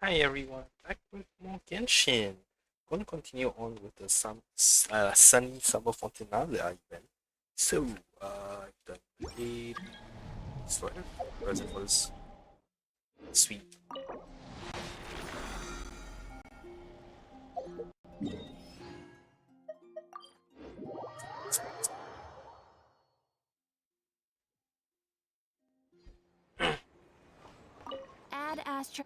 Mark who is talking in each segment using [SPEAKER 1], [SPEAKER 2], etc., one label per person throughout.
[SPEAKER 1] Hi everyone, back with more Genshin. Going to continue on with the sunny summer Fontinalia event. So, I've done the sweater present for this sweet.
[SPEAKER 2] Add Astro.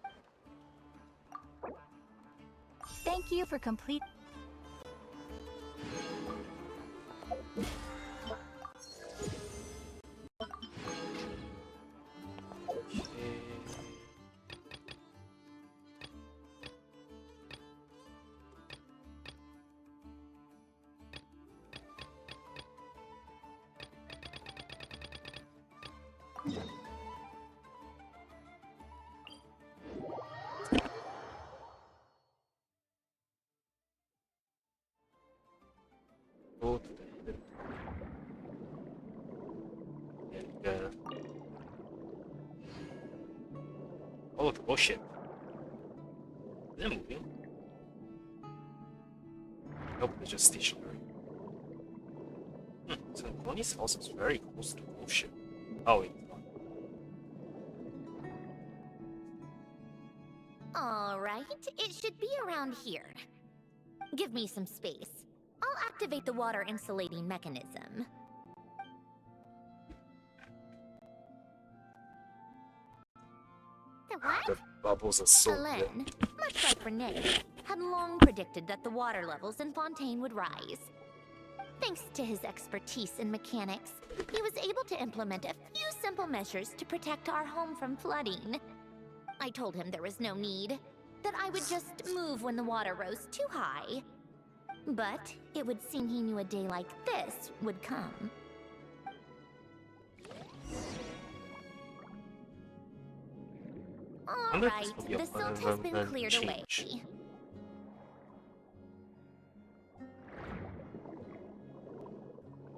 [SPEAKER 2] Thank you for complete.
[SPEAKER 1] Go to the hidden and follow the bullshit. They're moving. Nope, they're just stationary. Sandrone's house is very close to the bullshit. Oh wait, no.
[SPEAKER 2] All right, it should be around here. Give me some space. I'll activate the water insulating mechanism. The what?
[SPEAKER 1] The bubbles are so lit.
[SPEAKER 2] Alain, much like Renee, had long predicted that the water levels in Fontaine would rise. Thanks to his expertise in mechanics, he was able to implement a few simple measures to protect our home from flooding. I told him there was no need, that I would just move when the water rose too high. But it would seem he knew a day like this would come. All right, the silt has been cleared away.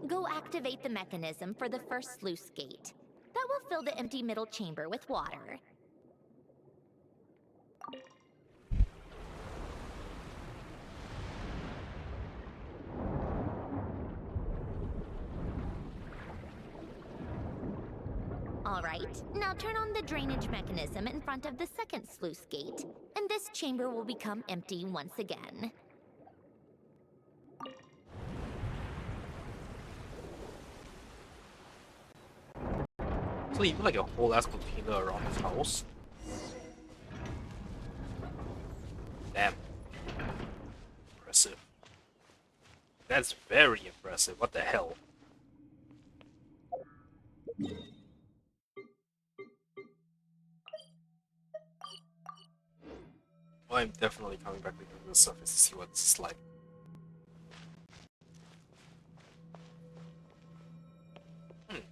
[SPEAKER 2] Go activate the mechanism for the first sluice gate. That will fill the empty middle chamber with water. Alright, now turn on the drainage mechanism in front of the second sluice gate, and this chamber will become empty once again.
[SPEAKER 1] So you put like a whole ass container around his house? Damn. Impressive. That's very impressive. What the hell? Well, I'm definitely coming back to the surface to see what this is like.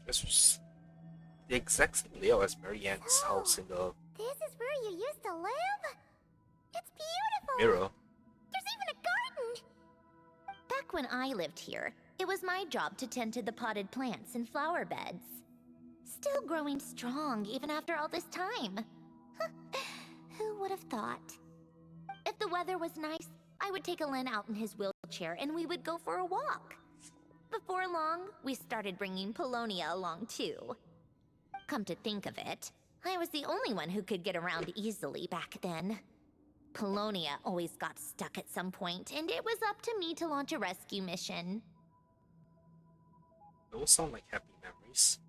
[SPEAKER 1] This was the exact same layout as Marianne's house in the
[SPEAKER 2] This is where you used to live? It's beautiful!
[SPEAKER 1] mirror.
[SPEAKER 2] There's even a garden! Back when I lived here, it was my job to tend to the potted plants and flower beds. Still growing strong even after all this time. Who would have thought? If the weather was nice, I would take Alain out in his wheelchair and we would go for a walk. Before long, we started bringing Polonia along too. Come to think of it, I was the only one who could get around easily back then. Polonia always got stuck at some point, and it was up to me to launch a rescue mission.
[SPEAKER 1] Those sound like happy memories.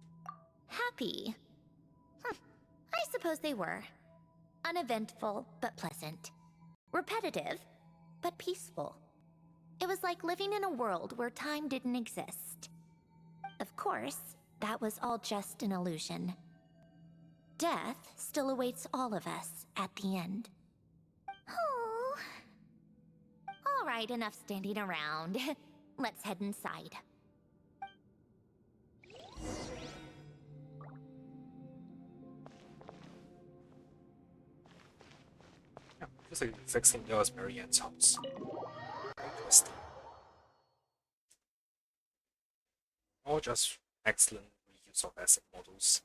[SPEAKER 2] Happy? I suppose they were. Uneventful, but pleasant. Repetitive, but peaceful. It was like living in a world where time didn't exist. Of course, that was all just an illusion. Death still awaits all of us at the end. Oh. All right, enough standing around. Let's head inside.
[SPEAKER 1] Yeah, it's like the exact same layout as Marianne's house. Interesting. Or just excellent reuse of asset models.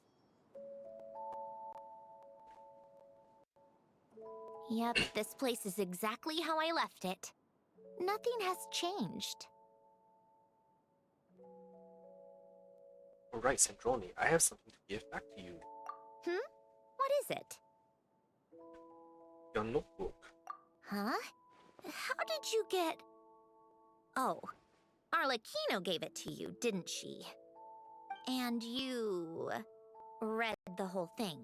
[SPEAKER 2] Yep, this place is exactly how I left it. Nothing has changed.
[SPEAKER 1] Alright, Sandrone, I have something to give back to you.
[SPEAKER 2] What is it?
[SPEAKER 1] Your notebook.
[SPEAKER 2] Huh? How did you get... Oh, Arlecchino gave it to you, didn't she? And you... read the whole thing.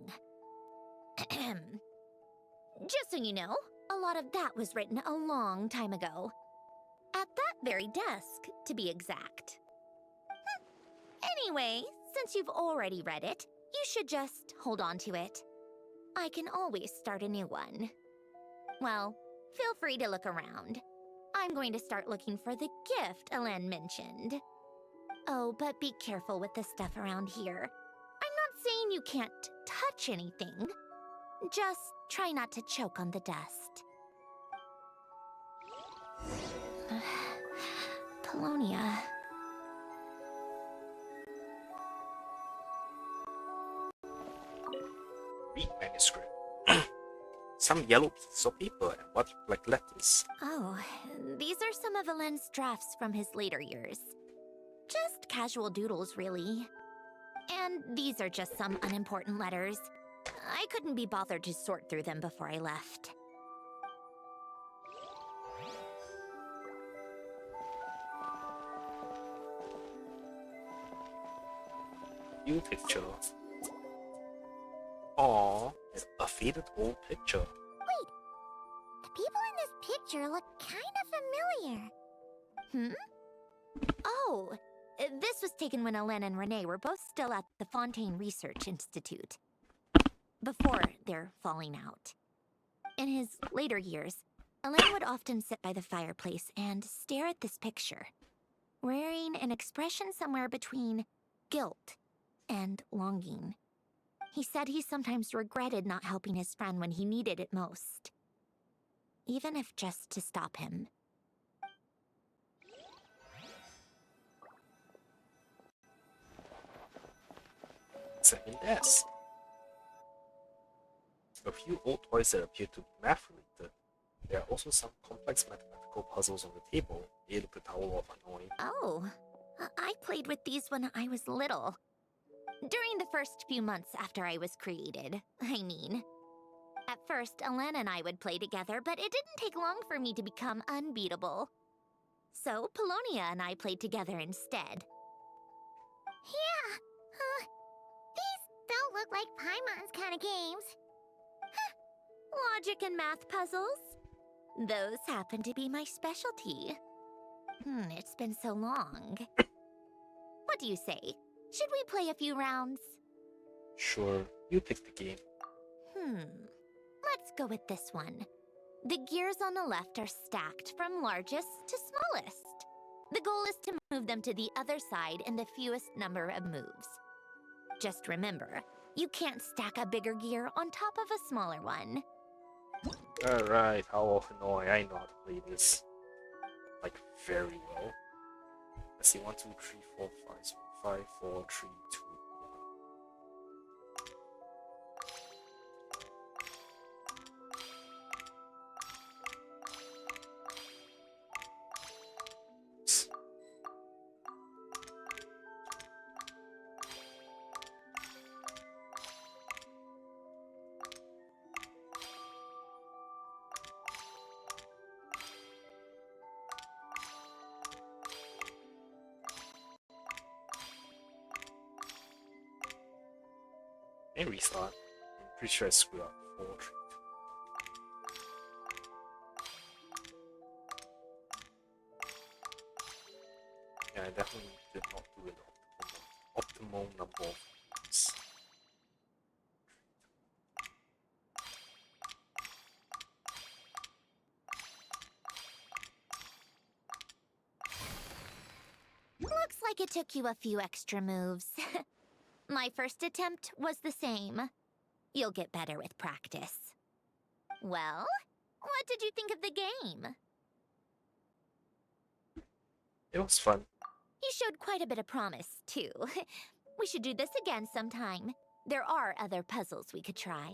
[SPEAKER 2] Just so you know, a lot of that was written a long time ago. At that very desk, to be exact. Anyway, since you've already read it, you should just hold on to it. I can always start a new one. Well, feel free to look around. I'm going to start looking for the gift Elen mentioned. Oh, but be careful with the stuff around here. I'm not saying you can't touch anything. Just try not to choke on the dust. Polonia.
[SPEAKER 1] Read manuscript. Some yellow pieces of paper and what look like letters.
[SPEAKER 2] Oh, these are some of Elen's drafts from his later years. Just casual doodles, really. And these are just some unimportant letters. I couldn't be bothered to sort through them before I left.
[SPEAKER 1] New picture. Aww, a faded old picture.
[SPEAKER 2] Wait, the people in this picture look kind of familiar. Oh, this was taken when Elen and Renee were both still at the Fontaine Research Institute. Before their falling out. In his later years, Elen would often sit by the fireplace and stare at this picture, wearing an expression somewhere between guilt and longing. He said he sometimes regretted not helping his friend when he needed it most, even if just to stop him.
[SPEAKER 1] Examine this. A few old toys that appear to be math-related. There are also some complex mathematical puzzles on the table. They look a tower of annoying.
[SPEAKER 2] Oh, I played with these when I was little. During the first few months after I was created, I mean. At first, Elen and I would play together, but it didn't take long for me to become unbeatable. So, Polonia and I played together instead. Yeah, these don't look like Paimon's kind of games. Logic and math puzzles? Those happen to be my specialty. It's been so long. What do you say? Should we play a few rounds?
[SPEAKER 1] Sure, you pick the game.
[SPEAKER 2] Let's go with this one. The gears on the left are stacked from largest to smallest. The goal is to move them to the other side in the fewest number of moves. Just remember, you can't stack a bigger gear on top of a smaller one.
[SPEAKER 1] Alright, how annoying. I know how to play this. Like, very well. Let's see, 1, 2, 3, 4, 5, 5, 4, 3, 2, 1. And restart. I'm pretty sure I screwed up. 4, 3, 2. Yeah, I definitely did not do an optimal number of moves.
[SPEAKER 2] Looks like it took you a few extra moves. My first attempt was the same. You'll get better with practice. Well, what did you think of the game?
[SPEAKER 1] It was fun.
[SPEAKER 2] You showed quite a bit of promise, too. We should do this again sometime. There are other puzzles we could try.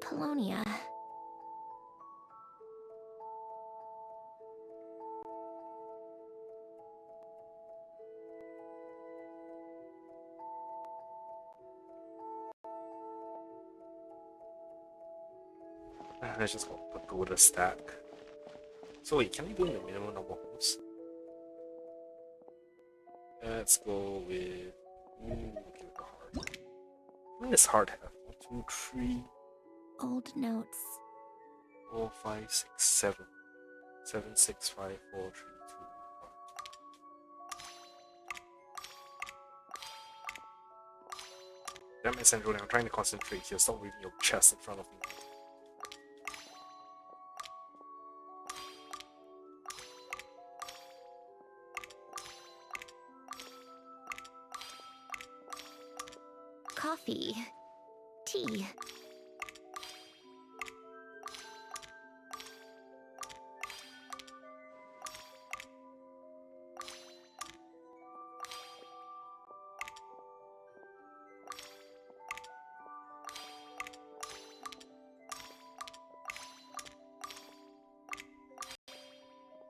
[SPEAKER 2] Polonia.
[SPEAKER 1] Let's just go with a stack. So wait, can we do the minimum number of holes? Let's go with. Okay, with the hard. What does hard have? 1, 2, 3,
[SPEAKER 2] Old notes.
[SPEAKER 1] 4, 5, 6, 7. 7, 6, 5, 4, 3, 2, 1. Damn it, Sandrone, I'm trying to concentrate here. Stop reading your chest in front of me.
[SPEAKER 2] Coffee. Tea.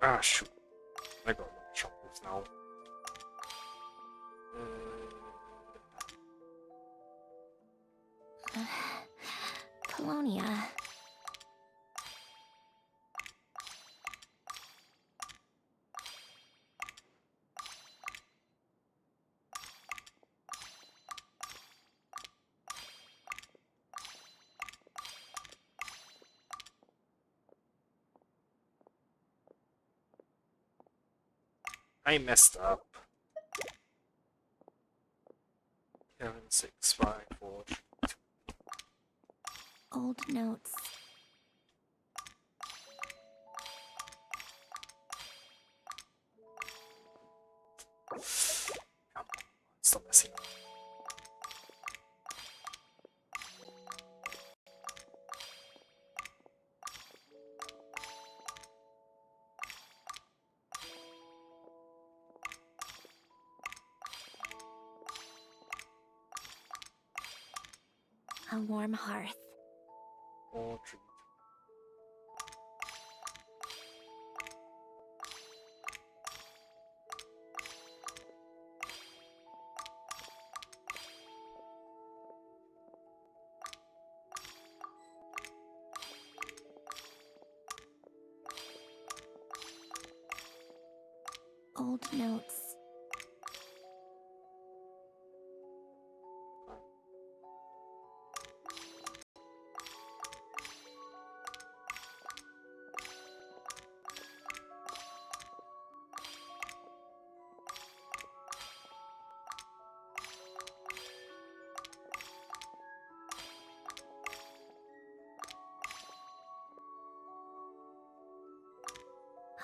[SPEAKER 1] Ah, shoot. I got no chocolates now.
[SPEAKER 2] Polonia.
[SPEAKER 1] I messed up. 7, 6, 5, 4, 3, 2.
[SPEAKER 2] Old notes.
[SPEAKER 1] Come on, stop messing up.
[SPEAKER 2] A warm hearth.
[SPEAKER 1] 4, 3, 2.
[SPEAKER 2] Old notes.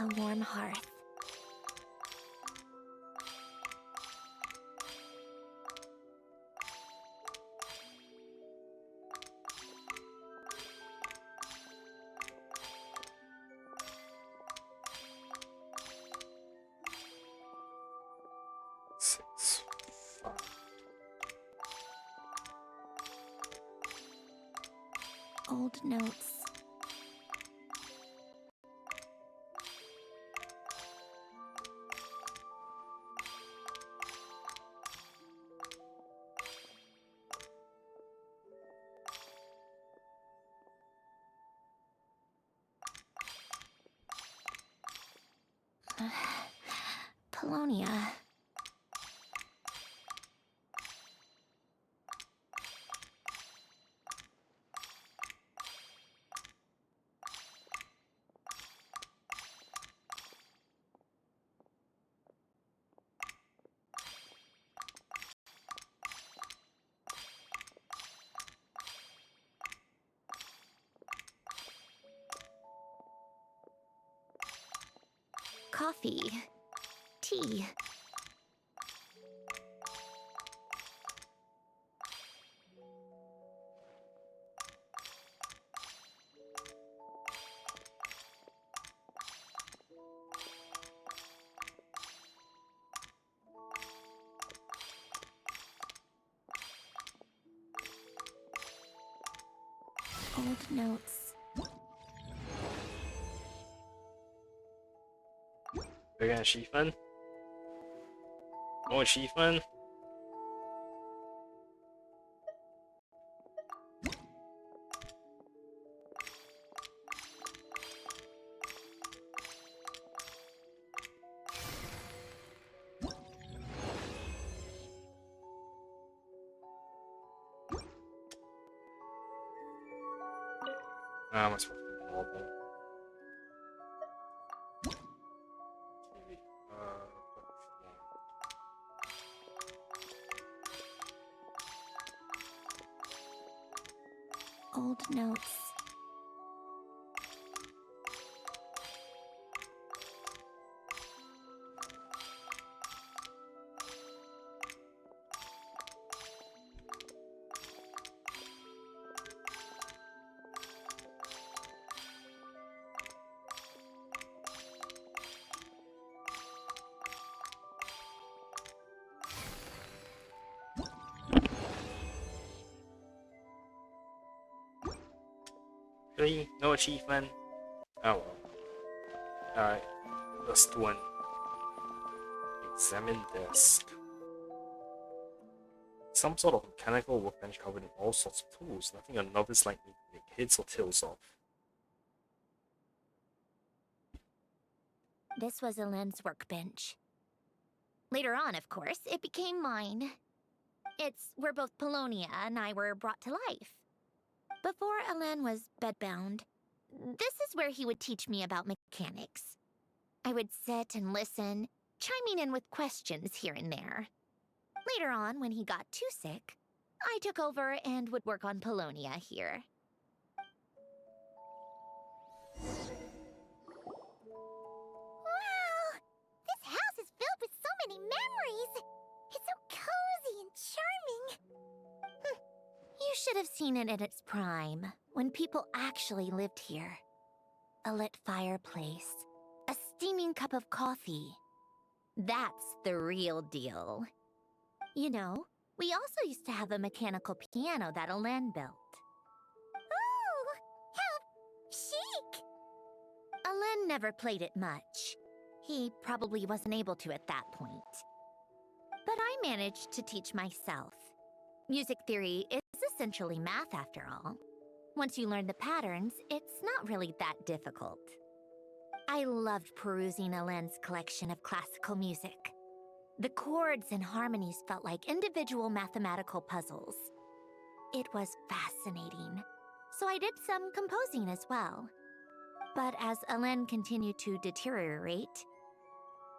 [SPEAKER 2] A warm hearth.
[SPEAKER 1] Six, 5.
[SPEAKER 2] Old notes. Polonia. Coffee. Tea. Old notes.
[SPEAKER 1] Big achievement? No achievement? Ah, must be normal. Okay,
[SPEAKER 2] Old notes.
[SPEAKER 1] really? No achievement? Oh well. Alright, last one. Examine desk. Some sort of mechanical workbench covered in all sorts of tools. Nothing a novice like me can make heads or tails of.
[SPEAKER 2] This was Elend's workbench. Later on, of course, it became mine. It's where both Polonia and I were brought to life. Before Elend was bedbound, this is where he would teach me about mechanics. I would sit and listen, chiming in with questions here and there. Later on, when he got too sick, I took over and would work on Polonia here. Wow! This house is filled with so many memories! It's so cozy and charming! You should have seen it in its prime, when people actually lived here. A lit fireplace, a steaming cup of coffee. That's the real deal. You know, we also used to have a mechanical piano that Elend built. Oh, how chic! Elend never played it much. He probably wasn't able to at that point. But I managed to teach myself. Music theory is essentially math after all. Once you learn the patterns, it's not really that difficult. I loved perusing Elend's collection of classical music. The chords and harmonies felt like individual mathematical puzzles. It was fascinating, so I did some composing as well. But as Elend continued to deteriorate,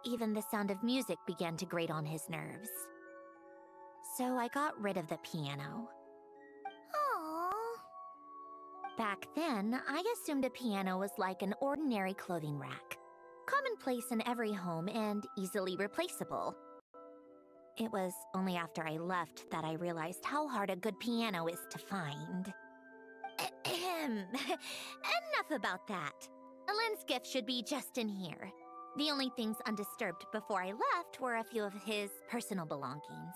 [SPEAKER 2] even the sound of music began to grate on his nerves. So I got rid of the piano. Aww. Back then, I assumed a piano was like an ordinary clothing rack, commonplace in every home and easily replaceable. It was only after I left that I realized how hard a good piano is to find. Enough about that. Elend's gift should be just in here. The only things undisturbed before I left were a few of his personal belongings.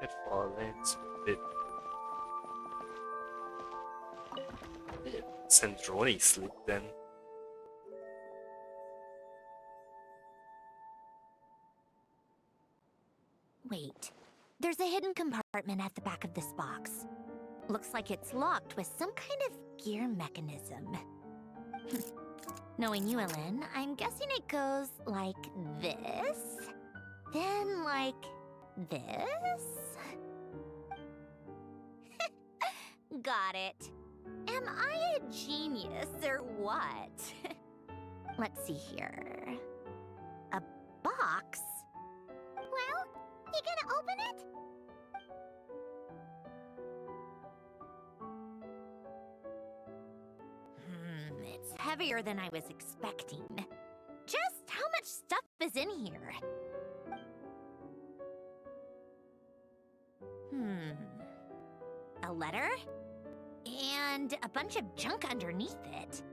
[SPEAKER 1] It falls a bit. Sandrone sleep then.
[SPEAKER 2] Wait, there's a hidden compartment at the back of this box. Looks like it's locked with some kind of gear mechanism. Knowing you, Elend, I'm guessing it goes like this, then like this? Got it. Am I a genius or what? Let's see here. A box? Well, you gonna open it? It's heavier than I was expecting. Just how much stuff is in here? A letter? And a bunch of junk underneath it.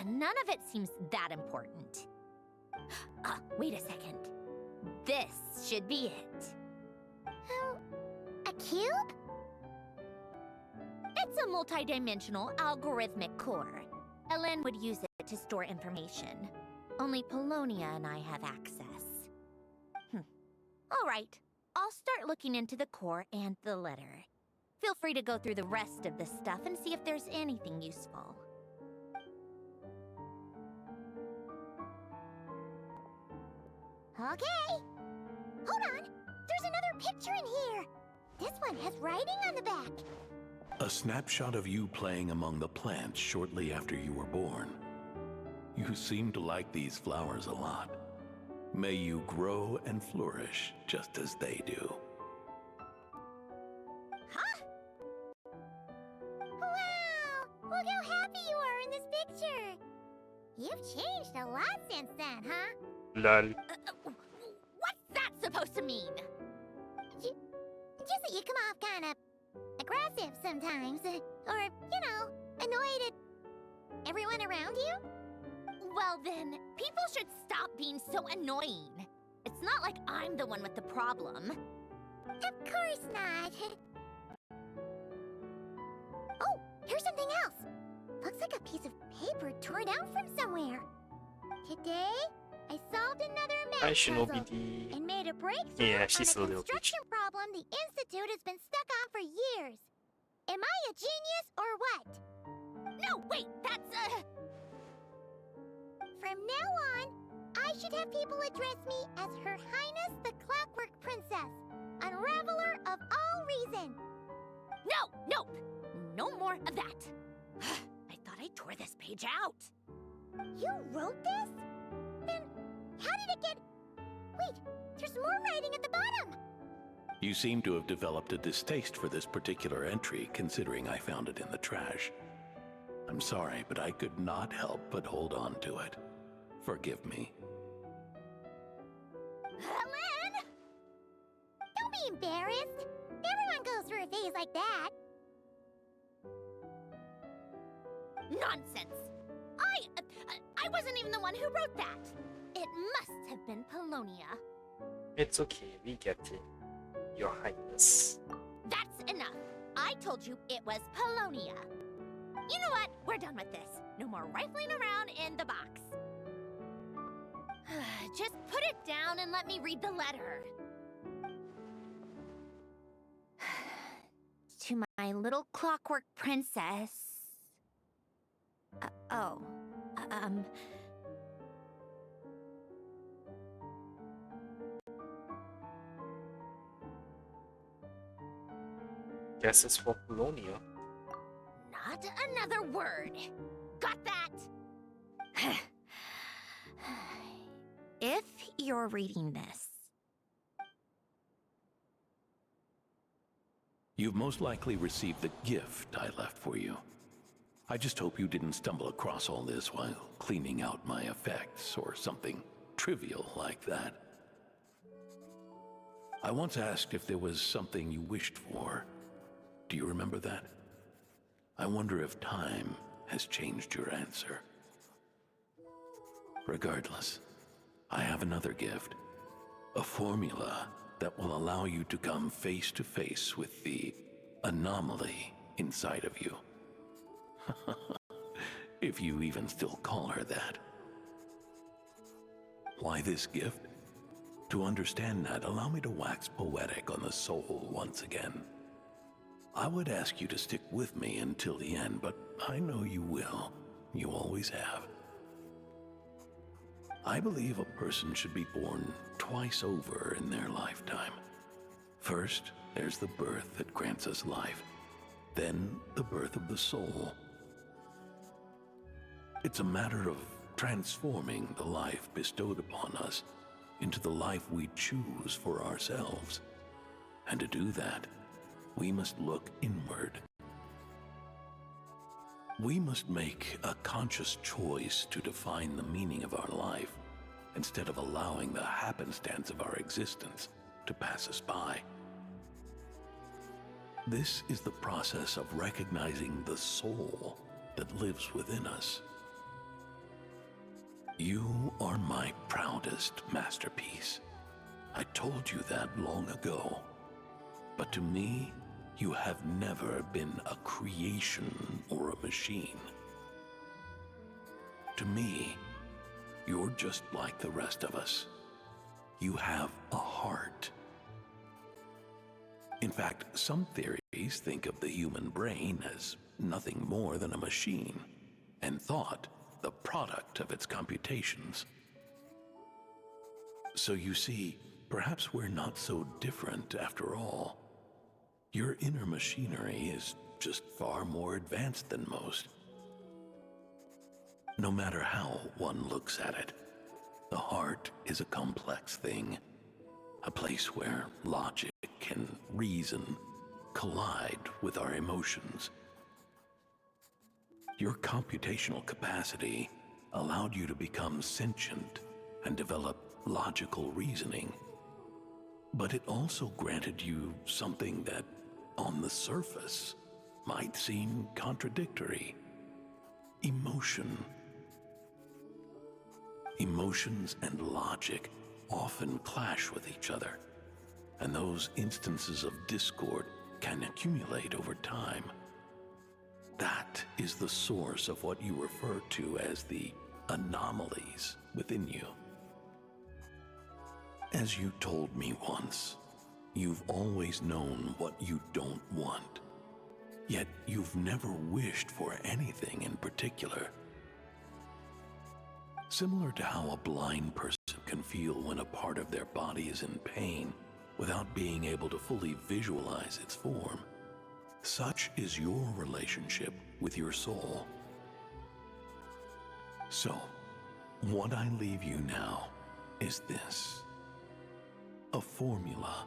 [SPEAKER 2] None of it seems that important. Wait a second. This should be it. A cube? It's a multi-dimensional algorithmic core. Ellen would use it to store information. Only Polonia and I have access. All right, I'll start looking into the core and the letter. Feel free to go through the rest of the stuff and see if there's anything useful. Okay. Hold on. There's another picture in here. This one has writing on the back.
[SPEAKER 3] A snapshot of you playing among the plants shortly after you were born. You seem to like these flowers a lot. May you grow and flourish just as they do.
[SPEAKER 2] Huh? Wow! Look how happy you are in this picture. You've changed a lot since then, huh?
[SPEAKER 1] Lol.
[SPEAKER 2] What's that supposed to mean? Just that you come off kind of aggressive sometimes, or, you know, annoyed at everyone around you? Well then, people should stop being so annoying. It's not like I'm the one with the problem. Of course not. Oh, here's something else. Looks like a piece of paper torn out from somewhere. Today, I solved another
[SPEAKER 1] I
[SPEAKER 2] math
[SPEAKER 1] should
[SPEAKER 2] puzzle
[SPEAKER 1] not be
[SPEAKER 2] and made a breakthrough
[SPEAKER 1] Yeah,
[SPEAKER 2] on
[SPEAKER 1] she's
[SPEAKER 2] a
[SPEAKER 1] a little
[SPEAKER 2] construction problem the Institute has been stuck on for years. Am I a genius or what? No, wait, that's From now on, I should have people address me as Her Highness the Clockwork Princess, Unraveler of all reason. No, no more of that. I thought I tore this page out. You wrote this? Then how did it get... Wait, there's more writing at the bottom.
[SPEAKER 3] You seem to have developed a distaste for this particular entry, considering I found it in the trash. I'm sorry, but I could not help but hold on to it. Forgive me.
[SPEAKER 2] Helen! Don't be embarrassed. Everyone goes through a phase like that. Nonsense! I wasn't even the one who wrote that. It must have been Polonia.
[SPEAKER 1] It's okay, we get it. Your Highness.
[SPEAKER 2] That's enough. I told you it was Polonia. You know what? We're done with this. No more rifling around in the box. Just put it down and let me read the letter. To my little clockwork princess.
[SPEAKER 1] Guess it's for Polonia.
[SPEAKER 2] Not another word. Got that? If you're reading this,
[SPEAKER 3] You've most likely received the gift I left for you. I just hope you didn't stumble across all this while cleaning out my effects or something trivial like that. I once asked if there was something you wished for. Do you remember that? I wonder if time has changed your answer. Regardless, I have another gift. A formula that will allow you to come face to face with the anomaly inside of you. If you even still call her that. Why this gift? To understand that, allow me to wax poetic on the soul once again. I would ask you to stick with me until the end, but I know you will. You always have. I believe a person should be born twice over in their lifetime. First, there's the birth that grants us life. Then, the birth of the soul. It's a matter of transforming the life bestowed upon us into the life we choose for ourselves. And to do that, we must look inward. We must make a conscious choice to define the meaning of our life instead of allowing the happenstance of our existence to pass us by. This is the process of recognizing the soul that lives within us. You are my proudest masterpiece. I told you that long ago. But to me, you have never been a creation or a machine. To me, you're just like the rest of us. You have a heart. In fact, some theories think of the human brain as nothing more than a machine, and thought the product of its computations. So you see, perhaps we're not so different after all. Your inner machinery is just far more advanced than most. No matter how one looks at it, the heart is a complex thing, a place where logic and reason collide with our emotions. Your computational capacity allowed you to become sentient and develop logical reasoning. But it also granted you something that, on the surface, might seem contradictory: emotion. Emotions and logic often clash with each other, and those instances of discord can accumulate over time. That is the source of what you refer to as the anomalies within you. As you told me once, you've always known what you don't want, yet you've never wished for anything in particular. Similar to how a blind person can feel when a part of their body is in pain without being able to fully visualize its form, such is your relationship with your soul. So, what I leave you now is this: a formula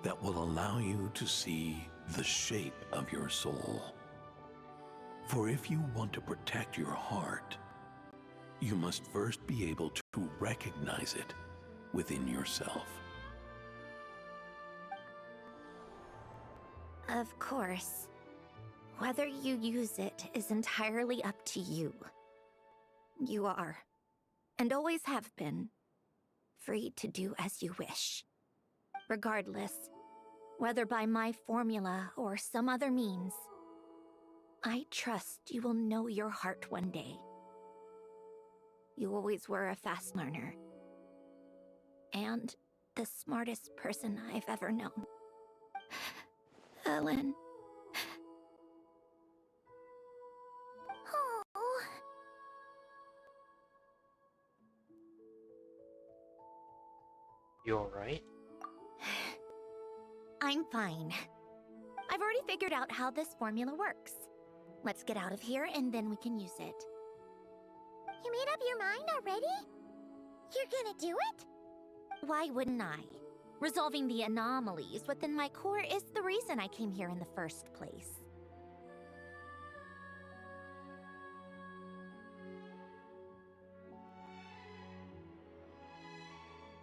[SPEAKER 3] that will allow you to see the shape of your soul. For if you want to protect your heart, you must first be able to recognize it within yourself.
[SPEAKER 2] Of course. Whether you use it is entirely up to you. You are, and always have been, free to do as you wish. Regardless, whether by my formula or some other means, I trust you will know your heart one day. You always were a fast learner. And the smartest person I've ever known. Ellen. Oh.
[SPEAKER 1] You alright?
[SPEAKER 2] I'm fine. I've already figured out how this formula works. Let's get out of here and then we can use it. You made up your mind already? You're gonna do it? Why wouldn't I? Resolving the anomalies within my core is the reason I came here in the first place.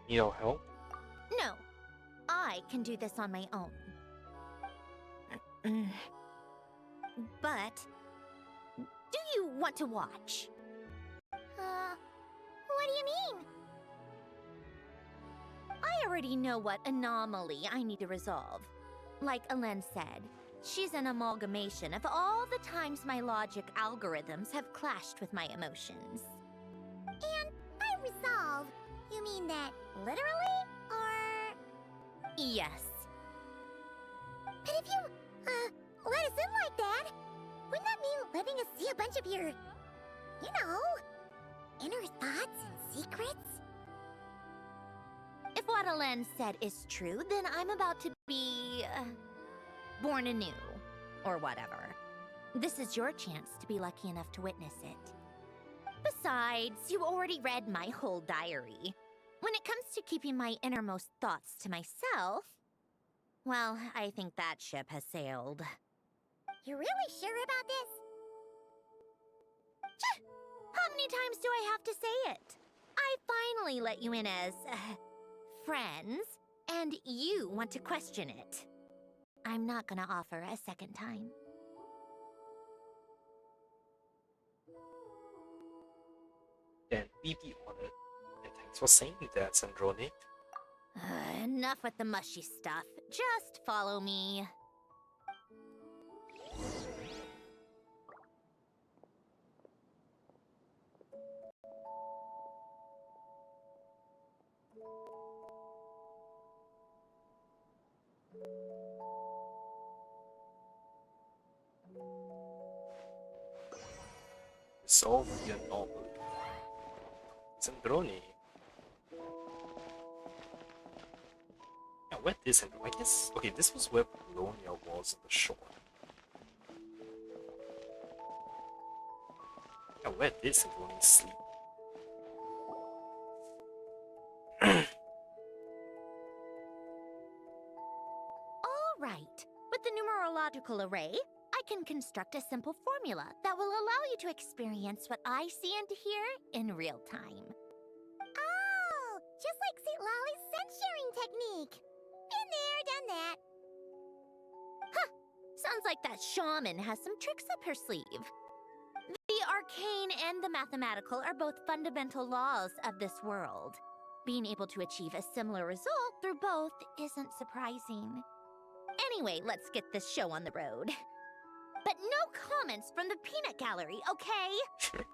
[SPEAKER 1] Need no help?
[SPEAKER 2] No, I can do this on my own. But, do you want to watch? What do you mean? I already know what anomaly I need to resolve. Like Ellen said, she's an amalgamation of all the times my logic algorithms have clashed with my emotions. And by resolve, you mean that literally, or...? Yes. But if you, let us in like that, wouldn't that mean letting us see a bunch of your, you know, inner thoughts and secrets? If what Alen said is true, then I'm about to be... born anew. Or whatever. This is your chance to be lucky enough to witness it. Besides, you already read my whole diary. When it comes to keeping my innermost thoughts to myself, well, I think that ship has sailed. You're really sure about this? How many times do I have to say it? I finally let you in as... friends, and you want to question it. I'm not gonna offer a second time.
[SPEAKER 1] Then we be honored. And thanks for saying that, Sandrone.
[SPEAKER 2] Enough with the mushy stuff. Just follow me.
[SPEAKER 1] Resolve the anomaly. Sandrone. Yeah, where is Sandrone? I guess. Okay, this was where Bologna was on the shore. Yeah, where did Sandrone sleep?
[SPEAKER 2] All right. With the numerological array, I can construct a simple formula that will allow you to experience what I see and hear in real time. Oh, just like St. Lolly's scent-sharing technique. Been there, done that. Huh, sounds like that shaman has some tricks up her sleeve. The arcane and the mathematical are both fundamental laws of this world. Being able to achieve a similar result through both isn't surprising. Anyway, let's get this show on the road. But no comments from the peanut gallery, okay?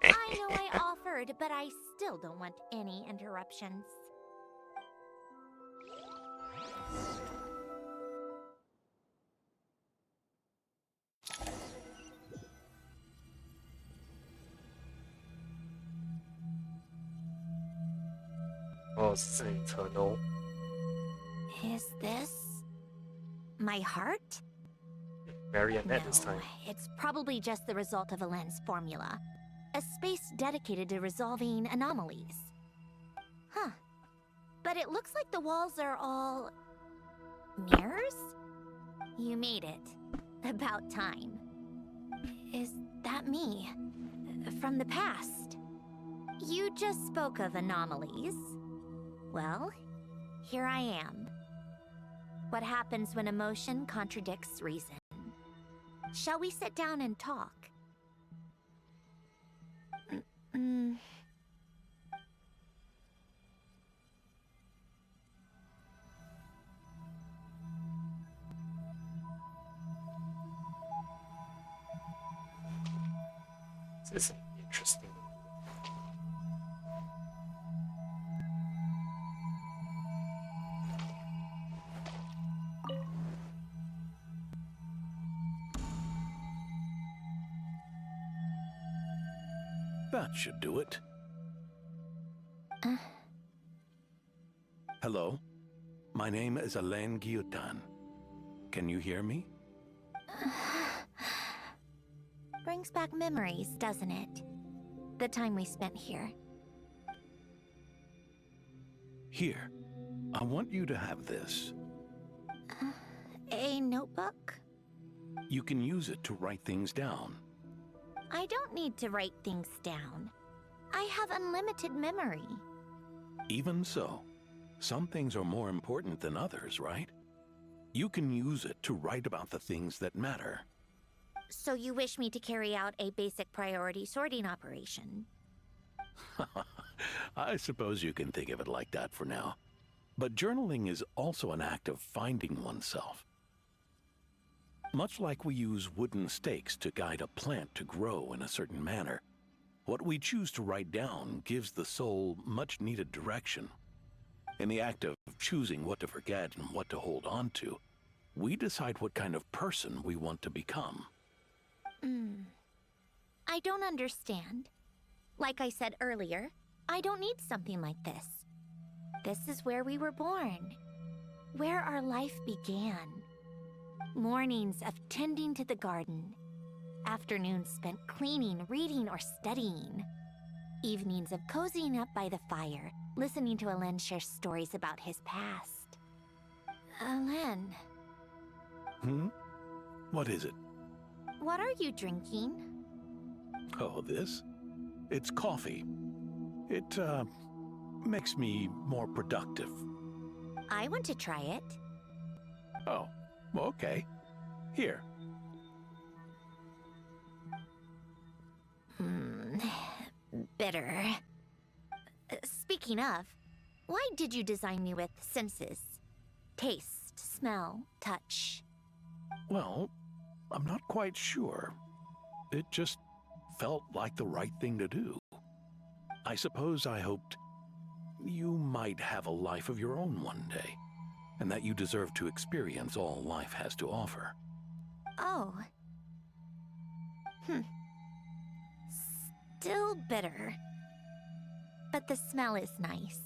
[SPEAKER 2] I know I offered, but I still don't want any interruptions.
[SPEAKER 1] Oh, this is an internal.
[SPEAKER 2] Is this my heart?
[SPEAKER 1] Marionette this time.
[SPEAKER 2] It's probably just the result of a lens formula. A space dedicated to resolving anomalies. Huh. But it looks like the walls are all... mirrors? You made it. About time. Is that me? From the past? You just spoke of anomalies. Well, here I am. What happens when emotion contradicts reason? Shall we sit down and talk?
[SPEAKER 1] This is interesting.
[SPEAKER 3] That should do it. Hello? My name is Alain Guillotin. Can you hear me?
[SPEAKER 2] Brings back memories, doesn't it? The time we spent here.
[SPEAKER 3] Here. I want you to have this.
[SPEAKER 2] A notebook?
[SPEAKER 3] You can use it to write things down.
[SPEAKER 2] I don't need to write things down. I have unlimited memory.
[SPEAKER 3] Even so, some things are more important than others, right? You can use it to write about the things that matter.
[SPEAKER 2] So you wish me to carry out a basic priority sorting operation?
[SPEAKER 3] I suppose you can think of it like that for now. But journaling is also an act of finding oneself. Much like we use wooden stakes to guide a plant to grow in a certain manner, what we choose to write down gives the soul much-needed direction. In the act of choosing what to forget and what to hold on to, we decide what kind of person we want to become.
[SPEAKER 2] I don't understand. Like I said earlier, I don't need something like this. This is where we were born, where our life began. Mornings of tending to the garden, afternoons spent cleaning, reading, or studying, evenings of cozying up by the fire, listening to Alain share stories about his past. Alain.
[SPEAKER 3] What is it?
[SPEAKER 2] What are you drinking?
[SPEAKER 3] Oh, this? It's coffee. It, makes me more productive.
[SPEAKER 2] I want to try it.
[SPEAKER 3] Oh, okay. Here.
[SPEAKER 2] Bitter. Speaking of, Why did you design me with senses? Taste, smell, touch.
[SPEAKER 3] Well, I'm not quite sure. It just felt like the right thing to do. I suppose I hoped you might have a life of your own one day, and that you deserve to experience all life has to offer.
[SPEAKER 2] Oh. Still bitter. But the smell is nice.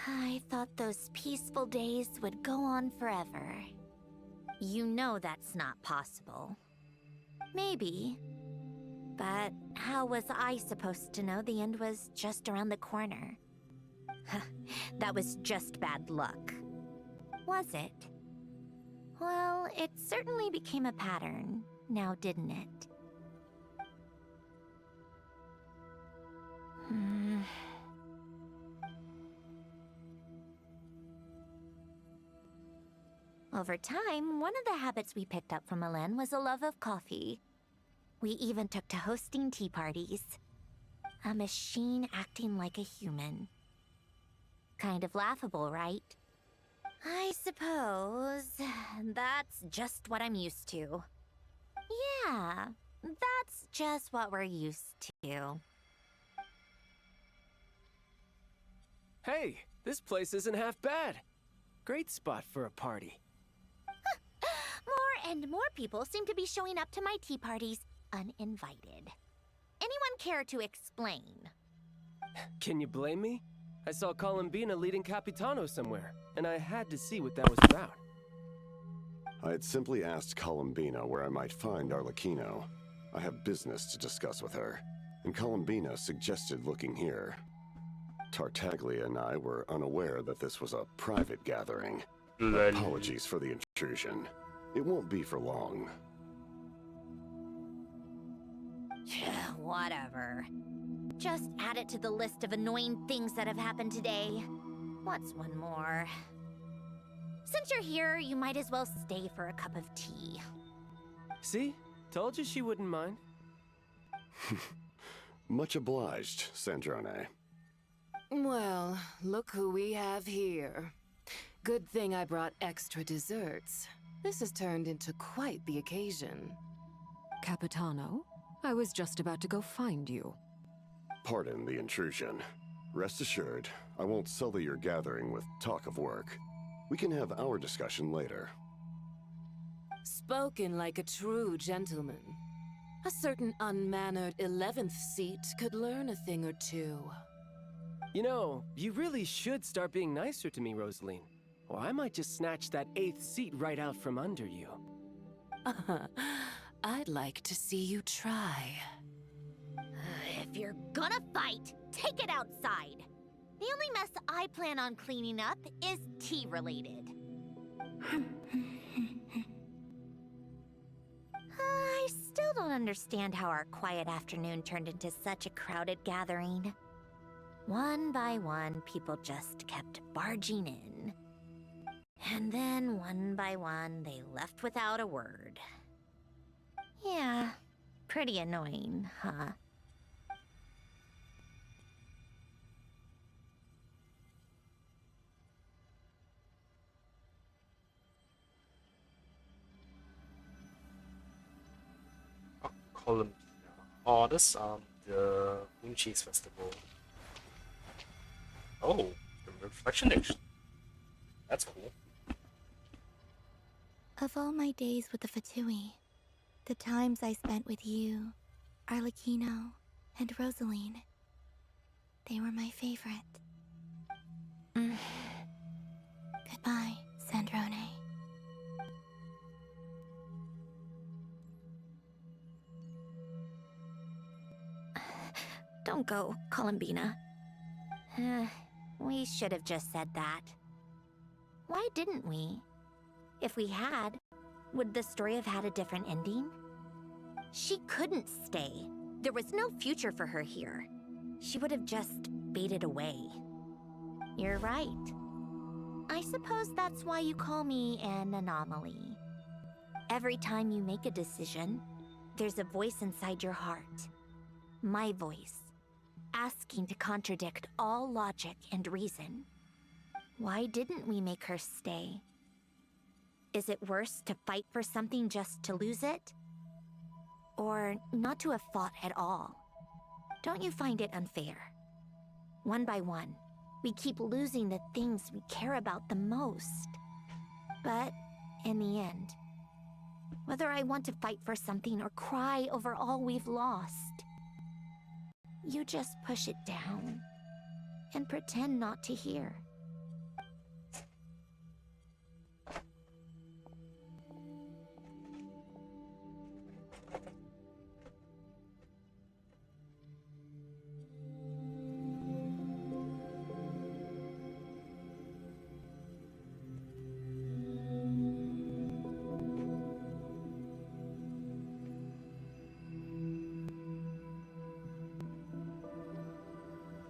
[SPEAKER 2] I thought those peaceful days would go on forever. You know that's not possible. Maybe. But how was I supposed to know the end was just around the corner? That was just bad luck. Was it? Well, it certainly became a pattern, now didn't it? Over time, one of the habits we picked up from Elen was a love of coffee. We even took to hosting tea parties. A machine acting like a human. Kind of laughable, right? I suppose that's just what I'm used to. Yeah, that's just what we're used to.
[SPEAKER 4] Hey, this place isn't half bad. Great spot for a party.
[SPEAKER 2] More and more people seem to be showing up to my tea parties uninvited. Anyone care to explain?
[SPEAKER 4] Can you blame me? I saw Columbina leading Capitano somewhere, and I had to see what that was about.
[SPEAKER 5] I had simply asked Columbina where I might find Arlecchino. I have business to discuss with her, and Columbina suggested looking here. Tartaglia and I were unaware that this was a private gathering. Apologies for the intrusion. It won't be for long.
[SPEAKER 2] Whatever. Just add it to the list of annoying things that have happened today. What's one more? Since you're here, you might as well stay for a cup of tea.
[SPEAKER 4] See? Told you she wouldn't mind.
[SPEAKER 5] Much obliged, Sandrone.
[SPEAKER 6] Well, look who we have here. Good thing I brought extra desserts. This has turned into quite the occasion.
[SPEAKER 7] Capitano, I was just about to go find you.
[SPEAKER 5] Pardon the intrusion. Rest assured, I won't sully your gathering with talk of work. We can have our discussion later.
[SPEAKER 6] Spoken like a true gentleman. A certain unmannered 11th seat could learn a thing or two.
[SPEAKER 4] You know, you really should start being nicer to me, Rosaline. Or I might just snatch that 8th seat right out from under you.
[SPEAKER 6] I'd like to see you try.
[SPEAKER 2] If you're gonna fight, take it outside. The only mess I plan on cleaning up is tea-related. I still don't understand how our quiet afternoon turned into such a crowded gathering. One by one, people just kept barging in. And then, one by one, they left without a word. Yeah, pretty annoying, huh?
[SPEAKER 1] Columbia. Oh, this the Moon Cheese Festival. Oh, the reflection action. That's cool.
[SPEAKER 8] Of all my days with the Fatui, the times I spent with you, Arlecchino, and Rosaline, they were my favorite. Goodbye, Sandrone.
[SPEAKER 2] Don't go, Columbina. We should have just said that. Why didn't we? If we had, would the story have had a different ending? She couldn't stay. There was no future for her here. She would have just faded away. You're right. I suppose that's why you call me an anomaly. Every time you make a decision, there's a voice inside your heart. My voice. asking to contradict all logic and reason. Why didn't we make her stay? Is it worse to fight for something just to lose it? Or not to have fought at all? Don't you find it unfair? One by one, we keep losing the things we care about the most. But in the end, whether I want to fight for something or cry over all we've lost, you just push it down and pretend not to hear.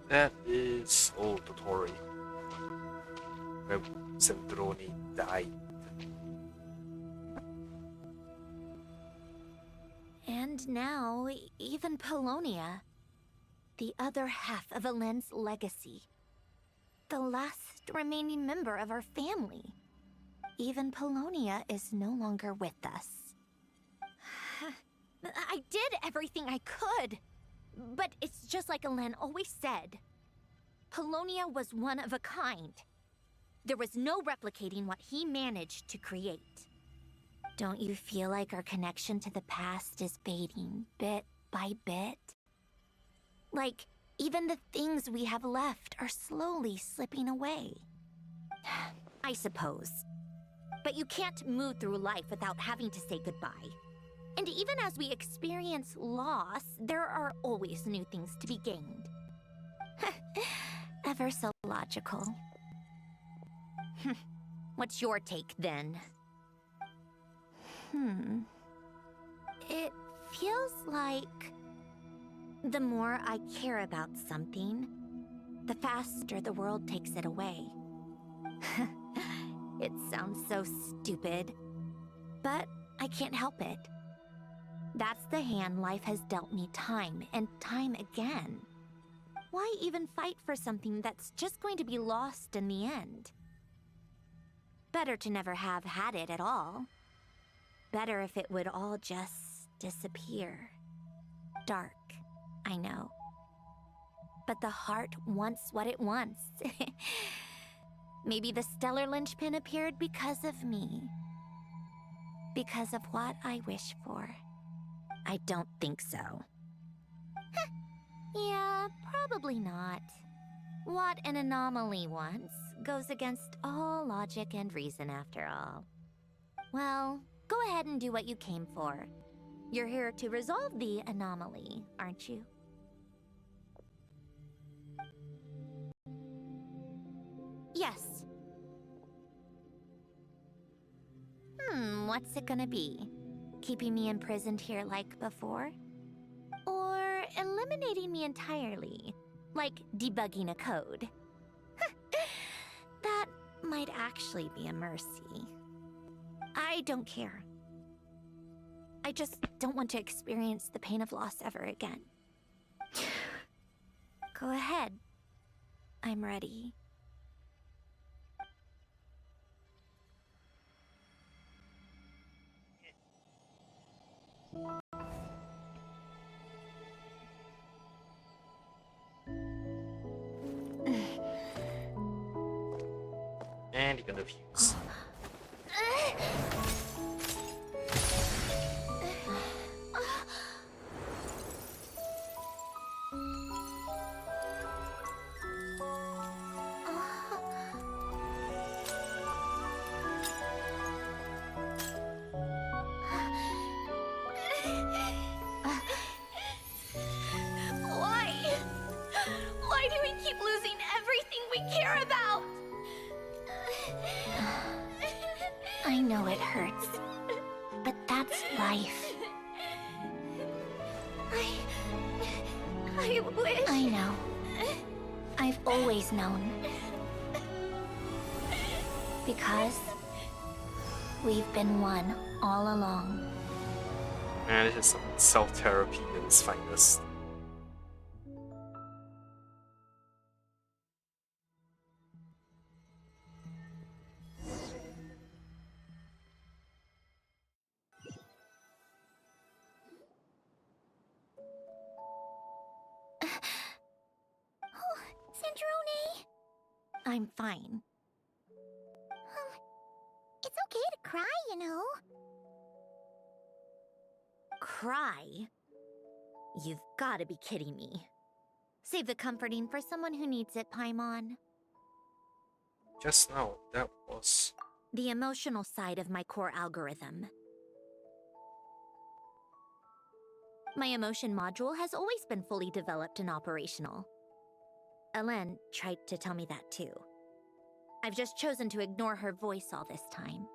[SPEAKER 1] That is old story. Where Sandrone died.
[SPEAKER 2] And now, even Polonia, the other half of Elend's legacy, the last remaining member of our family. Even Polonia is no longer with us. I did everything I could, but it's just like Elend always said. Polonia was one of a kind. There was no replicating what he managed to create. Don't you feel like our connection to the past is fading bit by bit? Like, even the things we have left are slowly slipping away. I suppose. But you can't move through life without having to say goodbye. And even as we experience loss, there are always new things to be gained. Ever so logical. What's your take, then? It feels like the more I care about something, the faster the world takes it away. It sounds so stupid, but I can't help it. That's the hand life has dealt me time and time again. Why even fight for something that's just going to be lost in the end? Better to never have had it at all. Better if it would all just disappear. Dark, I know. But the heart wants what it wants. Maybe the stellar linchpin appeared because of me. Because of what I wish for. I don't think so. Yeah, probably not. What an anomaly wants goes against all logic and reason after all. Well, go ahead and do what you came for. You're here to resolve the anomaly, aren't you? Yes. What's it gonna be? Keeping me imprisoned here like before? Or eliminating me entirely, like debugging a code? That might actually be a mercy. I don't care. I just don't want to experience the pain of loss ever again. Go ahead. I'm ready.
[SPEAKER 1] And you're gonna fuse.
[SPEAKER 2] Why? Why do we keep losing everything we care about? I know it hurts, but that's life. I wish... I know. I've always known. Because we've been one all along.
[SPEAKER 1] Man, this is some self-therapy at its finest.
[SPEAKER 2] I'm fine.
[SPEAKER 8] It's okay to cry, you know.
[SPEAKER 2] Cry? You've gotta be kidding me. Save the comforting for someone who needs it, Paimon.
[SPEAKER 1] Just now, that was...
[SPEAKER 2] The emotional side of my core algorithm. My emotion module has always been fully developed and operational. Elen tried to tell me that too. I've just chosen to ignore her voice all this time.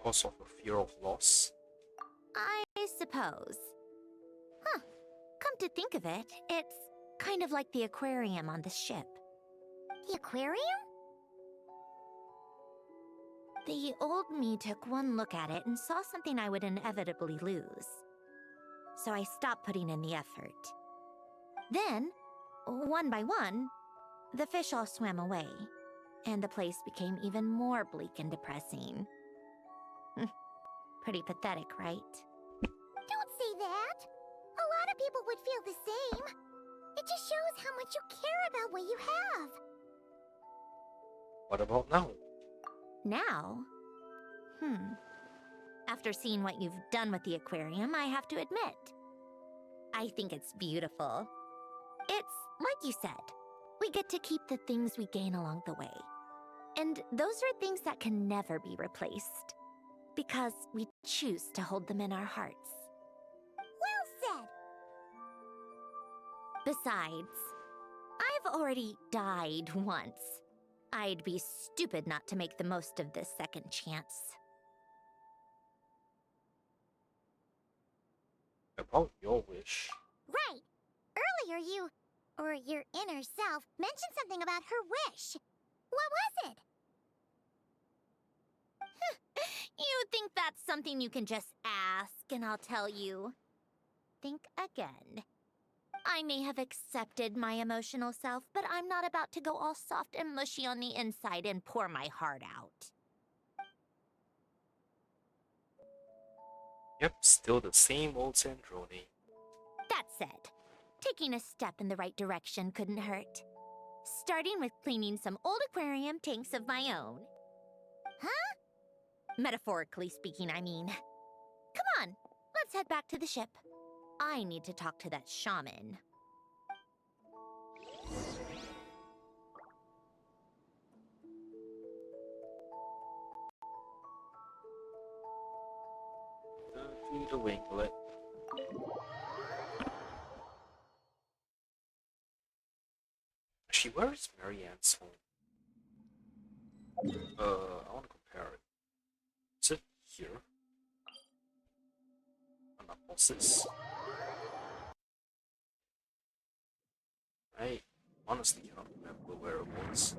[SPEAKER 1] because of a fear of loss.
[SPEAKER 2] I suppose. Huh. Come to think of it, it's kind of like the aquarium on the ship.
[SPEAKER 8] The aquarium?
[SPEAKER 2] The old me took one look at it and saw something I would inevitably lose. So I stopped putting in the effort. Then, one by one, the fish all swam away, and the place became even more bleak and depressing. Pretty pathetic, right?
[SPEAKER 8] Don't say that. A lot of people would feel the same. It just shows how much you care about what you have.
[SPEAKER 1] What about now?
[SPEAKER 2] Now? After seeing what you've done with the aquarium, I have to admit, I think it's beautiful. It's like you said, we get to keep the things we gain along the way. And those are things that can never be replaced, because we choose to hold them in our hearts.
[SPEAKER 8] Well said.
[SPEAKER 2] Besides, I've already died once. I'd be stupid not to make the most of this second chance.
[SPEAKER 1] About your wish.
[SPEAKER 8] Right. Earlier you, or your inner self, mentioned something about her wish. What was it?
[SPEAKER 2] You think that's something you can just ask and I'll tell you? Think again. I may have accepted my emotional self, but I'm not about to go all soft and mushy on the inside and pour my heart out.
[SPEAKER 1] Yep, still the same old Sandrone.
[SPEAKER 2] That said, taking a step in the right direction couldn't hurt. Starting with cleaning some old aquarium tanks of my own.
[SPEAKER 8] Huh?
[SPEAKER 2] Metaphorically speaking, I mean. Come on, let's head back to the ship. I need to talk to that shaman.
[SPEAKER 1] The winglet. Actually, where is Marianne's home? I want to compare it. Is it here? Analysis. I honestly cannot remember where it was.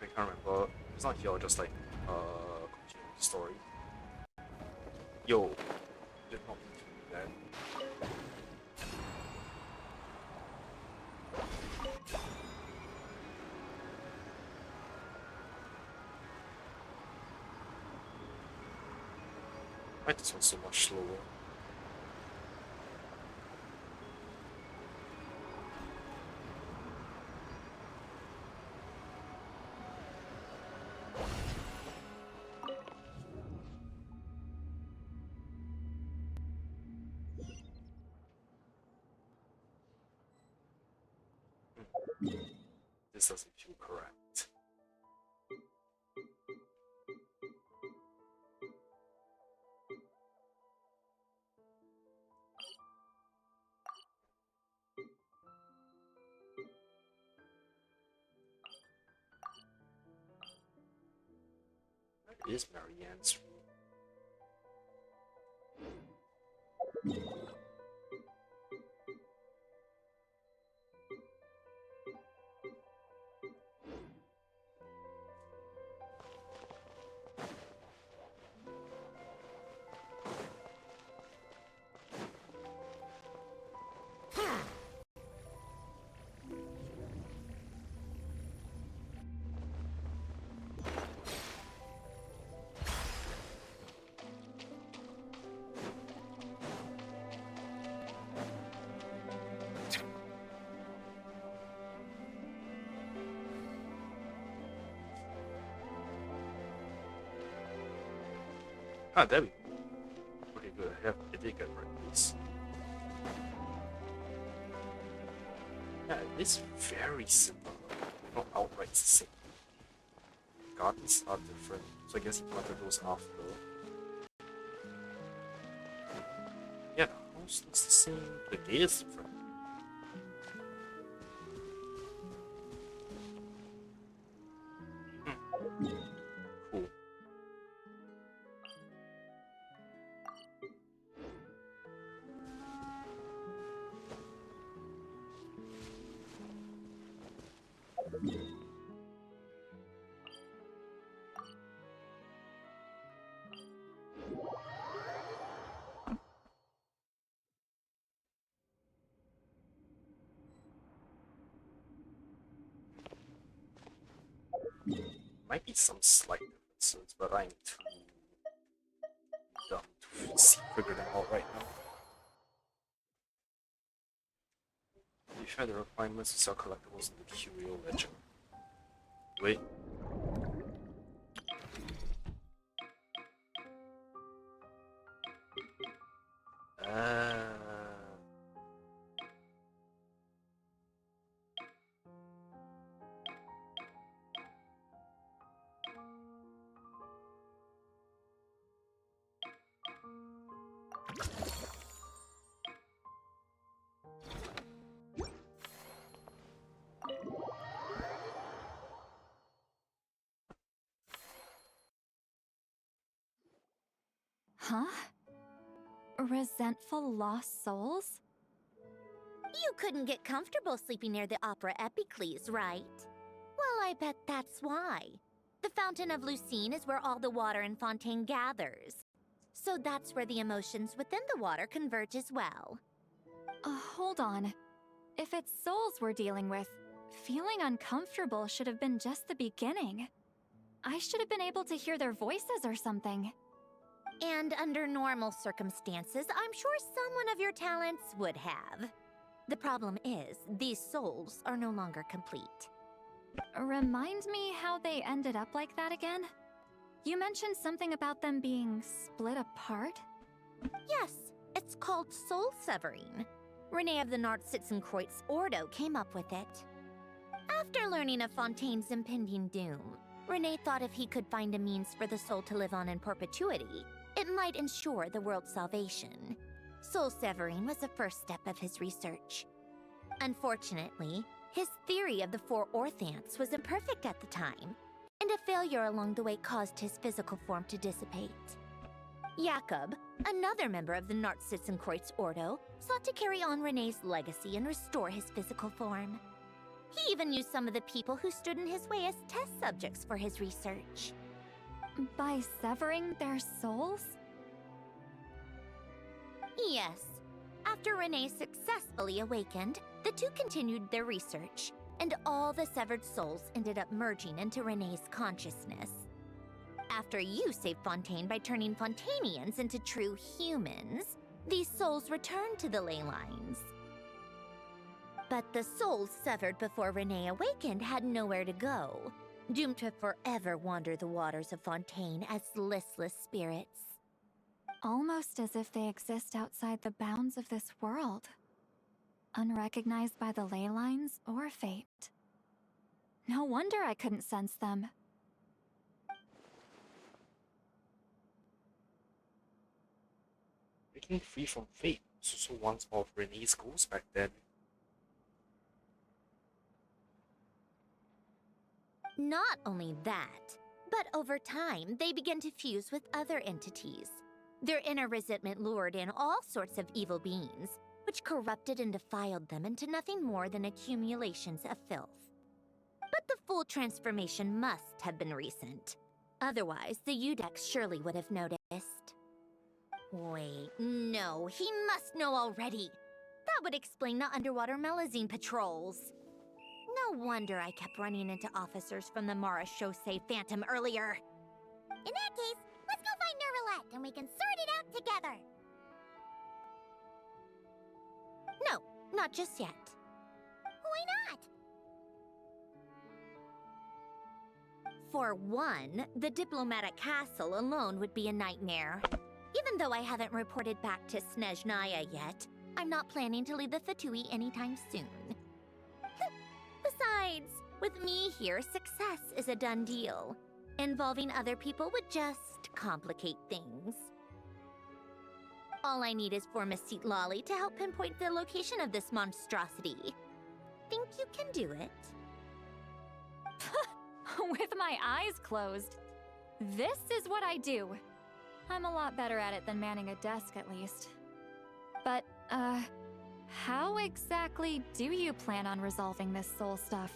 [SPEAKER 1] I can't remember. It's not here, I'll just like continue the story. Yo, did not mean to do that. Why this one's so much slower? This doesn't feel correct. Where is Marianne's room? Ah, there we go. Okay, good. I did get right this. Yeah, it is very similar. Not outright the same. Gardens are different, so I guess he planted those after. Yeah, the house looks the same. The gate is different. Cool. Might be some slight differences, but I'm too dumb to figure them out right now. You share the requirements to sell collectibles in the Curio Ledger. Wait.
[SPEAKER 7] Huh? Resentful lost souls?
[SPEAKER 2] You couldn't get comfortable sleeping near the Opera Epicles, right? Well, I bet that's why. The Fountain of Lucine is where all the water in Fontaine gathers. So that's where the emotions within the water converge as well.
[SPEAKER 7] Hold on. If it's souls we're dealing with, feeling uncomfortable should have been just the beginning. I should have been able to hear their voices or something.
[SPEAKER 2] And under normal circumstances, I'm sure someone of your talents would have. The problem is, these souls are no longer complete.
[SPEAKER 7] Remind me how they ended up like that again? You mentioned something about them being split apart?
[SPEAKER 2] Yes, it's called soul severing. Renee of the Nartsitzenkreuz Ordo came up with it. After learning of Fontaine's impending doom, Renee thought if he could find a means for the soul to live on in perpetuity, it might ensure the world's salvation. Soul severing was the first step of his research. Unfortunately, his theory of the four orthants was imperfect at the time, and a failure along the way caused his physical form to dissipate. Jakob, another member of the Nartsitzenkreuz Ordo, sought to carry on Renee's legacy and restore his physical form. He even used some of the people who stood in his way as test subjects for his research.
[SPEAKER 7] By severing their souls?
[SPEAKER 2] Yes. After Renee successfully awakened, the two continued their research, and all the severed souls ended up merging into Renee's consciousness. After you saved Fontaine by turning Fontainians into true humans, these souls returned to the ley lines. But the souls severed before Renee awakened had nowhere to go, doomed to forever wander the waters of Fontaine as listless spirits.
[SPEAKER 7] Almost as if they exist outside the bounds of this world. Unrecognized by the ley lines or fate. No wonder I couldn't sense them.
[SPEAKER 1] Breaking free from fate was also one of Renee's goals back then.
[SPEAKER 2] Not only that, but over time, they began to fuse with other entities. Their inner resentment lured in all sorts of evil beings, which corrupted and defiled them into nothing more than accumulations of filth. But the full transformation must have been recent. Otherwise, the Udex surely would have noticed. Wait, no, he must know already. That would explain the underwater Melazine patrols. No wonder I kept running into officers from the Mara Chaussee Phantom earlier. In that case, let's go find Nervalette and we can sort it out together. No, not just yet. Why not? For one, the diplomatic castle alone would be a nightmare. Even though I haven't reported back to Snezhnaya yet, I'm not planning to leave the Fatui anytime soon. Besides, with me here, success is a done deal. Involving other people would just complicate things. All I need is for Miss Lolly to help pinpoint the location of this monstrosity. Think you can do it?
[SPEAKER 7] With my eyes closed. This is what I do. I'm a lot better at it than manning a desk, at least. But, how exactly do you plan on resolving this soul stuff?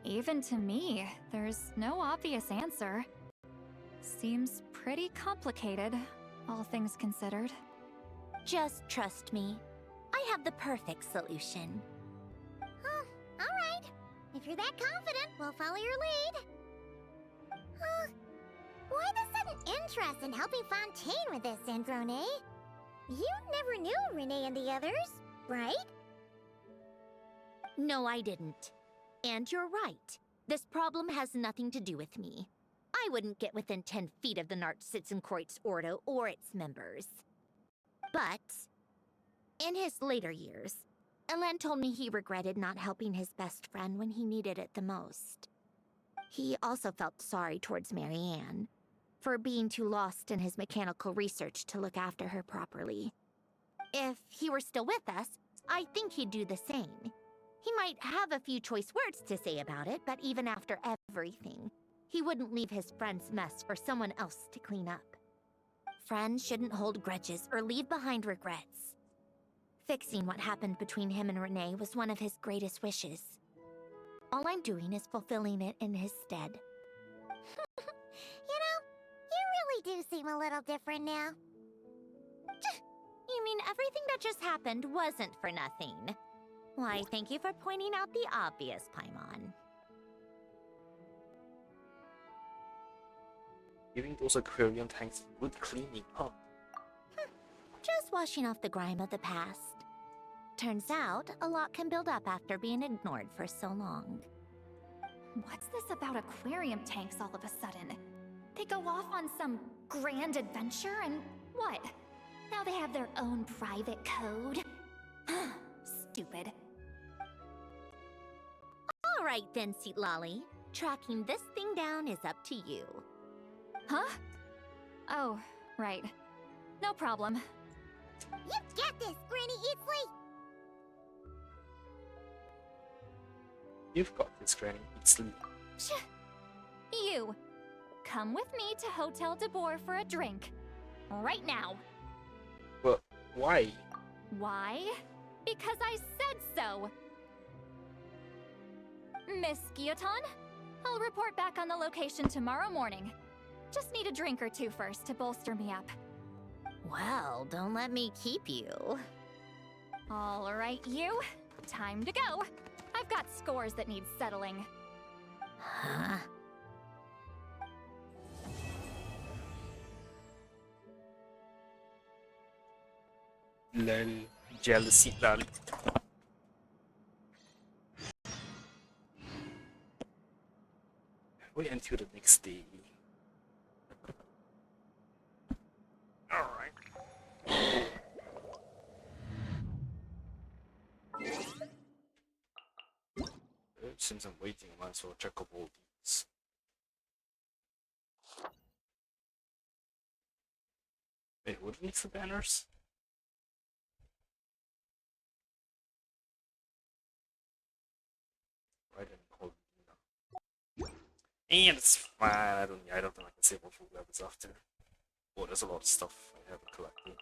[SPEAKER 7] Even to me, there's no obvious answer. Seems pretty complicated, all things considered.
[SPEAKER 2] Just trust me. I have the perfect solution.
[SPEAKER 8] Huh, alright. If you're that confident, we'll follow your lead. Why the sudden interest in helping Fontaine with this, Sandrone? You never knew Renee and the others, right?
[SPEAKER 2] No, I didn't. And you're right. This problem has nothing to do with me. I wouldn't get within 10 feet of the Nartsitzenkreuz Ordo or its members. But, in his later years, Elen told me he regretted not helping his best friend when he needed it the most. He also felt sorry towards Marianne, for being too lost in his mechanical research to look after her properly. If he were still with us, I think he'd do the same. He might have a few choice words to say about it, but even after everything, he wouldn't leave his friend's mess for someone else to clean up. Friends shouldn't hold grudges or leave behind regrets. Fixing what happened between him and Renee was one of his greatest wishes. All I'm doing is fulfilling it in his stead.
[SPEAKER 8] You know, you really do seem a little different now.
[SPEAKER 2] You mean everything that just happened wasn't for nothing? Why, thank you for pointing out the obvious, Paimon.
[SPEAKER 1] Giving those aquarium tanks good cleaning up.
[SPEAKER 2] Just washing off the grime of the past. Turns out, a lot can build up after being ignored for so long.
[SPEAKER 7] What's this about aquarium tanks all of a sudden? They go off on some grand adventure and what? Now they have their own private code? Stupid.
[SPEAKER 2] Alright then, Lolly. Tracking this thing down is up to you.
[SPEAKER 7] Huh? Oh, right. No problem.
[SPEAKER 8] You get this, Granny Eatsley!
[SPEAKER 1] You've got this, Granny. It's sleep.
[SPEAKER 7] You! Come with me to Hotel de Boer for a drink. Right now.
[SPEAKER 1] But why?
[SPEAKER 7] Why? Because I said so! Miss Guillotin, I'll report back on the location tomorrow morning. Just need a drink or two first to bolster me up.
[SPEAKER 2] Well, don't let me keep you.
[SPEAKER 7] All right, you. Time to go. I've got scores that need settling.
[SPEAKER 2] Huh?
[SPEAKER 1] Lol. Jealousy, lol. Wait until the next day. Alright. Since I'm waiting, I might as well check up all these. Wait, what needs the banners? Right, and hold and it's fine. I don't think I can save all full levels after. Oh, there's a lot of stuff I haven't collected.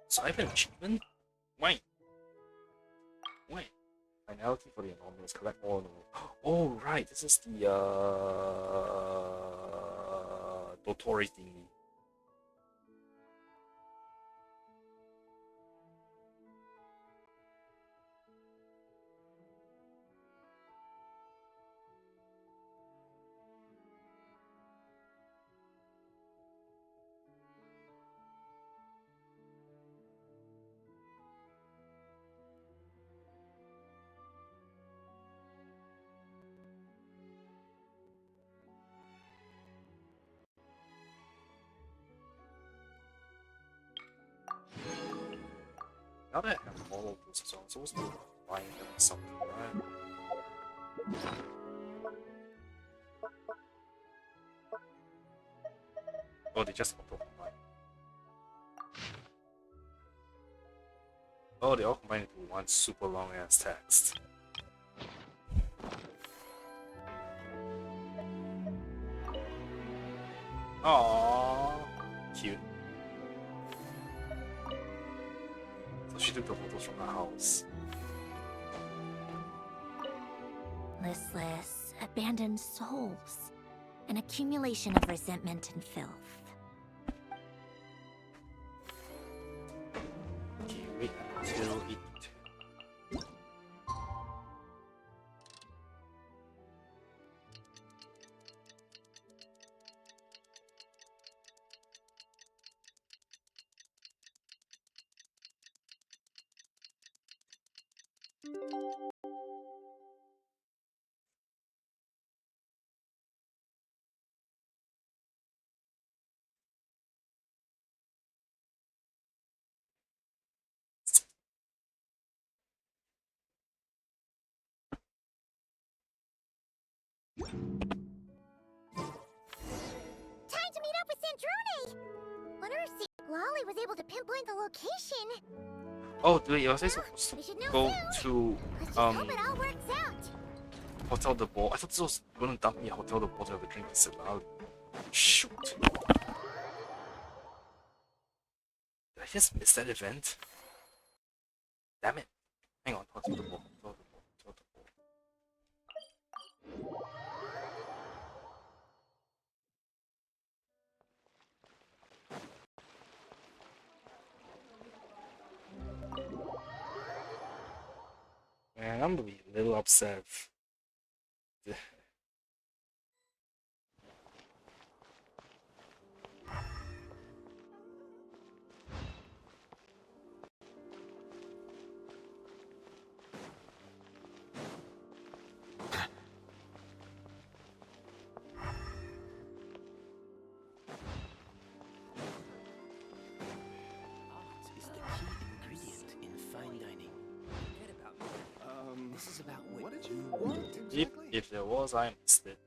[SPEAKER 1] So I have an achievement? Wait. Finality for the anomalous. Collect all anomalies. Oh, right. This is the Dotori thingy. Now that I have all of this, so I'm supposed to combine them with something, right? Oh, they just auto combine. Oh, they all combine into one super long ass text. Aww, cute. So she took the photos from the house.
[SPEAKER 2] Listless, abandoned souls. An accumulation of resentment and filth.
[SPEAKER 1] Okay, wait until it.
[SPEAKER 8] Time to meet up with Sandrone! Wonder if Lolly was able to pinpoint the location.
[SPEAKER 1] Oh, wait, was I supposed
[SPEAKER 8] We
[SPEAKER 1] to
[SPEAKER 8] should know
[SPEAKER 1] go
[SPEAKER 8] soon.
[SPEAKER 1] to
[SPEAKER 8] Let's just hope it all works out.
[SPEAKER 1] Hotel de Ball? I thought this was gonna dump me at Hotel de Ball to have a drink and sit down. Shoot. Did I just miss that event? Damn it. Hang on, Hotel de Ball, Hotel de Ball, Hotel de Ball. Man, I'm gonna be a little upset.
[SPEAKER 4] Art is the key ingredient in fine dining. Forget about me. This is about
[SPEAKER 5] What
[SPEAKER 4] wit.
[SPEAKER 5] did you want exactly?
[SPEAKER 1] If there was, I missed it.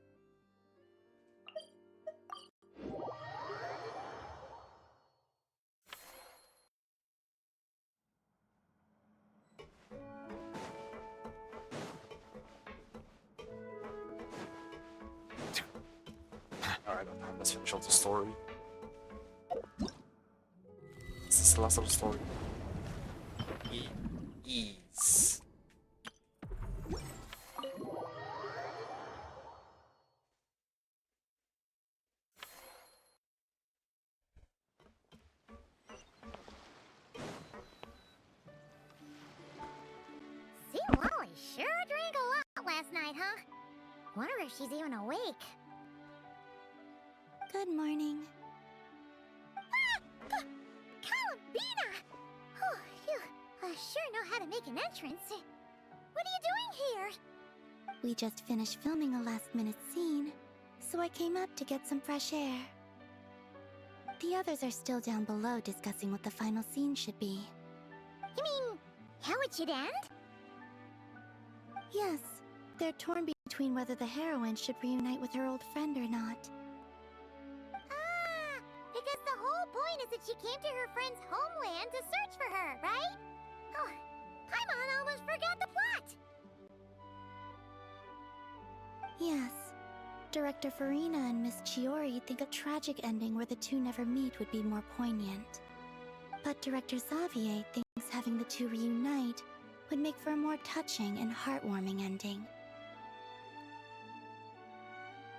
[SPEAKER 1] Alright, let's finish off the story. This is the last of the story. Ease.
[SPEAKER 8] See, Lolly sure drank a lot last night, huh? Wonder if she's even awake. Good morning. Columbina! Oh, you sure know how to make an entrance. What are you doing here? We just finished filming a last-minute scene, so I came up to get some fresh air. The others are still down below discussing what the final scene should be. You mean, how it should end? Yes, they're torn between whether the heroine should reunite with her old friend or not. Ah, because the whole point is that she came to her friend's homeland to search for her, right? Oh, Paimon almost forgot the plot! Yes. Director Farina and Miss Chiori think a tragic ending where the two never meet would be more poignant. But Director Xavier thinks having the two reunite would make for a more touching and heartwarming ending.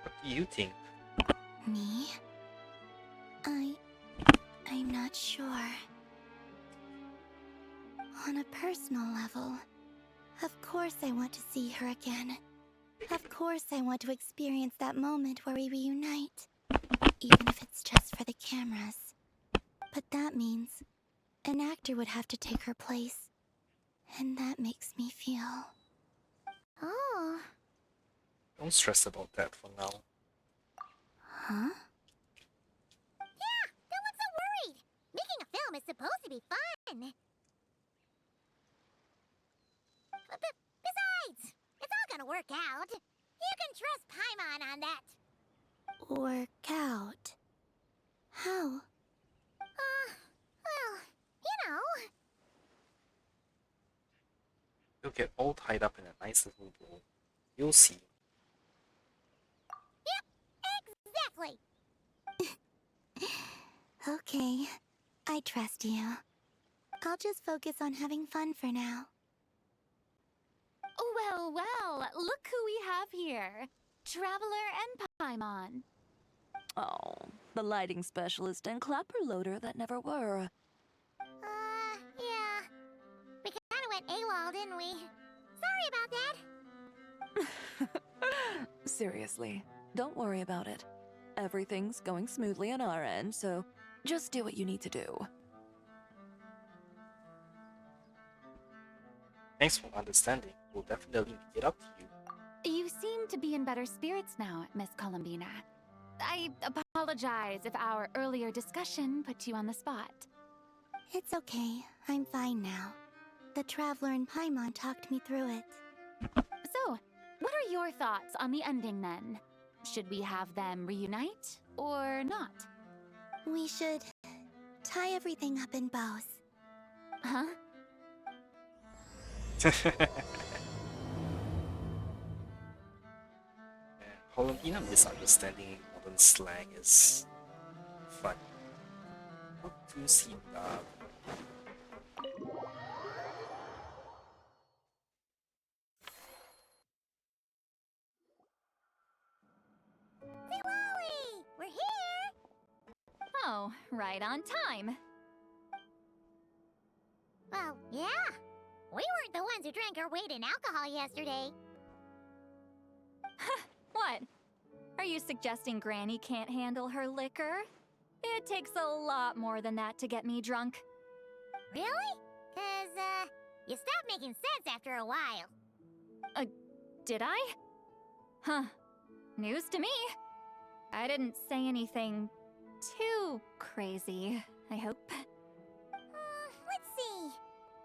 [SPEAKER 1] What do you think?
[SPEAKER 8] Me? I'm not sure. On a personal level, of course I want to see her again. Of course I want to experience that moment where we reunite, even if it's just for the cameras. But that means an actor would have to take her place, and that makes me feel... Oh.
[SPEAKER 1] Don't stress about that for now.
[SPEAKER 8] Huh? Yeah, don't look so worried. Making a film is supposed to be fun.
[SPEAKER 1] get all tied up in a nice little bowl. You'll see.
[SPEAKER 8] Exactly. Okay, I trust you. I'll just focus on having fun for now.
[SPEAKER 7] Well, well, look who we have here. Traveler and Paimon.
[SPEAKER 9] Oh, the lighting specialist and clapper loader that never were.
[SPEAKER 8] Yeah. We kinda went AWOL, didn't we? Sorry about that.
[SPEAKER 9] Seriously, don't worry about it. Everything's going smoothly on our end, so just do what you need to do.
[SPEAKER 1] Thanks for understanding. We'll definitely get up to you.
[SPEAKER 7] You seem to be in better spirits now, Miss Columbina. I apologize if our earlier discussion put you on the spot.
[SPEAKER 8] It's okay. I'm fine now. The Traveler and Paimon talked me through it.
[SPEAKER 7] So, what are your thoughts on the ending then? Should we have them reunite or not?
[SPEAKER 8] We should tie everything up in bows.
[SPEAKER 7] Huh?
[SPEAKER 1] Columbina misunderstanding modern slang is fun. What do you see
[SPEAKER 8] Lolly! We're here!
[SPEAKER 7] Oh, right on time.
[SPEAKER 8] Well, yeah. We weren't the ones who drank our weight in alcohol yesterday.
[SPEAKER 7] What? Are you suggesting Granny can't handle her liquor? It takes a lot more than that to get me drunk.
[SPEAKER 8] Really? 'Cause, you stopped making sense after a while.
[SPEAKER 7] Did I? Huh. News to me. I didn't say anything too crazy, I hope.
[SPEAKER 8] Let's see.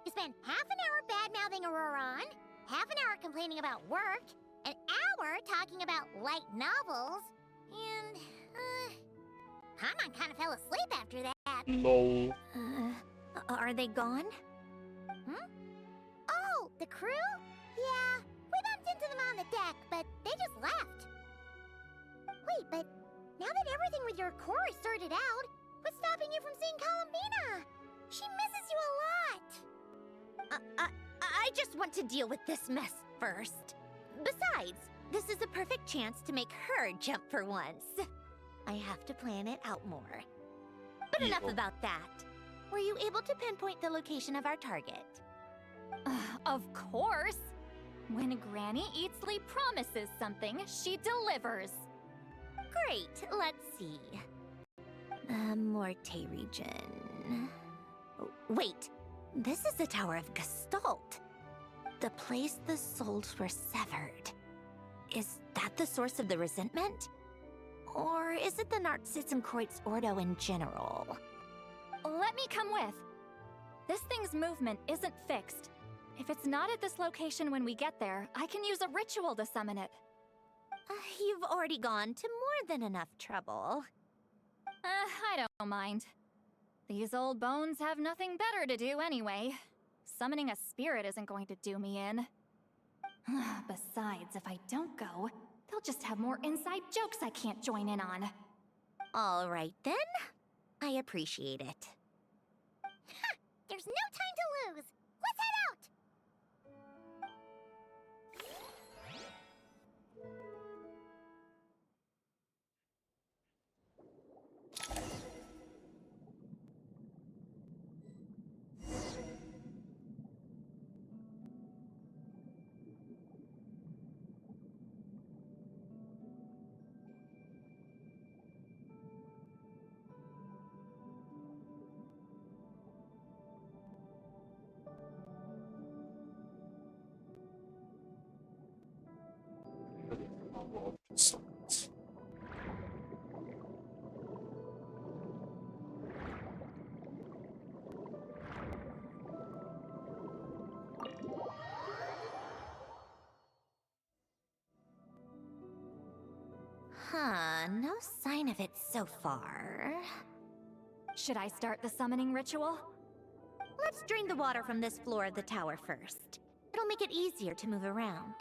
[SPEAKER 8] You spent half an hour bad-mouthing Auroron, half an hour complaining about work, an hour talking about light novels, and, Paimon kind of fell asleep after that.
[SPEAKER 1] Lol.
[SPEAKER 2] Are they gone?
[SPEAKER 8] Oh, the crew? Yeah, we bumped into them on the deck, but they just left. Wait, but now that everything with your core is sorted out, what's stopping you from seeing Columbina? She misses you a lot.
[SPEAKER 2] I just want to deal with this mess first. Besides, this is a perfect chance to make her jump for once. I have to plan it out more. But enough
[SPEAKER 1] Evil.
[SPEAKER 2] about that. Were you able to pinpoint the location of our target?
[SPEAKER 7] Of course. When Granny Eatsley promises something, she delivers.
[SPEAKER 2] Great, let's see. Morte region. Wait, this is the Tower of Gestalt. The place the souls were severed. Is that the source of the resentment? Or is it the Narcissism Ordo in general?
[SPEAKER 7] Let me come with. This thing's movement isn't fixed. If it's not at this location when we get there, I can use a ritual to summon it.
[SPEAKER 2] You've already gone to more than enough trouble.
[SPEAKER 7] I don't mind. These old bones have nothing better to do anyway. Summoning a spirit isn't going to do me in. Besides, if I don't go, they'll just have more inside jokes I can't join in on.
[SPEAKER 2] All right then. I appreciate it.
[SPEAKER 8] There's no time to lose. Let's head out.
[SPEAKER 2] No sign of it so far.
[SPEAKER 7] Should I start the summoning ritual?
[SPEAKER 2] Let's drain the water from this floor of the tower first. It'll make it easier to move around.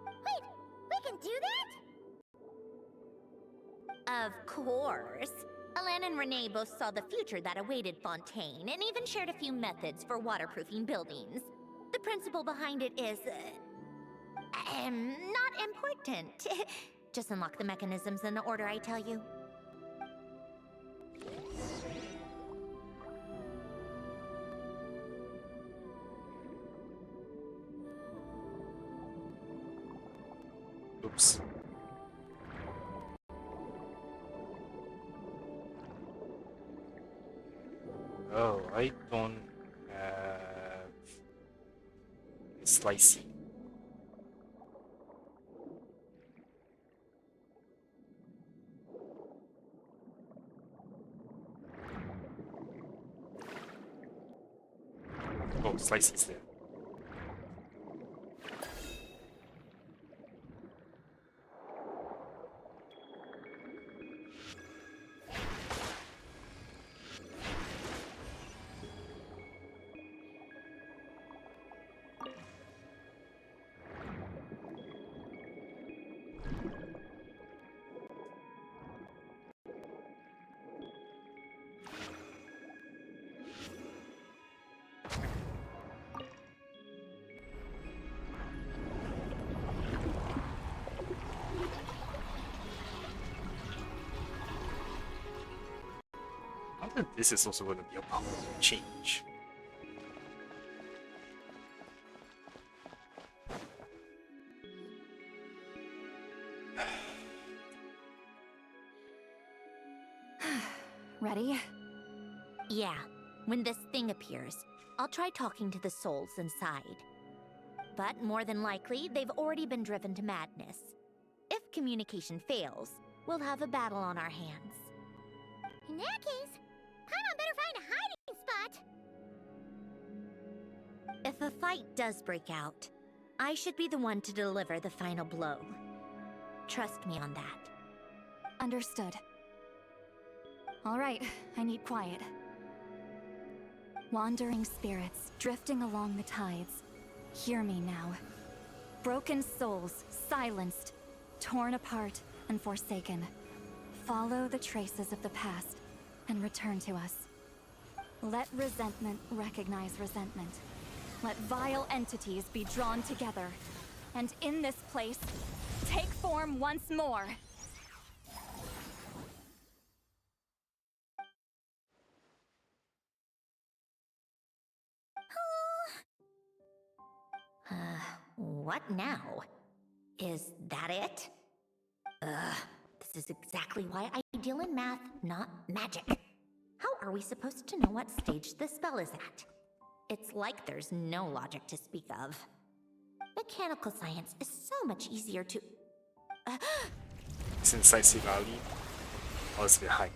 [SPEAKER 8] Wait, we can do that?
[SPEAKER 2] Of course. Alan and Renee both saw the future that awaited Fontaine and even shared a few methods for waterproofing buildings. The principle behind it is, not important. Just unlock the mechanisms in the order I tell you.
[SPEAKER 1] Oops. Oh, I don't have slicey. Oh, slicey's there. I wonder if this is also going to be a powerful change.
[SPEAKER 7] Ready?
[SPEAKER 2] Yeah, when this thing appears, I'll try talking to the souls inside. But more than likely, they've already been driven to madness. If communication fails, we'll have a battle on our hands.
[SPEAKER 8] In that case, Paimon better find a hiding spot.
[SPEAKER 2] If a fight does break out, I should be the one to deliver the final blow. Trust me on that.
[SPEAKER 7] Understood. All right, I need quiet. Wandering spirits drifting along the tides. Hear me now. Broken souls, silenced, torn apart, and forsaken. Follow the traces of the past and return to us. Let resentment recognize resentment. Let vile entities be drawn together. And in this place, take form once more.
[SPEAKER 2] What now? Is that it? This is exactly why I deal in math, not magic. How are we supposed to know what stage the spell is at? It's like there's no logic to speak of. Mechanical science is so much easier to...
[SPEAKER 1] It's inside Sea Valley. Oh, it's behind.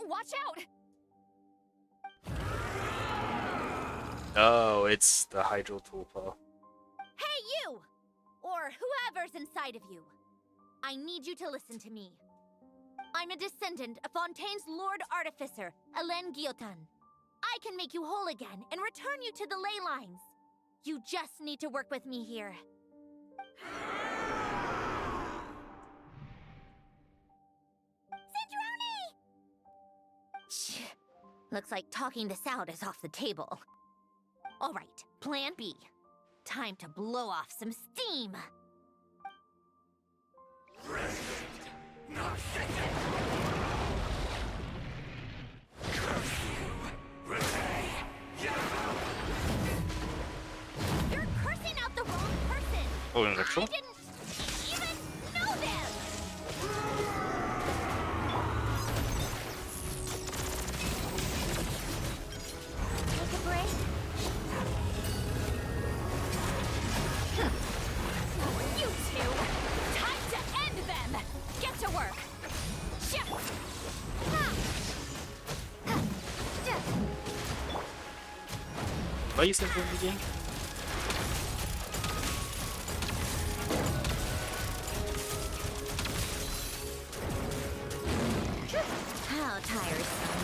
[SPEAKER 7] Watch out!
[SPEAKER 1] Oh, it's the Hydrotopia.
[SPEAKER 2] Hey, you! Or whoever's inside of you. I need you to listen to me. I'm a descendant of Fontaine's Lord Artificer, Hélène Guillotin. I can make you whole again and return you to the ley lines. You just need to work with me here.
[SPEAKER 8] Sandrone!
[SPEAKER 2] Shh. Looks like talking this out is off the table. All right, plan B. Time to blow off some steam. You're cursing out the wrong person.
[SPEAKER 1] Oh, an electro?
[SPEAKER 2] I didn't even know them. Take a break. You two! Time to end them! Get to work! Shit!
[SPEAKER 1] Why are you still doing the game?
[SPEAKER 2] How tiresome.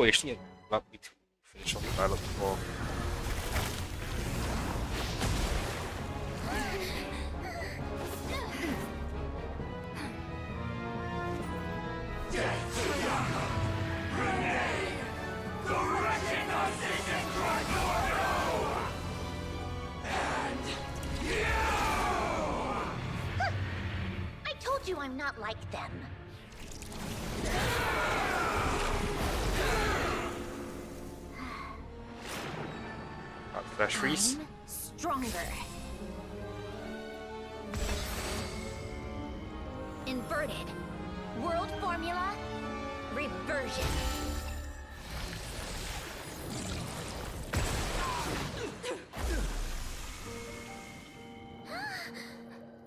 [SPEAKER 1] Oh, actually, allowed me to finish off the dialogue before.
[SPEAKER 2] I told you I'm not like them.
[SPEAKER 1] Flash freeze.
[SPEAKER 2] I'm stronger. Inverted. World formula. Reversion.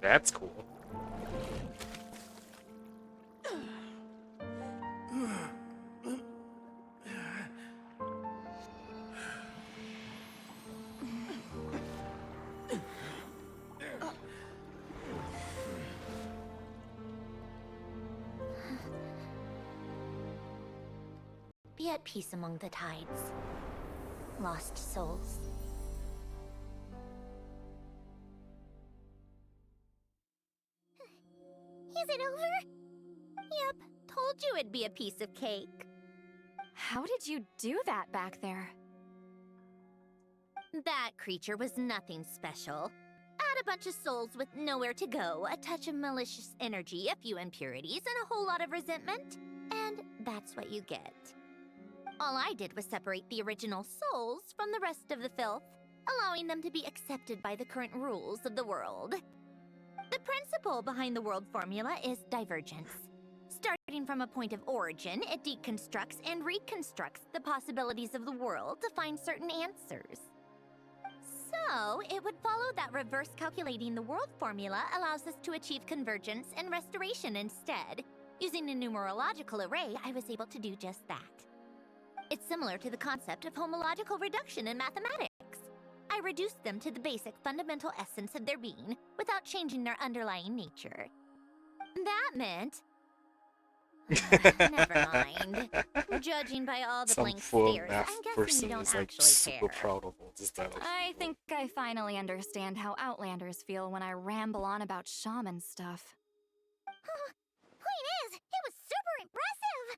[SPEAKER 1] That's cool.
[SPEAKER 2] Be at peace among the tides. Lost souls. Is it over? Yep, told you it'd be a piece of cake.
[SPEAKER 7] How did you do that back there?
[SPEAKER 2] That creature was nothing special. Add a bunch of souls with nowhere to go, a touch of malicious energy, a few impurities, and a whole lot of resentment. And that's what you get. All I did was separate the original souls from the rest of the filth, allowing them to be accepted by the current rules of the world. The principle behind the world formula is divergence. Starting from a point of origin, it deconstructs and reconstructs the possibilities of the world to find certain answers. So, it would follow that reverse calculating the world formula allows us to achieve convergence and restoration instead. Using a numerological array, I was able to do just that. It's similar to the concept of homological reduction in mathematics. I reduced them to the basic fundamental essence of their being without changing their underlying nature. That meant... Never mind. Judging by all the
[SPEAKER 1] Some
[SPEAKER 2] blank
[SPEAKER 1] poor
[SPEAKER 2] stares,
[SPEAKER 1] math
[SPEAKER 2] I'm guessing
[SPEAKER 1] person
[SPEAKER 2] you don't
[SPEAKER 1] is like
[SPEAKER 2] actually
[SPEAKER 1] super
[SPEAKER 2] care.
[SPEAKER 1] proud of all this dialogue.
[SPEAKER 7] I think I finally understand how Outlanders feel when I ramble on about shaman stuff.
[SPEAKER 8] Point is, it was super impressive!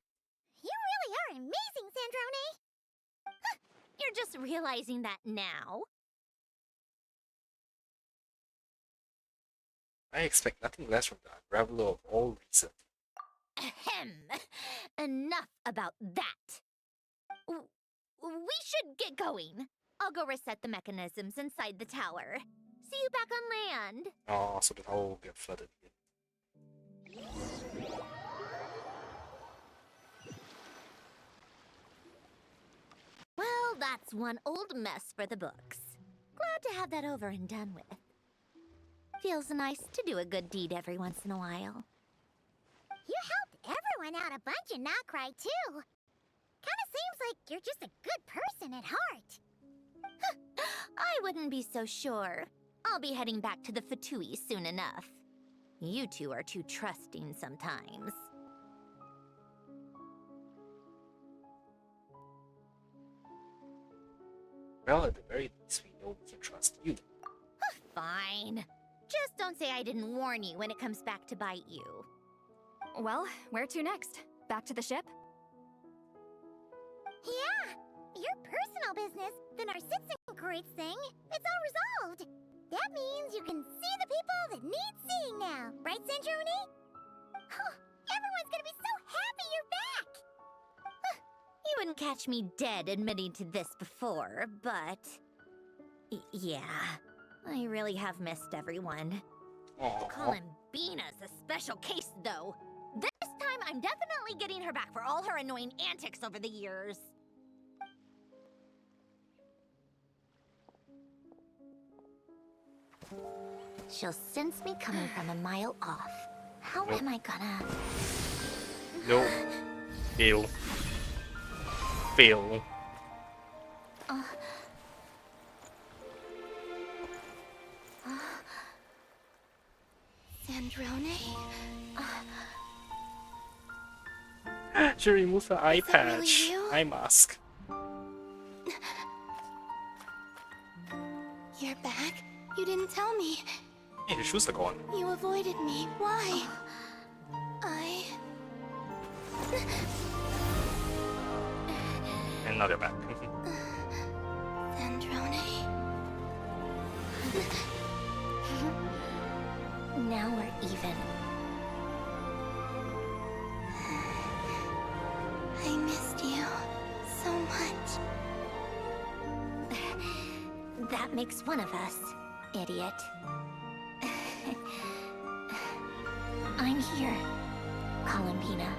[SPEAKER 8] You really are amazing, Sandrone!
[SPEAKER 2] You're just realizing that now?
[SPEAKER 1] I expect nothing less from the unraveler of all reason.
[SPEAKER 2] Ahem. Enough about that. We should get going. I'll go reset the mechanisms inside the tower. See you back on land.
[SPEAKER 1] Oh, so the tower will get flooded again.
[SPEAKER 2] Well, that's one old mess for the books. Glad to have that over and done with. Feels nice to do a good deed every once in a while.
[SPEAKER 8] You helped everyone out a bunch and not cry too. Kinda seems like you're just a good person at heart.
[SPEAKER 2] I wouldn't be so sure. I'll be heading back to the Fatui soon enough. You two are too trusting sometimes.
[SPEAKER 1] Well, at the very least, we know we can trust you.
[SPEAKER 2] Fine. Just don't say I didn't warn you when it comes back to bite you.
[SPEAKER 7] Well, where to next? Back to the ship?
[SPEAKER 8] Yeah, your personal business, the Narcissism thing, it's all resolved. That means you can see the people that need seeing now, right, Sandrone? Everyone's gonna be so happy you're back!
[SPEAKER 2] You wouldn't catch me dead admitting to this before, but... yeah, I really have missed everyone.
[SPEAKER 1] Aww.
[SPEAKER 2] Columbina's a special case, though. This time, I'm definitely getting her back for all her annoying antics over the years. She'll sense me coming from a mile off. How am I gonna...
[SPEAKER 1] No. Fail. Fail.
[SPEAKER 8] Sandrone?
[SPEAKER 1] She removed her eye
[SPEAKER 8] Is that really
[SPEAKER 1] patch.
[SPEAKER 8] you?
[SPEAKER 1] eye mask.
[SPEAKER 8] You're back? You didn't tell me.
[SPEAKER 1] Hey, the shoes are gone.
[SPEAKER 8] You avoided me. Why?
[SPEAKER 1] And now they're back.
[SPEAKER 8] Sandrone.
[SPEAKER 2] Now we're even.
[SPEAKER 8] I missed you so much.
[SPEAKER 2] That makes one of us, idiot. I'm here, Columbina.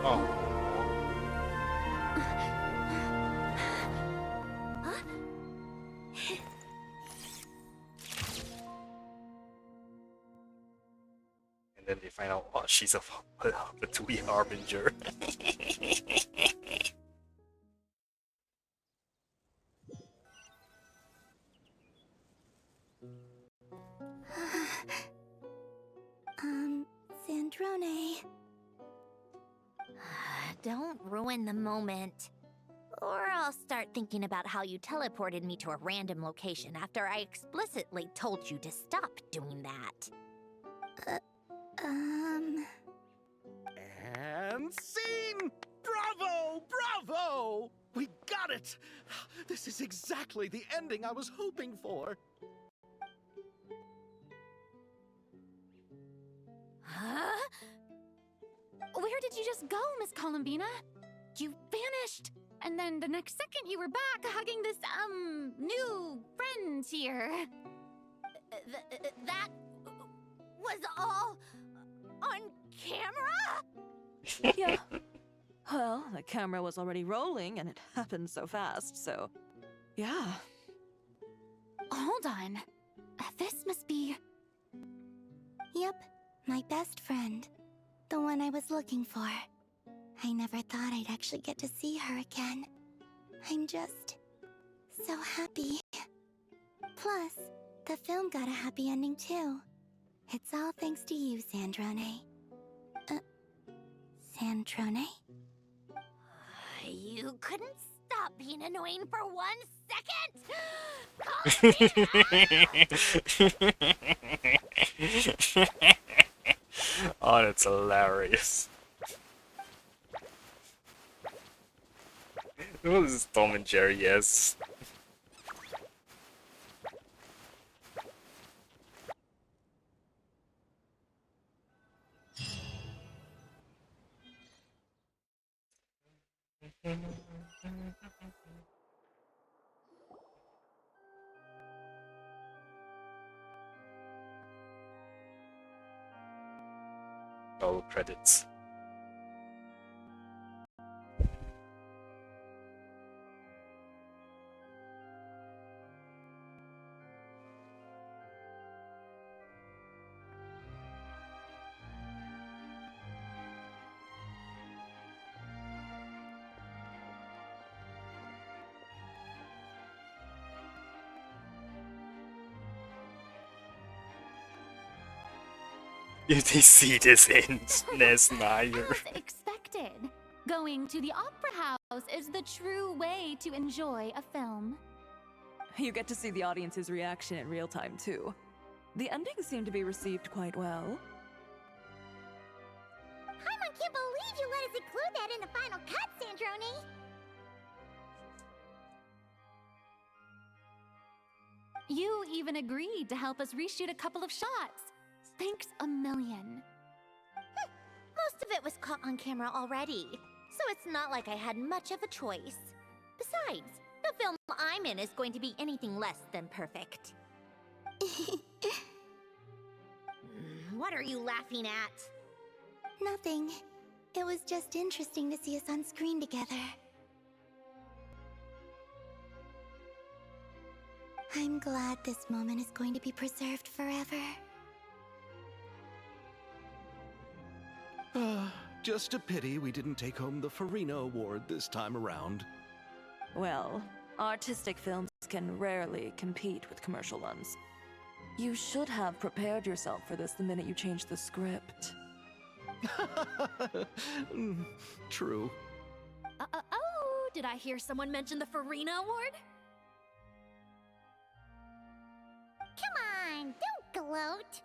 [SPEAKER 1] Oh. And then they find out, oh, she's a Batui Harbinger.
[SPEAKER 8] Sandrone.
[SPEAKER 2] Don't ruin the moment. Or I'll start thinking about how you teleported me to a random location after I explicitly told you to stop doing that.
[SPEAKER 10] And scene! Bravo! Bravo! We got it! This is exactly the ending I was hoping for.
[SPEAKER 7] Huh? Where did you just go, Miss Columbina? You vanished! And then the next second you were back hugging this, new friend here.
[SPEAKER 2] That was all on camera?
[SPEAKER 9] Yeah. Well, the camera was already rolling and it happened so fast, so yeah.
[SPEAKER 7] Hold on. This must be...
[SPEAKER 8] Yep, my best friend. The one I was looking for. I never thought I'd actually get to see her again. I'm just so happy. Plus, the film got a happy ending too. It's all thanks to you, Sandrone. Sandrone?
[SPEAKER 2] You couldn't stop being annoying for 1 second?
[SPEAKER 1] Oh, that's hilarious. This is Tom and Jerry, yes. All credits. If they see this in Nesnire.
[SPEAKER 7] As expected. Going to the opera house is the true way to enjoy a film.
[SPEAKER 9] You get to see the audience's reaction in real time, too. The ending seemed to be received quite well.
[SPEAKER 8] Paimon can't believe you let us include that in the final cut, Sandrone!
[SPEAKER 7] You even agreed to help us reshoot a couple of shots. Thanks a million.
[SPEAKER 2] Most of it was caught on camera already, so it's not like I had much of a choice. Besides, the film I'm in is going to be anything less than perfect. What are you laughing at?
[SPEAKER 8] Nothing. It was just interesting to see us on screen together. I'm glad this moment is going to be preserved forever.
[SPEAKER 10] Just a pity we didn't take home the Farina Award this time around.
[SPEAKER 9] Well, artistic films can rarely compete with commercial ones. You should have prepared yourself for this the minute you changed the script.
[SPEAKER 10] True.
[SPEAKER 11] Oh, did I hear someone mention the Farina Award?
[SPEAKER 8] Come on, don't gloat.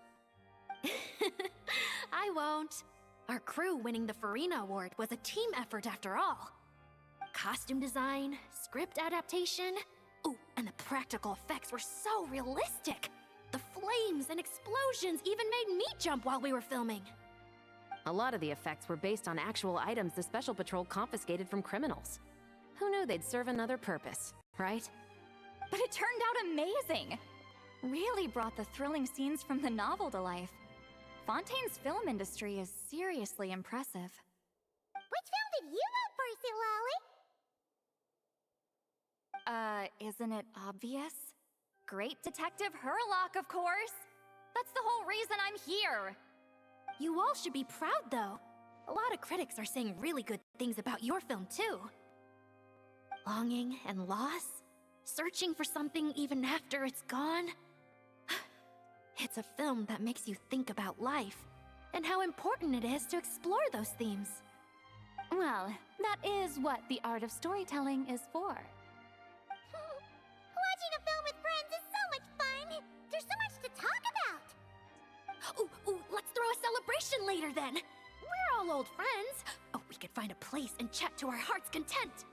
[SPEAKER 11] I won't. Our crew winning the Farina Award was a team effort after all. Costume design, script adaptation. Ooh, and the practical effects were so realistic. The flames and explosions even made me jump while we were filming.
[SPEAKER 6] A lot of the effects were based on actual items the Special Patrol confiscated from criminals. Who knew they'd serve another purpose, right?
[SPEAKER 7] But it turned out amazing! Really brought the thrilling scenes from the novel to life. Fontaine's film industry is seriously impressive.
[SPEAKER 8] Which film did you vote for, Silali?
[SPEAKER 7] Isn't it obvious? Great Detective Herlock, of course! That's the whole reason I'm here!
[SPEAKER 11] You all should be proud, though. A lot of critics are saying really good things about your film, too. Longing and loss, searching for something even after it's gone. It's a film that makes you think about life, and how important it is to explore those themes.
[SPEAKER 7] Well, that is what the art of storytelling is for.
[SPEAKER 8] Watching a film with friends is so much fun! There's so much to talk about!
[SPEAKER 11] Ooh, let's throw a celebration later then! We're all old friends! Oh, we could find a place and chat to our heart's content!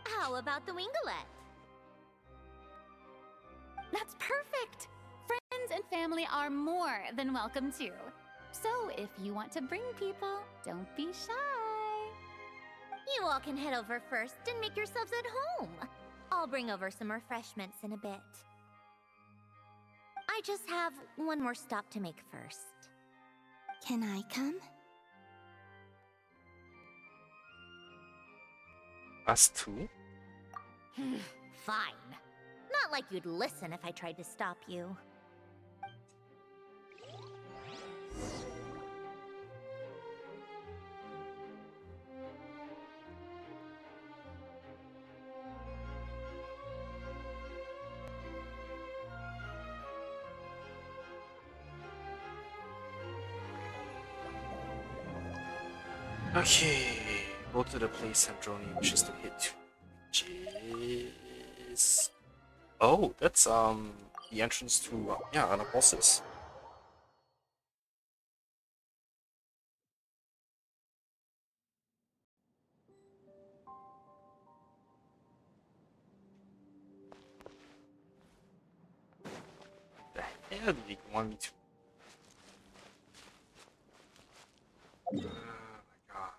[SPEAKER 2] How about the Winglet?
[SPEAKER 7] That's perfect! Friends and family are more than welcome too. So if you want to bring people, don't be shy.
[SPEAKER 2] You all can head over first and make yourselves at home. I'll bring over some refreshments in a bit. I just have one more stop to make first.
[SPEAKER 8] Can I come?
[SPEAKER 1] Us too?
[SPEAKER 2] Fine. Not like you'd listen if I tried to stop you.
[SPEAKER 1] Okay, go to the place Sandrone wishes to hit to, which is... Oh, that's the entrance to yeah, an bosses. The hell did he want me to? Oh my god.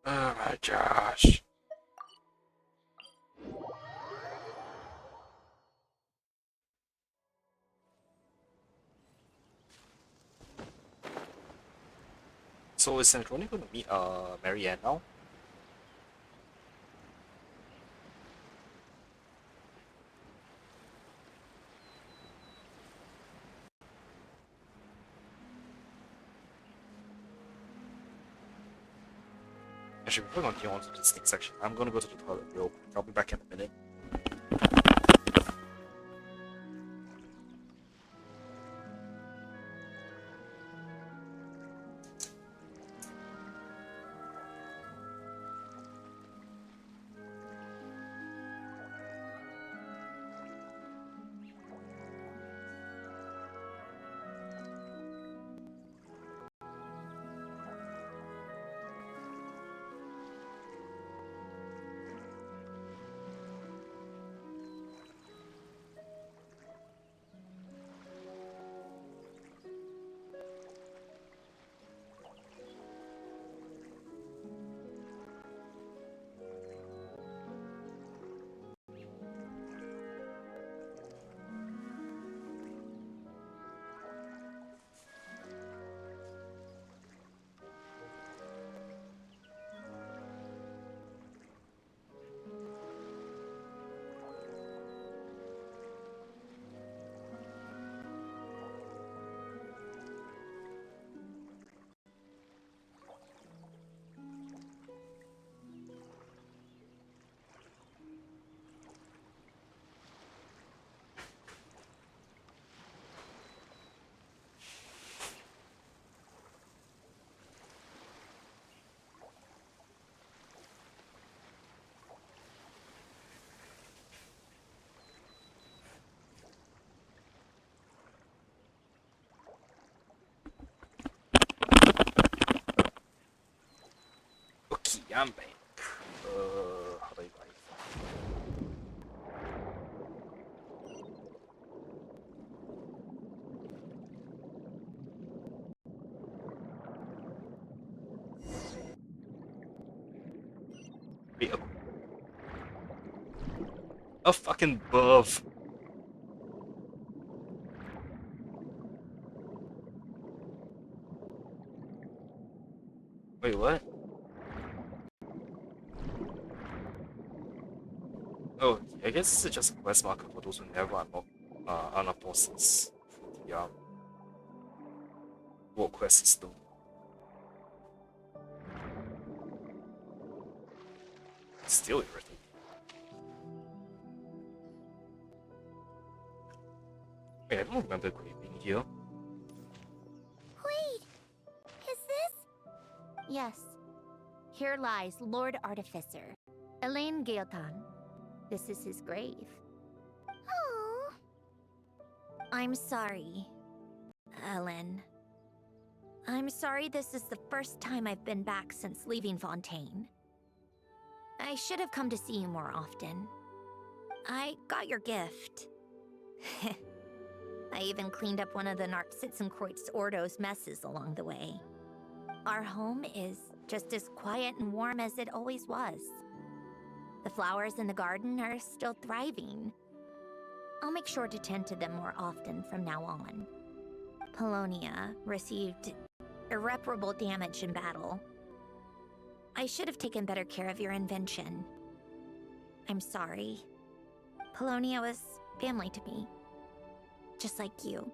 [SPEAKER 1] Oh my gosh. So is Sandrone gonna meet Marianne now? Actually, we're gonna continue on to the sneak section. I'm gonna go to the toilet real quick. I'll be back in a minute. Yam Bank. How do I buy it? Wait, a fucking buff. Wait, what? Oh, I guess this is just a quest marker for those who never unlock bosses for the world quest system. Still irritating. Wait, I don't remember Gray being here.
[SPEAKER 2] Wait! Is this? Yes. Here lies Lord Artificer, Elaine Gaeltan. This is his grave.
[SPEAKER 8] Oh.
[SPEAKER 2] I'm sorry, Ellen. I'm sorry this is the first time I've been back since leaving Fontaine. I should have come to see you more often. I got your gift. I even cleaned up one of the Narcitzenkreuz Ordo's messes along the way. Our home is just as quiet and warm as it always was. The flowers in the garden are still thriving. I'll make sure to tend to them more often from now on. Polonia received irreparable damage in battle. I should have taken better care of your invention. I'm sorry. Polonia was family to me. Just like you.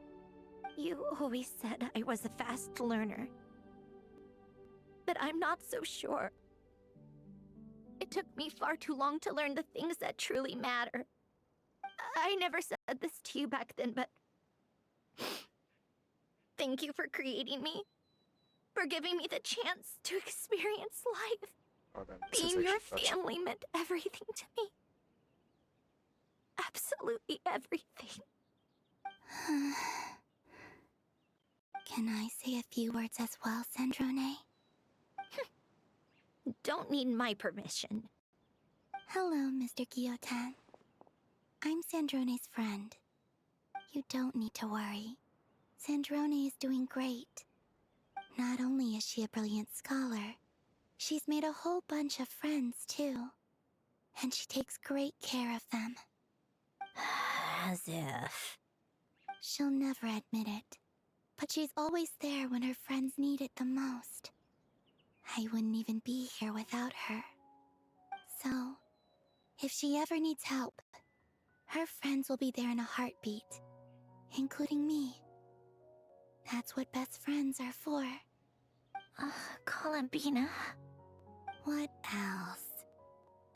[SPEAKER 2] You always said I was a fast learner. But I'm not so sure. It took me far too long to learn the things that truly matter. I never said this to you back then, but thank you for creating me. For giving me the chance to experience life.
[SPEAKER 1] Oh, man,
[SPEAKER 2] Being your family meant everything to me. Absolutely everything.
[SPEAKER 8] Can I say a few words as well, Sandrone?
[SPEAKER 2] Don't need my permission.
[SPEAKER 8] Hello, Mr. Guillotin. I'm Sandrone's friend. You don't need to worry. Sandrone is doing great. Not only is she a brilliant scholar, she's made a whole bunch of friends too. And she takes great care of them.
[SPEAKER 2] As if.
[SPEAKER 8] She'll never admit it, but she's always there when her friends need it the most. I wouldn't even be here without her. So, if she ever needs help, her friends will be there in a heartbeat, including me. That's what best friends are for.
[SPEAKER 2] Columbina.
[SPEAKER 8] What else?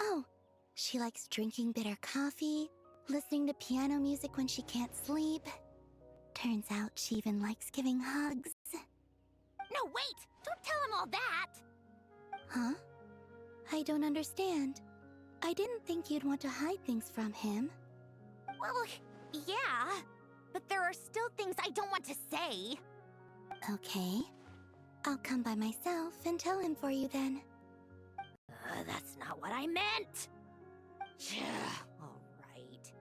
[SPEAKER 8] Oh, she likes drinking bitter coffee, listening to piano music when she can't sleep. Turns out she even likes giving hugs.
[SPEAKER 2] No, wait! Don't tell him all that!
[SPEAKER 8] Huh? I don't understand. I didn't think you'd want to hide things from him.
[SPEAKER 2] Well, yeah. But there are still things I don't want to say.
[SPEAKER 8] Okay. I'll come by myself and tell him for you then.
[SPEAKER 2] That's not what I meant! Alright.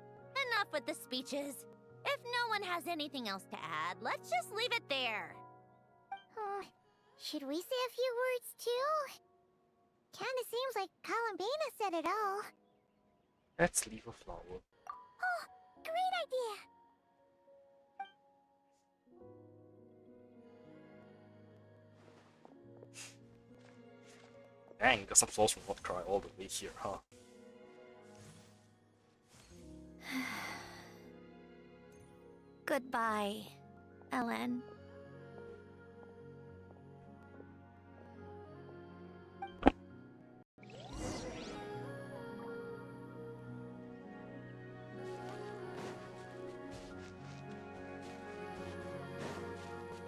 [SPEAKER 2] Enough with the speeches. If no one has anything else to add, let's just leave it there.
[SPEAKER 8] Should we say a few words too? Kinda seems like Columbina said it all.
[SPEAKER 1] Let's leave a flower.
[SPEAKER 8] Oh, great idea!
[SPEAKER 1] Dang, got some flaws from Not Cry all the way here, huh?
[SPEAKER 2] Goodbye, Ellen.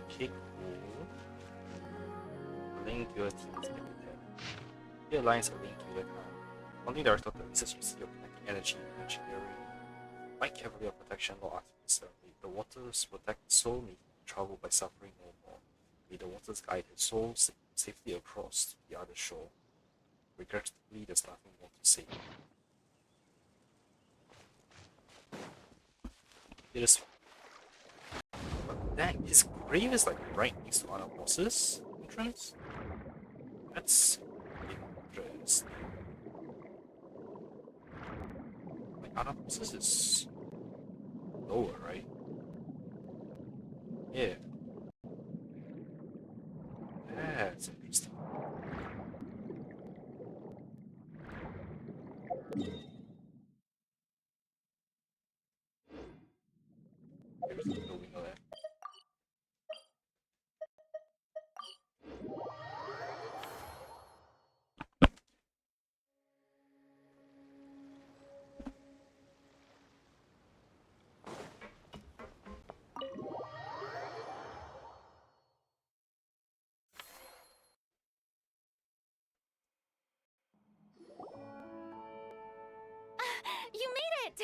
[SPEAKER 1] Okay, cool. Link your team is limited. Here lines are linked to it. Founding director of the Research Institute of Kinetic Energy and Engineering. Like Cavalier Protection Law Artificer, may the waters protect the soul, may travel by suffering no more. May the waters guide his soul safely across to the other shore. regrettably, there's nothing more to say. It is. But dang, his grave is like right next to other bosses' entrance. That's interesting. Like other bosses is lower, right? Yeah. That's interesting. Everything going on there.
[SPEAKER 11] You made it!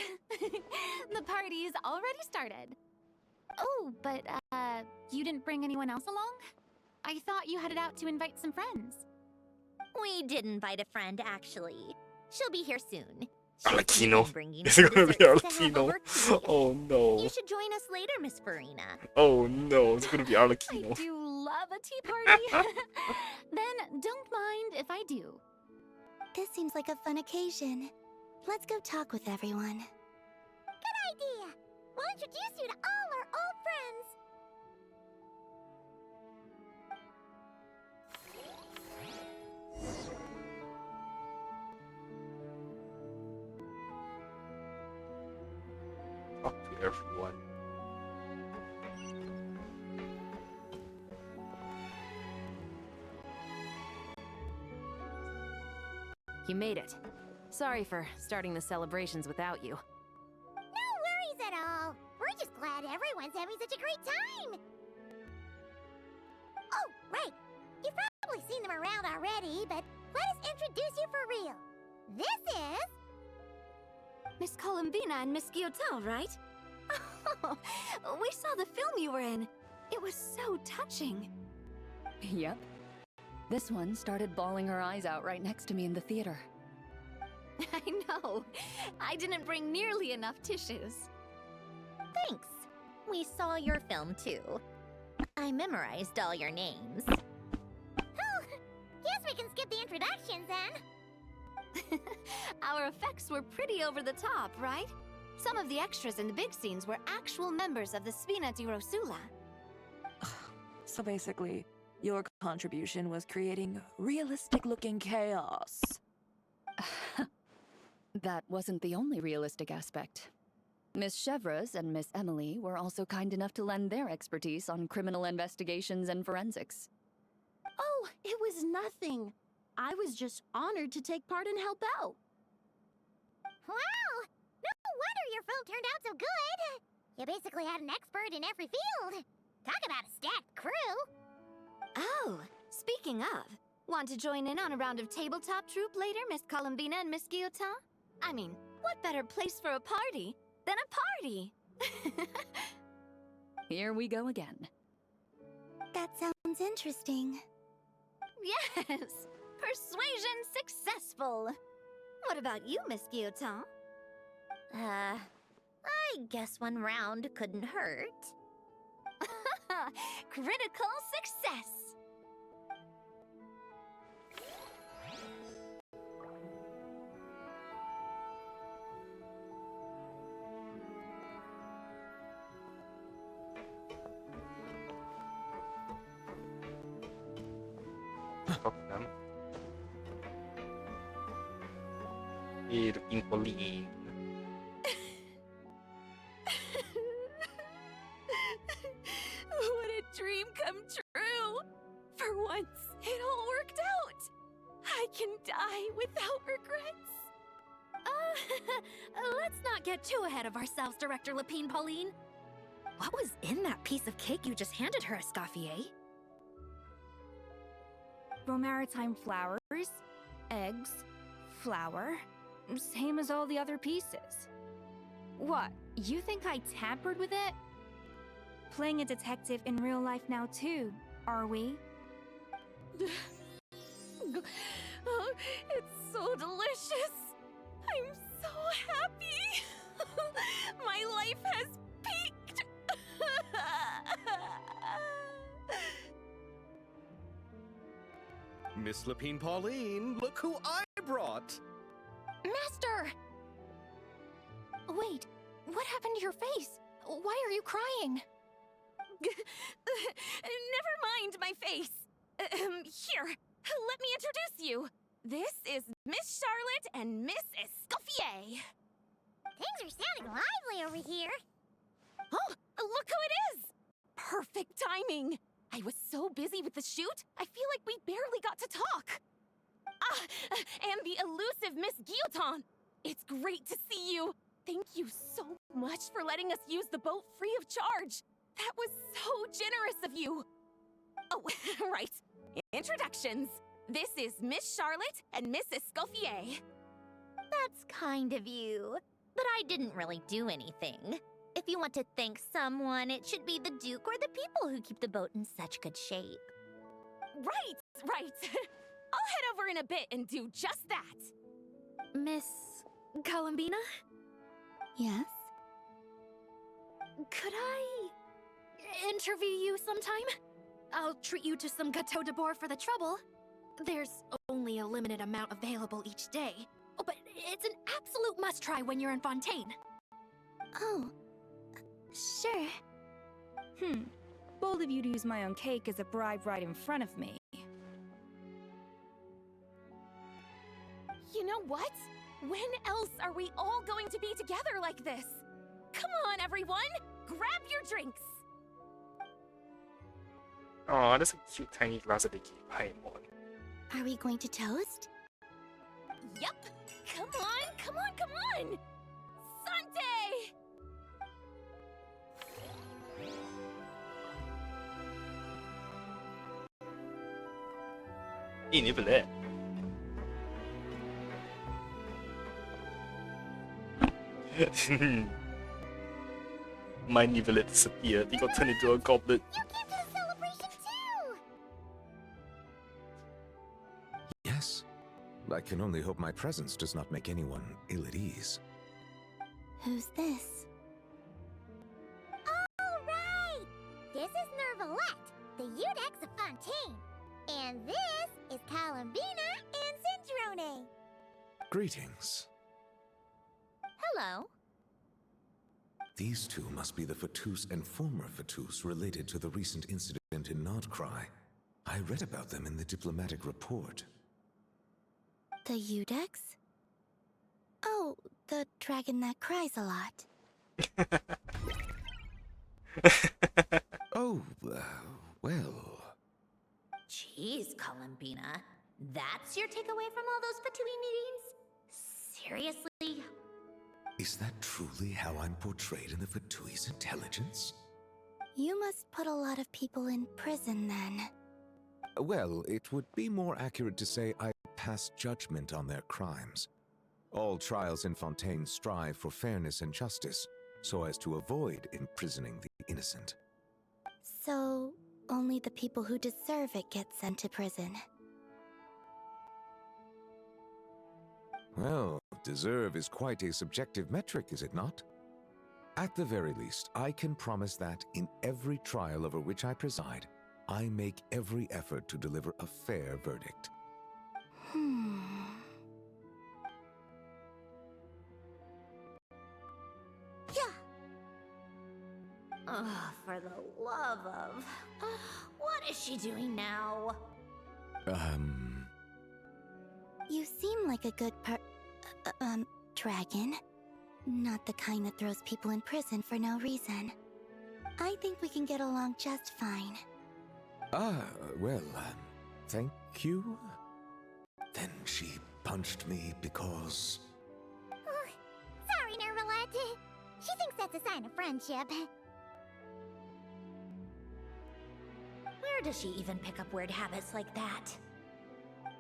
[SPEAKER 11] The party's already started. Oh, but, you didn't bring anyone else along? I thought you headed out to invite some friends.
[SPEAKER 2] We did invite a friend, actually. She'll be here soon.
[SPEAKER 1] Arlecchino. It's gonna be Arlecchino. Oh no.
[SPEAKER 2] You should join us later, Miss Farina.
[SPEAKER 1] Oh no, it's gonna be
[SPEAKER 11] I
[SPEAKER 1] Arlecchino.
[SPEAKER 11] do love a tea party. Then don't mind if I do.
[SPEAKER 8] This seems like a fun occasion. Let's go talk with everyone.
[SPEAKER 12] Good idea! We'll introduce you to all our old friends.
[SPEAKER 1] Talk to everyone.
[SPEAKER 6] You made it. Sorry for starting the celebrations without you.
[SPEAKER 12] No worries at all. We're just glad everyone's having such a great time. Oh, right. You've probably seen them around already, but let us introduce you for real. This is...
[SPEAKER 11] Miss Columbina and Miss Guillotin, right? We saw the film you were in. It was so touching.
[SPEAKER 13] Yep. This one started bawling her eyes out right next to me in the theater.
[SPEAKER 11] I know. I didn't bring nearly enough tissues.
[SPEAKER 2] Thanks. We saw your film, too. I memorized all your names.
[SPEAKER 12] Oh, guess we can skip the introductions then.
[SPEAKER 11] Our effects were pretty over the top, right? Some of the extras in the big scenes were actual members of the Spina di Rosula.
[SPEAKER 9] So basically, your contribution was creating realistic-looking chaos.
[SPEAKER 13] That wasn't the only realistic aspect. Miss Chevreuse and Miss Emily were also kind enough to lend their expertise on criminal investigations and forensics.
[SPEAKER 11] Oh, it was nothing. I was just honored to take part and help out.
[SPEAKER 12] Wow! No wonder your film turned out so good! You basically had an expert in every field. Talk about a stacked crew!
[SPEAKER 11] Oh, speaking of, want to join in on a round of tabletop troupe later, Miss Columbina and Miss Guillotin? I mean, what better place for a party than a party?
[SPEAKER 13] Here we go again.
[SPEAKER 8] That sounds interesting.
[SPEAKER 11] Yes! Persuasion successful! What about you, Miss Guillotin?
[SPEAKER 2] I guess one round couldn't hurt.
[SPEAKER 11] Critical success!
[SPEAKER 1] Talk to them. Hey, looking Pauline.
[SPEAKER 9] What a dream come true! For once, it all worked out! I can die without regrets!
[SPEAKER 11] Let's not get too ahead of ourselves, Director Lapine Pauline. What was in that piece of cake you just handed her, Escoffier?
[SPEAKER 14] Maritime flowers, eggs, flour, same as all the other pieces. What, you think I tampered with it? Playing a detective in real life now too, are we?
[SPEAKER 9] Oh, it's so delicious. I'm so happy. My life has peaked.
[SPEAKER 10] Miss Lapine Pauline, look who I brought!
[SPEAKER 11] Master! Wait, what happened to your face? Why are you crying?
[SPEAKER 9] Never mind my face. Here, let me introduce you. This is Miss Charlotte and Miss Escoffier.
[SPEAKER 12] Things are sounding lively over here.
[SPEAKER 9] Oh, look who it is! Perfect timing. I was so busy with the shoot, I feel like we barely got to talk. Ah, and the elusive Miss Guillotin. It's great to see you. Thank you so much for letting us use the boat free of charge. That was so generous of you. Oh, right. Introductions. This is Miss Charlotte and Miss Escoffier.
[SPEAKER 2] That's kind of you. But I didn't really do anything. If you want to thank someone, it should be the Duke or the people who keep the boat in such good shape.
[SPEAKER 9] Right. I'll head over in a bit and do just that.
[SPEAKER 11] Miss Columbina?
[SPEAKER 7] Yes?
[SPEAKER 11] Could I interview you sometime? I'll treat you to some gâteau de bord for the trouble. There's only a limited amount available each day, but it's an absolute must-try when you're in Fontaine.
[SPEAKER 7] Oh, sure.
[SPEAKER 14] Bold of you to use my own cake as a bribe right in front of me.
[SPEAKER 9] You know what? When else are we all going to be together like this? Come on, everyone! Grab your drinks!
[SPEAKER 1] Oh, that's a cute tiny glass that they keep Paimon.
[SPEAKER 7] Are we going to toast?
[SPEAKER 9] Yup! Come on! Sante!
[SPEAKER 1] Ini boleh. My Nivelet disappeared. He got turned into a goblet.
[SPEAKER 12] You came to the celebration too!
[SPEAKER 15] Yes. I can only hope my presence does not make anyone ill at ease.
[SPEAKER 7] Who's this?
[SPEAKER 12] All right! This is Nervalette, the Udex of Fontaine. And this is Columbina and Sandrone.
[SPEAKER 15] Greetings.
[SPEAKER 2] Hello.
[SPEAKER 15] These two must be the Fatus and former Fatus related to the recent incident in Nodcry. I read about them in the diplomatic report.
[SPEAKER 7] The Udex? Oh, the dragon that cries a lot.
[SPEAKER 15] Oh, well...
[SPEAKER 2] Jeez, Columbina. That's your takeaway from all those Fatui meetings? Seriously?
[SPEAKER 15] Is that truly how I'm portrayed in the Fatui's intelligence?
[SPEAKER 7] You must put a lot of people in prison then.
[SPEAKER 15] Well, it would be more accurate to say I pass judgment on their crimes. All trials in Fontaine strive for fairness and justice, so as to avoid imprisoning the innocent.
[SPEAKER 7] So, only the people who deserve it get sent to prison.
[SPEAKER 15] Well, deserve is quite a subjective metric, is it not? At the very least, I can promise that in every trial over which I preside, I make every effort to deliver a fair verdict.
[SPEAKER 12] Yeah.
[SPEAKER 2] Oh, for the love of... what is she doing now?
[SPEAKER 7] You seem like a good dragon. Not the kind that throws people in prison for no reason. I think we can get along just fine.
[SPEAKER 15] Well, thank you? Then she punched me because...
[SPEAKER 12] Oh, sorry, Nervalette. She thinks that's a sign of friendship.
[SPEAKER 2] Where does she even pick up weird habits like that?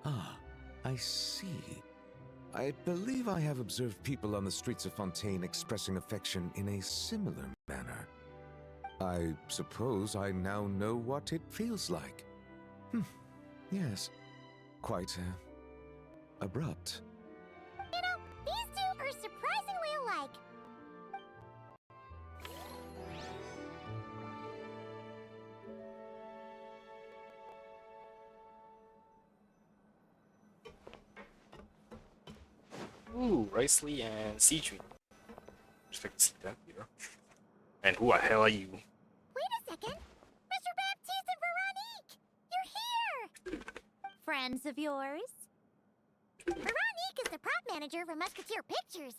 [SPEAKER 15] Ah, I see. I believe I have observed people on the streets of Fontaine expressing affection in a similar manner. I suppose I now know what it feels like. Yes. quite abrupt.
[SPEAKER 12] You know, these two are surprisingly alike.
[SPEAKER 1] Ooh, Risley and Siege. Expect to see that here. And who the hell are you?
[SPEAKER 12] Wait a second. Mr. Baptiste and Veronique! You're here!
[SPEAKER 2] Friends of yours?
[SPEAKER 12] Veronique is the prop manager for Musketeer Pictures.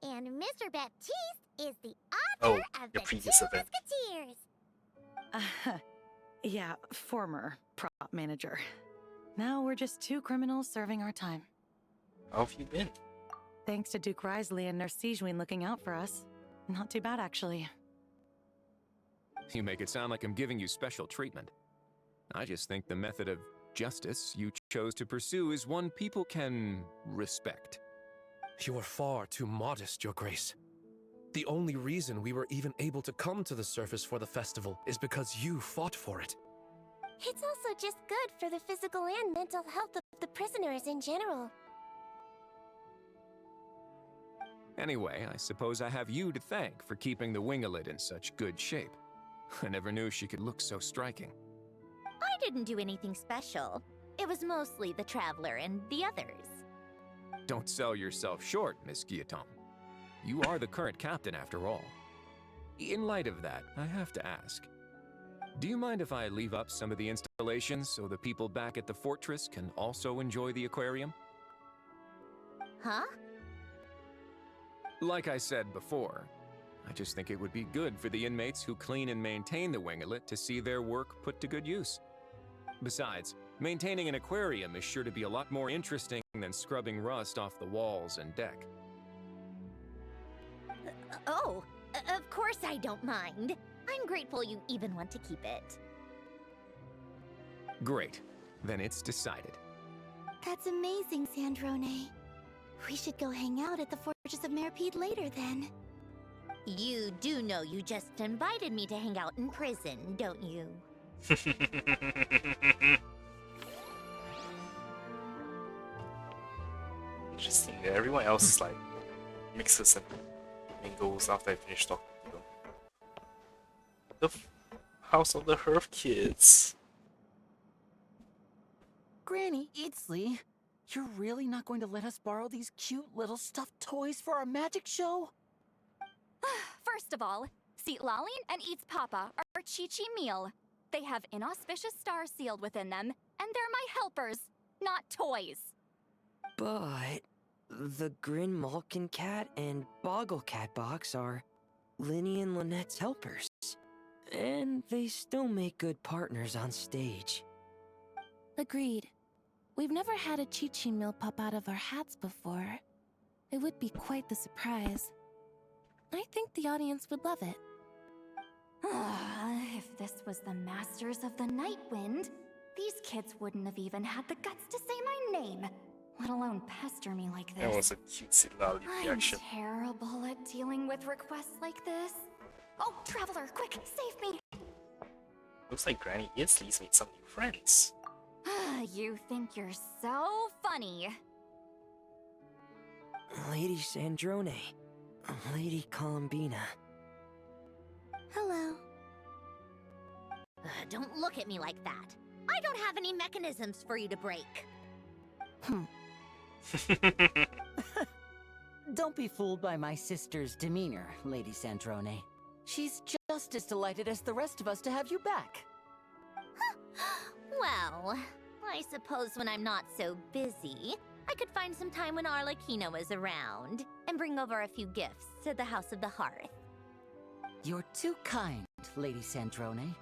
[SPEAKER 12] And Mr. Baptiste is the
[SPEAKER 1] Oh,
[SPEAKER 12] author of
[SPEAKER 1] your
[SPEAKER 12] the
[SPEAKER 1] previous
[SPEAKER 12] Two
[SPEAKER 1] event.
[SPEAKER 12] Musketeers.
[SPEAKER 16] Yeah, former prop manager. Now we're just two criminals serving our time.
[SPEAKER 1] How have you been?
[SPEAKER 16] Thanks to Duke Risley and Nurse Sijwin looking out for us. Not too bad, actually.
[SPEAKER 17] You make it sound like I'm giving you special treatment. I just think the method of justice you chose to pursue is one people can respect.
[SPEAKER 18] You are far too modest, Your Grace. The only reason we were even able to come to the surface for the festival is because you fought for it.
[SPEAKER 11] It's also just good for the physical and mental health of the prisoners in general.
[SPEAKER 17] Anyway, I suppose I have you to thank for keeping the winglet in such good shape. I never knew she could look so striking.
[SPEAKER 2] I didn't do anything special. It was mostly the Traveler and the others.
[SPEAKER 17] Don't sell yourself short, Miss Guillaume. You are the current captain after all. In light of that, I have to ask. Do you mind if I leave up some of the installations so the people back at the fortress can also enjoy the aquarium?
[SPEAKER 2] Huh?
[SPEAKER 17] Like I said before, I just think it would be good for the inmates who clean and maintain the winglet to see their work put to good use. Besides, maintaining an aquarium is sure to be a lot more interesting than scrubbing rust off the walls and deck.
[SPEAKER 2] Of course I don't mind. I'm grateful you even want to keep it.
[SPEAKER 17] Great. Then it's decided.
[SPEAKER 8] That's amazing, Sandrone. We should go hang out at the Fortress of Merpede later then.
[SPEAKER 2] You do know you just invited me to hang out in prison, don't you?
[SPEAKER 1] Interesting. Everyone else is like mixes and mingles after I finish talking to them. The House of the Herf Kids.
[SPEAKER 10] Granny Eatsley, you're really not going to let us borrow these cute little stuffed toys for our magic show?
[SPEAKER 11] First of all, Seat Lalin and Eats Papa are Chi-Chi meal. They have inauspicious stars sealed within them, and they're my helpers, not toys.
[SPEAKER 19] But the Grin Malkin Cat and Boggle Cat box are Linny and Lynette's helpers. And they still make good partners on stage.
[SPEAKER 20] Agreed. We've never had a Chi-Chi meal pop out of our hats before. It would be quite the surprise. I think the audience would love it.
[SPEAKER 11] If this was the Masters of the Night Wind, these kids wouldn't have even had the guts to say my name, let alone pester me like this.
[SPEAKER 1] That was a cute Lali reaction.
[SPEAKER 11] I'm terrible at dealing with requests like this. Oh, Traveler, quick, save me!
[SPEAKER 1] Looks like Granny Eatsley's made some new friends.
[SPEAKER 11] You think you're so funny.
[SPEAKER 19] Lady Sandrone. Lady Columbina.
[SPEAKER 8] Hello.
[SPEAKER 2] Don't look at me like that. I don't have any mechanisms for you to break.
[SPEAKER 21] Don't be fooled by my sister's demeanor, Lady Sandrone. She's just as delighted as the rest of us to have you back.
[SPEAKER 2] Well, I suppose when I'm not so busy, I could find some time when Arlecchino is around and bring over a few gifts to the House of the Hearth.
[SPEAKER 21] You're too kind, Lady Sandrone.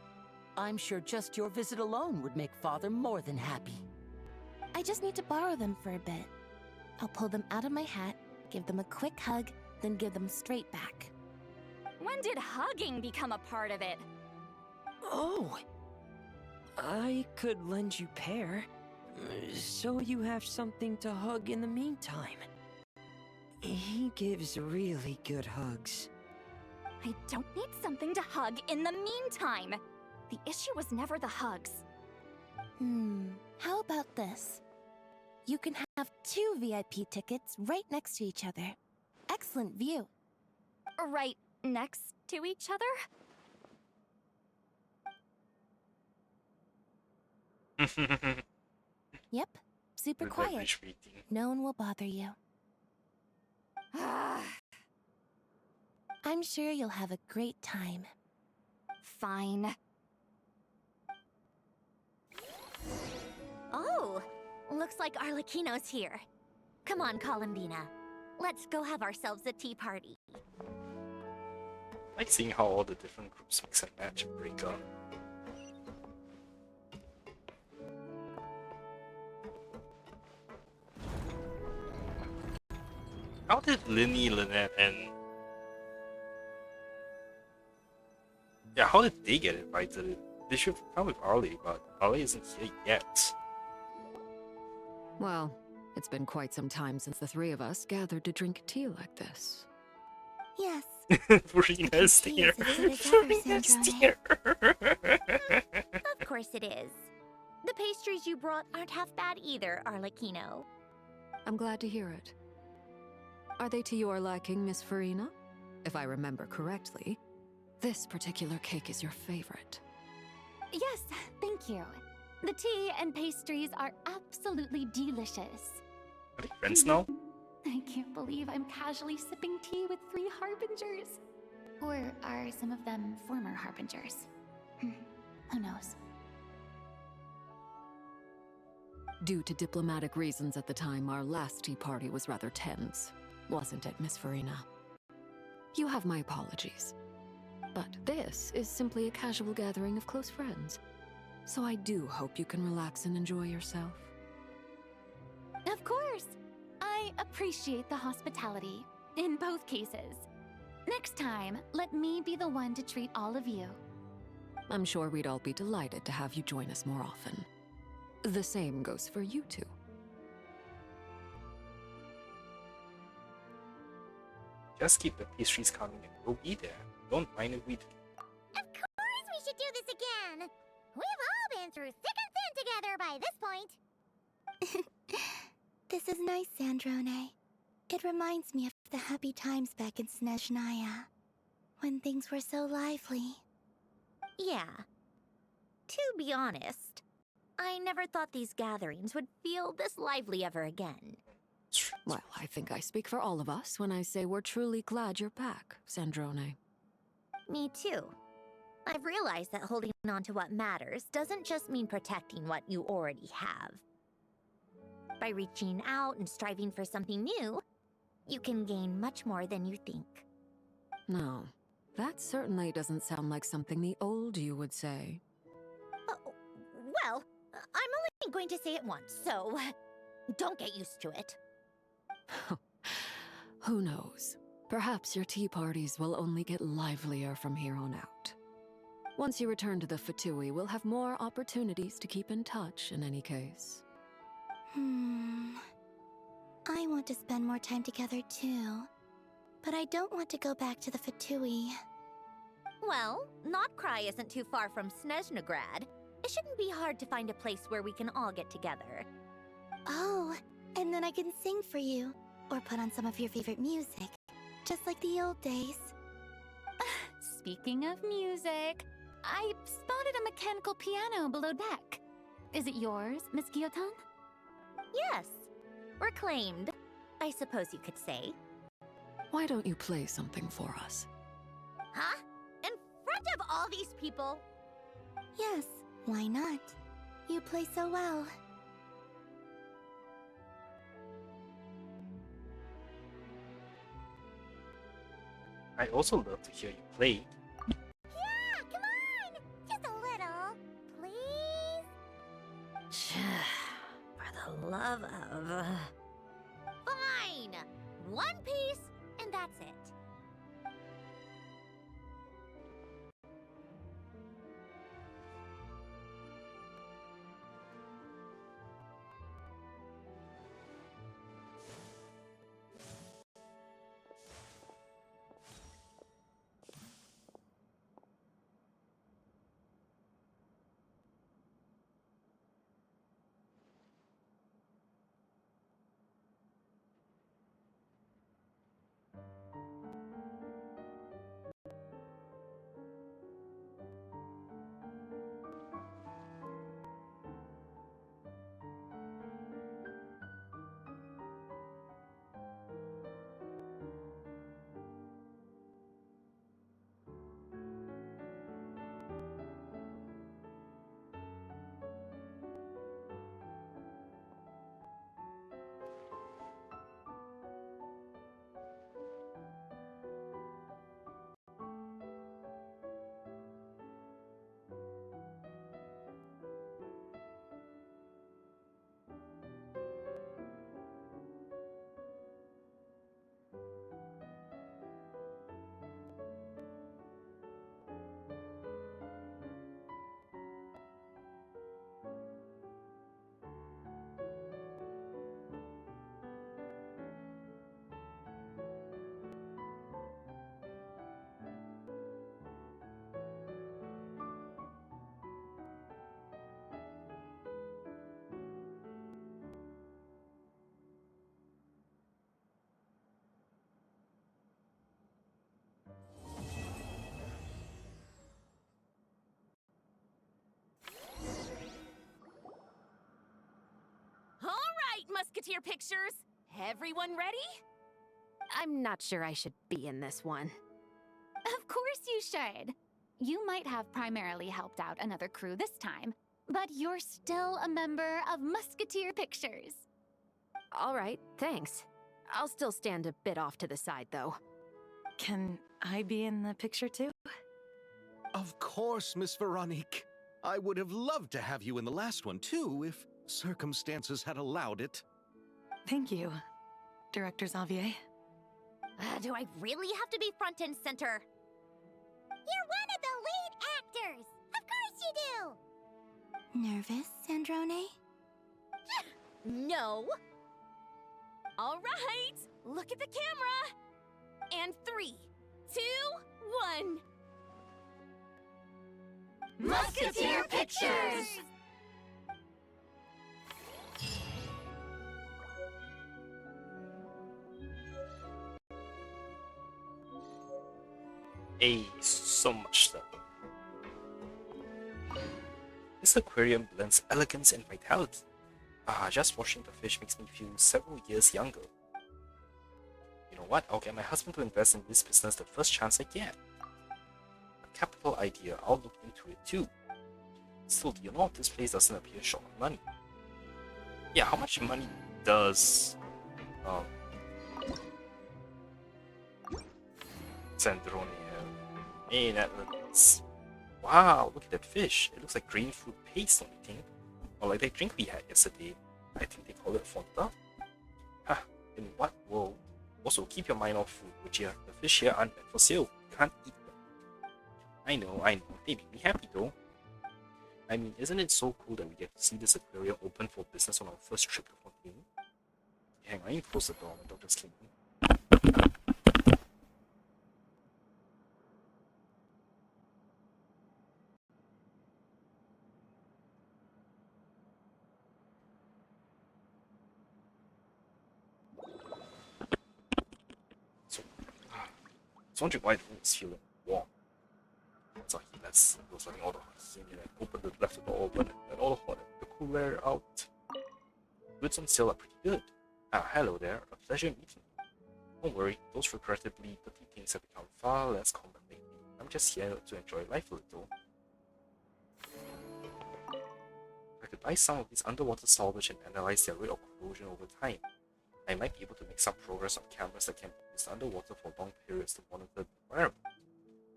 [SPEAKER 21] I'm sure just your visit alone would make Father more than happy.
[SPEAKER 20] I just need to borrow them for a bit. I'll pull them out of my hat, give them a quick hug, then give them straight back.
[SPEAKER 11] When did hugging become a part of it?
[SPEAKER 19] Oh! I could lend you pair, so you have something to hug in the meantime. He gives really good hugs.
[SPEAKER 11] I don't need something to hug in the meantime. The issue was never the hugs.
[SPEAKER 20] How about this? You can have 2 VIP tickets right next to each other. Excellent view.
[SPEAKER 7] Right next to each other?
[SPEAKER 20] Yep, super
[SPEAKER 1] With
[SPEAKER 20] quiet.
[SPEAKER 1] beverage waiting.
[SPEAKER 20] No one will bother you. I'm sure you'll have a great time.
[SPEAKER 7] Fine.
[SPEAKER 2] Oh, looks like Arlecchino's here. Come on, Columbina. Let's go have ourselves a tea party.
[SPEAKER 1] I like seeing how all the different groups mix and match and break up. How did Linny, Lynette, and yeah, how did they get invited? They should come with Arlie, but Arlie isn't here yet.
[SPEAKER 13] Well, it's been quite some time since the 3 of us gathered to drink tea like this.
[SPEAKER 8] Yes.
[SPEAKER 1] Verina's here. Verina's here.
[SPEAKER 2] Of course it is. The pastries you brought aren't half bad either, Arlecchino.
[SPEAKER 13] I'm glad to hear it. Are they to your liking, Miss Farina? If I remember correctly, this particular cake is your favorite.
[SPEAKER 11] Yes, thank you. The tea and pastries are absolutely delicious.
[SPEAKER 1] Are they friends now?
[SPEAKER 11] I can't believe I'm casually sipping tea with 3 harbingers. Or are some of them former harbingers? Who knows?
[SPEAKER 13] Due to diplomatic reasons at the time, our last tea party was rather tense. Wasn't it, Miss Farina? You have my apologies. But this is simply a casual gathering of close friends. So I do hope you can relax and enjoy yourself.
[SPEAKER 11] Of course! I appreciate the hospitality, in both cases. Next time, let me be the one to treat all of you.
[SPEAKER 13] I'm sure we'd all be delighted to have you join us more often. The same goes for you two.
[SPEAKER 1] Just keep the pastries coming and we'll be there. Don't mind if we do.
[SPEAKER 12] Of course we should do this again! We've all been through thick and thin together by this point.
[SPEAKER 8] This is nice, Sandrone. It reminds me of the happy times back in Snezhnaya, when things were so lively.
[SPEAKER 2] Yeah. To be honest, I never thought these gatherings would feel this lively ever again.
[SPEAKER 13] Well, I think I speak for all of us when I say we're truly glad you're back, Sandrone.
[SPEAKER 2] Me too. I've realized that holding on to what matters doesn't just mean protecting what you already have. By reaching out and striving for something new, you can gain much more than you think.
[SPEAKER 13] No, that certainly doesn't sound like something the old you would say.
[SPEAKER 2] Well, I'm only going to say it once, so don't get used to it.
[SPEAKER 13] Who knows? Perhaps your tea parties will only get livelier from here on out. Once you return to the Fatui, we'll have more opportunities to keep in touch in any case.
[SPEAKER 8] I want to spend more time together too. But I don't want to go back to the Fatui.
[SPEAKER 2] Well, Notcry isn't too far from Snezhnograd. It shouldn't be hard to find a place where we can all get together.
[SPEAKER 8] Oh, and then I can sing for you. Or put on some of your favorite music. Just like the old days.
[SPEAKER 11] Speaking of music, I spotted a mechanical piano below deck. Is it yours, Miss Guillotin?
[SPEAKER 2] Yes. Reclaimed, I suppose you could say.
[SPEAKER 13] Why don't you play something for us?
[SPEAKER 2] Huh? In front of all these people?
[SPEAKER 8] Yes, why not? You play so well.
[SPEAKER 1] I also love to hear you play.
[SPEAKER 12] Yeah, come on! Just a little, please?
[SPEAKER 2] For the love of... Fine! One piece, and that's it.
[SPEAKER 9] Musketeer pictures! Everyone ready?
[SPEAKER 11] I'm not sure I should be in this one. Of course you should. You might have primarily helped out another crew this time, but you're still a member of Musketeer Pictures. All right, thanks. I'll still stand a bit off to the side, though.
[SPEAKER 16] Can I be in the picture too?
[SPEAKER 10] Of course, Miss Veronique. I would have loved to have you in the last one too, if circumstances had allowed it.
[SPEAKER 16] Thank you, Director Xavier.
[SPEAKER 2] Do I really have to be front and center?
[SPEAKER 12] You're one of the lead actors! Of course you do!
[SPEAKER 8] Nervous, Sandrone?
[SPEAKER 9] No. All right, look at the camera. And 3, 2, 1.
[SPEAKER 2] Musketeer Pictures!
[SPEAKER 1] Hey, so much stuff. This aquarium blends elegance and vitality. Just watching the fish makes me feel several years younger. You know what? I'll get my husband to invest in this business the first chance I get. A capital idea, I'll look into it too. Still, you know, this place doesn't appear short of money. Yeah, how much money does Sandrone have? Hey, that looks... Wow, look at that fish. It looks like green fruit paste, don't you think? Or like that drink we had yesterday. I think they call it Fonta. Huh, in what world? Also, keep your mind off food, would you? The fish here aren't meant for sale. You can't eat them. I know. They make me happy though. I mean, isn't it so cool that we get to see this aquarium open for business on our first trip to Fontaine? Hang on, I need to close the door when Dr. sleeping. I was wondering why the room is feeling warm. So he lets goes letting all the hot in and opened the left the door open and all the hot the cool air out. Goods on sale are pretty good. Hello there, a pleasure meeting you. Don't worry, those regrettably dirty things have become far less common lately. I'm just here to enjoy life a little. I could buy some of these underwater salvage and analyze their rate of corrosion over time. I might be able to make some progress on cameras that can be used underwater for long periods to monitor the environment.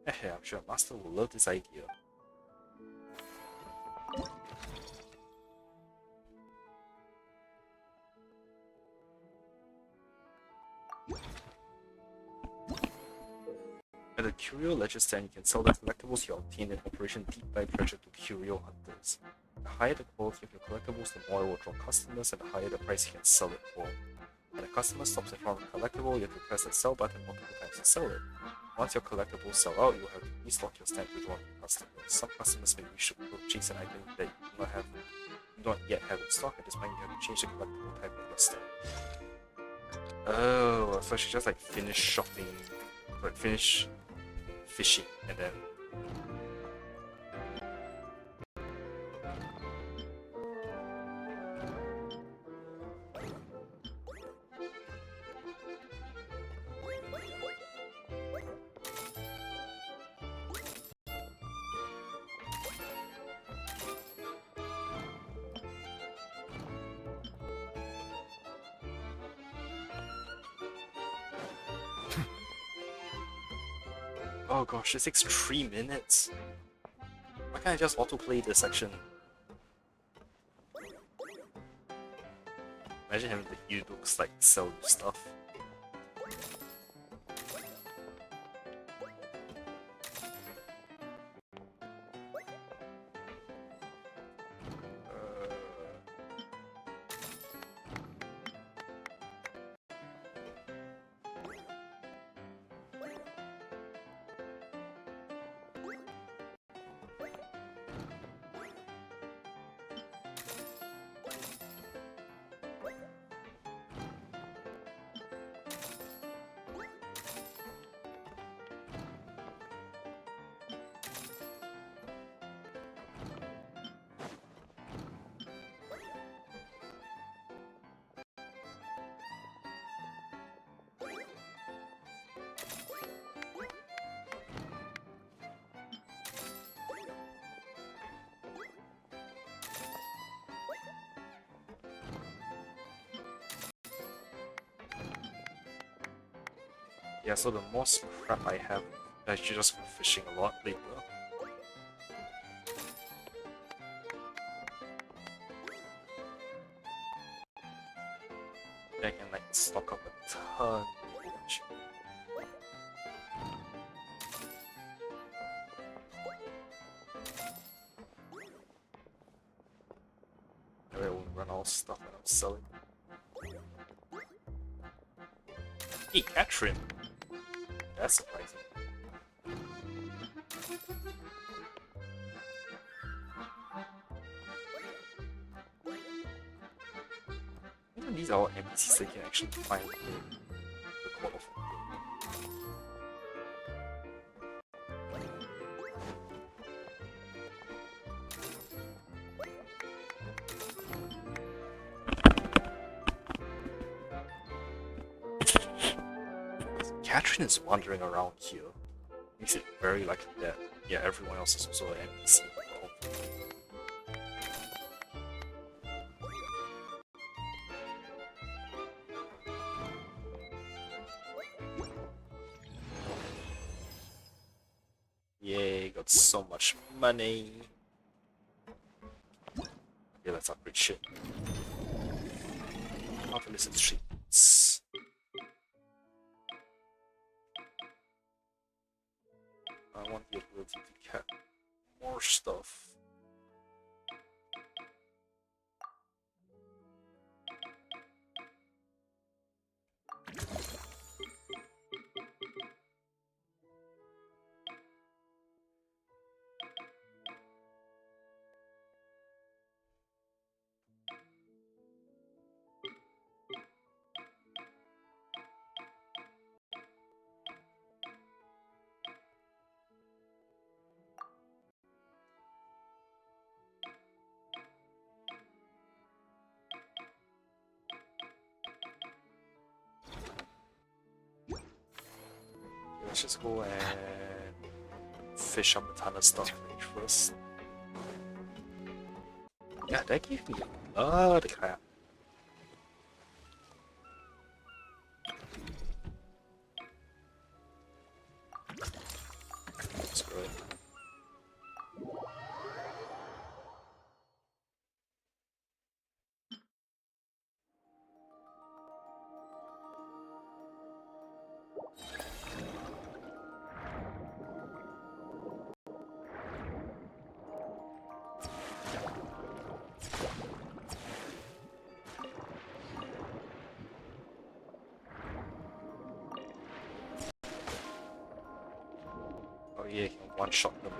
[SPEAKER 1] I'm sure Master will love this idea. At the Curio Ledger stand, you can sell the collectibles you obtain in Operation Deep Dive Treasure to Curio Hunters. The higher the quality of your collectibles, the more it will draw customers, and the higher the price you can sell it for. When a customer stops in front of a collectible, you have to press the sell button multiple times to sell it. Once your collectibles sell out, you will have to restock your stand with one of your customers. Some customers may wish to purchase an item that you do not yet have in stock. At this point, you have to change the collectible type of your stand. Oh, so she just like finish shopping, but finish fishing, and then oh gosh, this takes 3 minutes. Why can't I just autoplay this section? Imagine having the ebooks like sell stuff. Yeah, so the most crap I have, I actually just go fishing a lot later. I can like stock up a ton of fish. I will run all stuff that I'm selling. Hey, Catherine! That's surprising. Even these are all NPCs that can actually find the core of Catherine is wandering around here. Makes it very likely that, yeah, everyone else is also an NPC involved. Yay, got so much money. Okay, let's upgrade shit. Marvelous treats. I want the ability to get more stuff. Let's just go and fish up a ton of stuff first. Yeah, that gave me a lot of crap. Screw it. Oh yeah, you can one-shot them.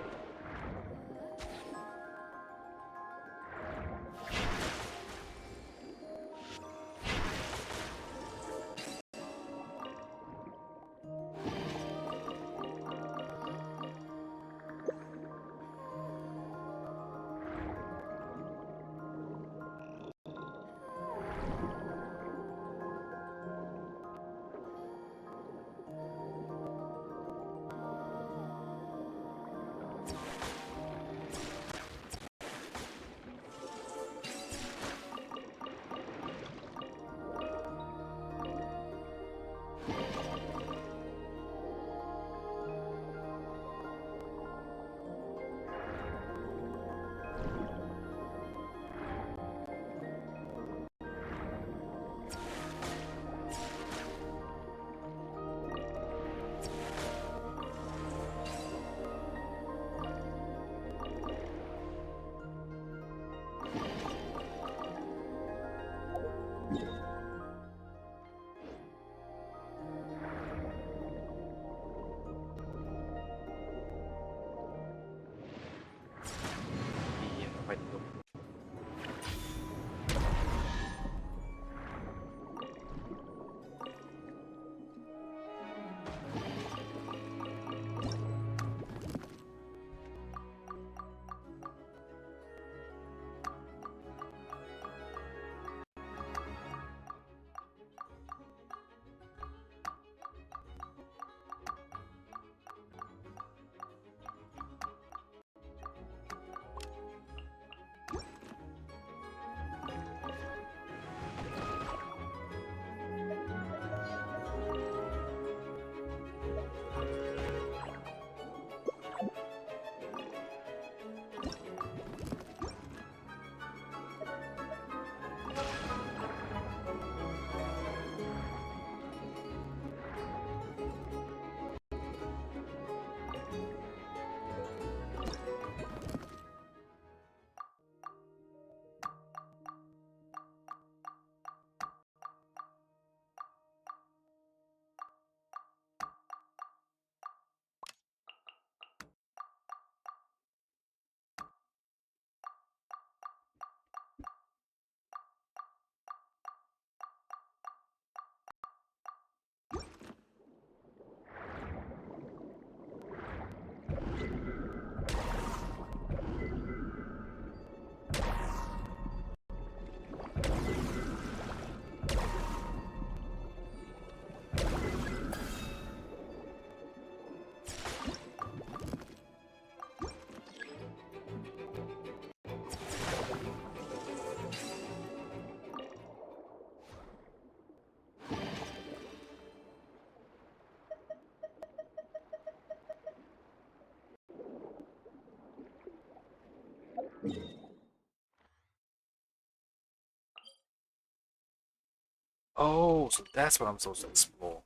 [SPEAKER 1] Oh, so that's what I'm supposed to explore.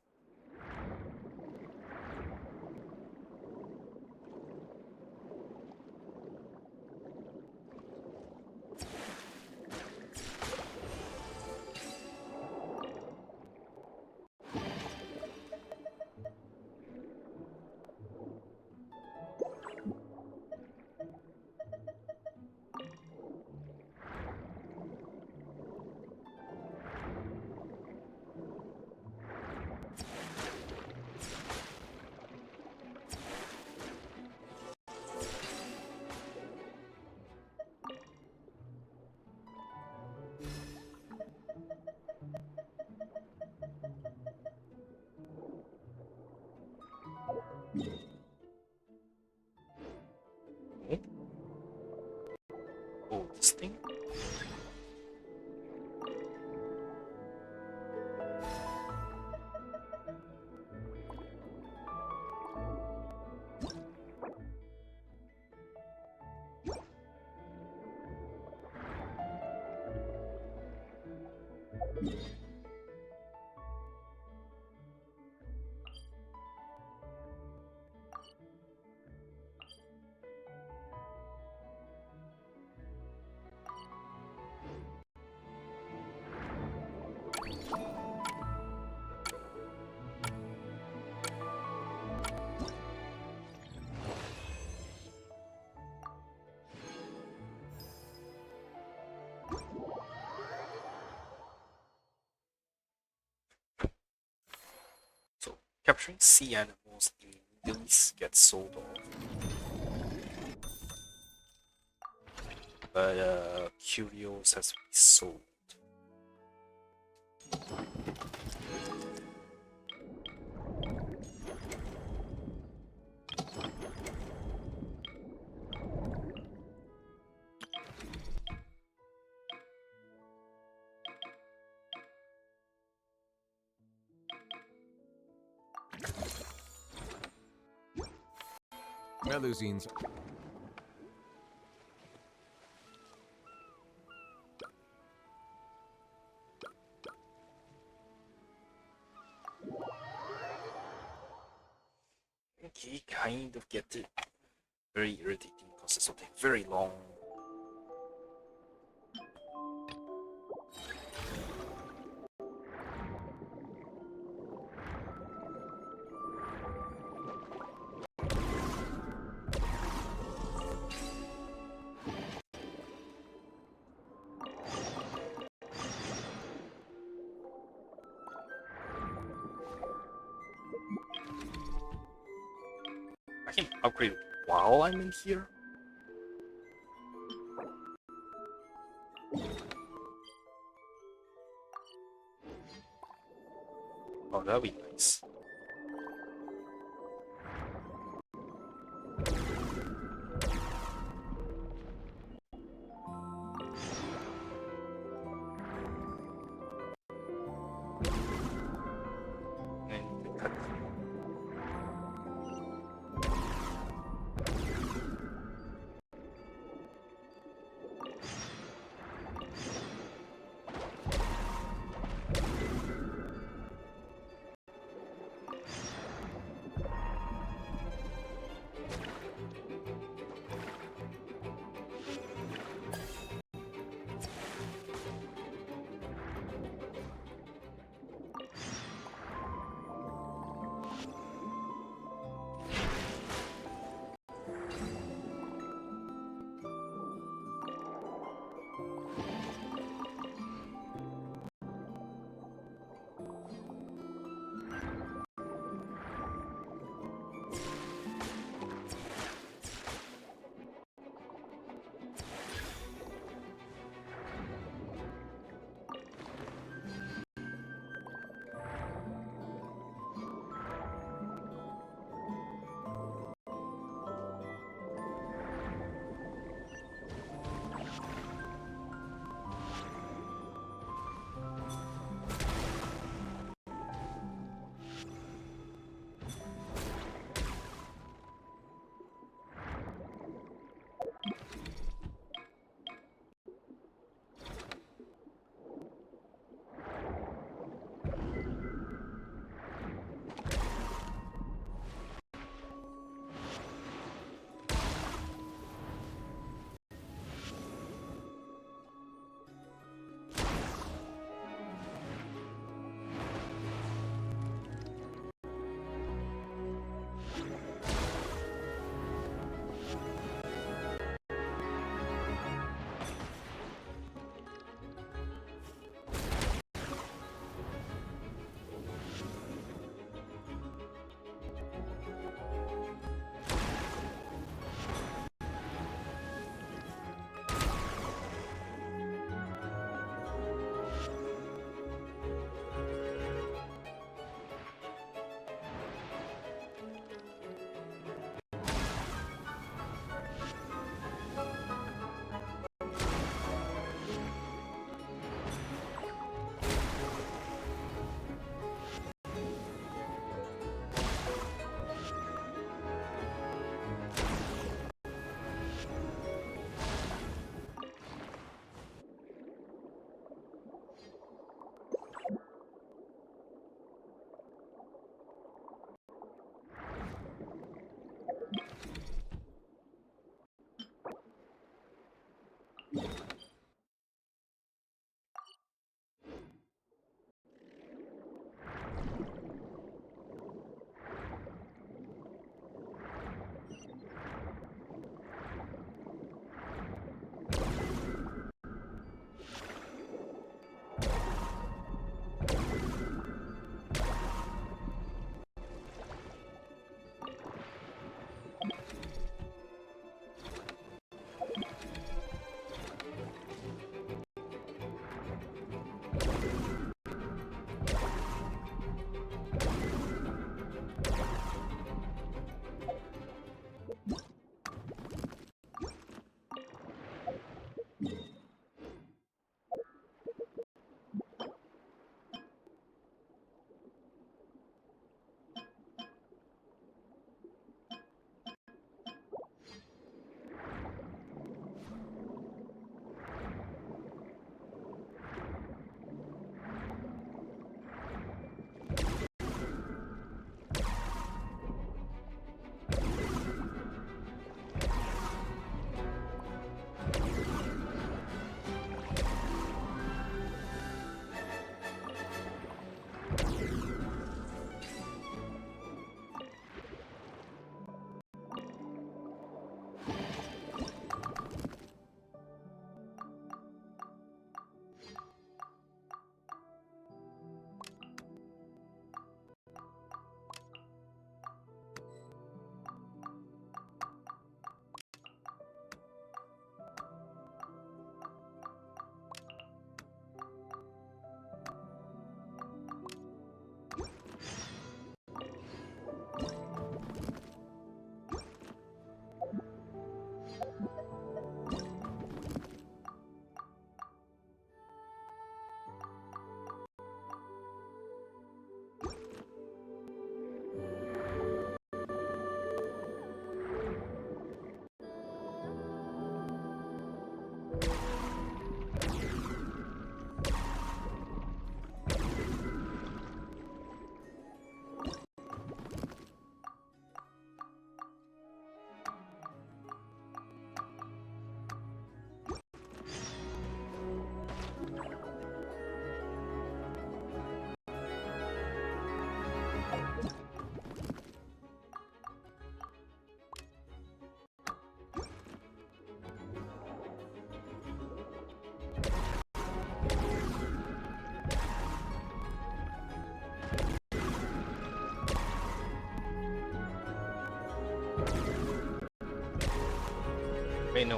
[SPEAKER 1] Oh, this thing? So, capturing sea animals immediately gets sold off. But curios has to be sold.
[SPEAKER 15] Melusines.
[SPEAKER 1] Okay, kind of get it. Very irritating because it's something very long. I can upgrade while I'm in here. Oh, that'd be nice. And you can cut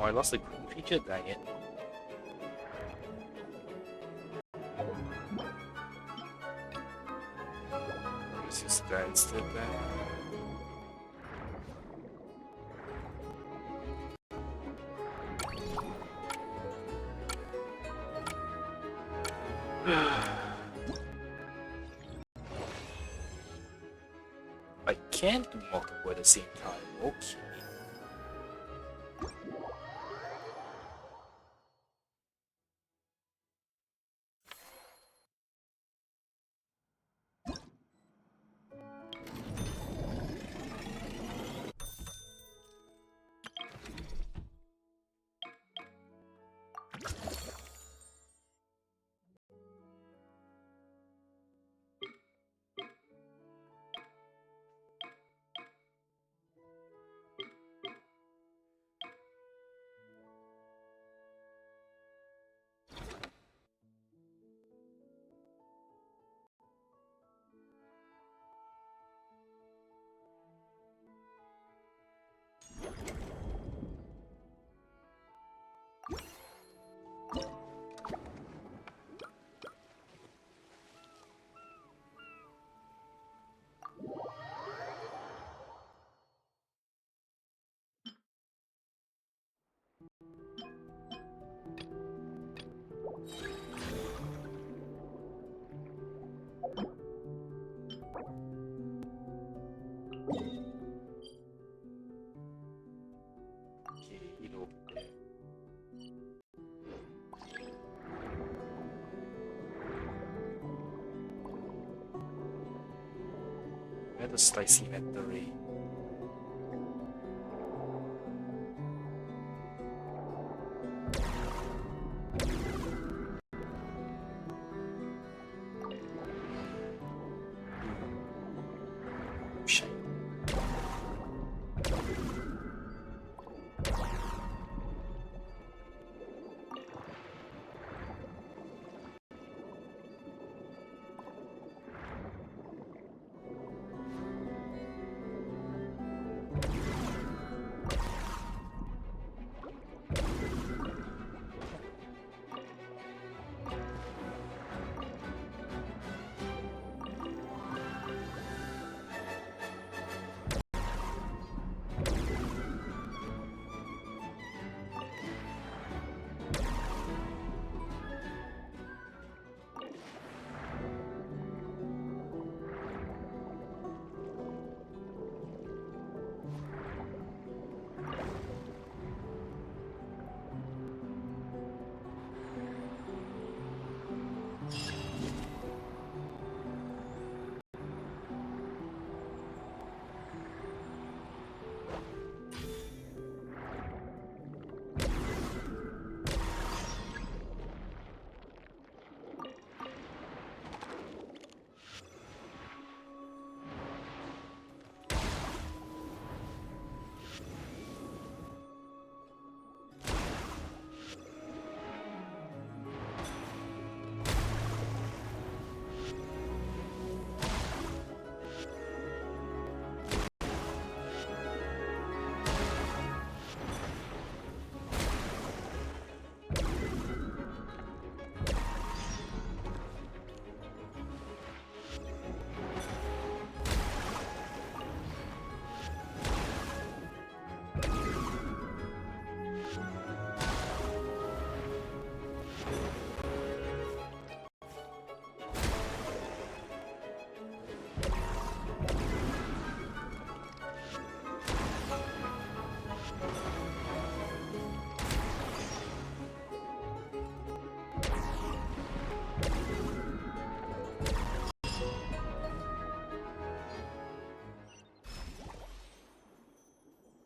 [SPEAKER 1] no, I lost the green feature, dang it. Use this guy instead then. I can't do multiple at the same time, okay. Where the slice inventory?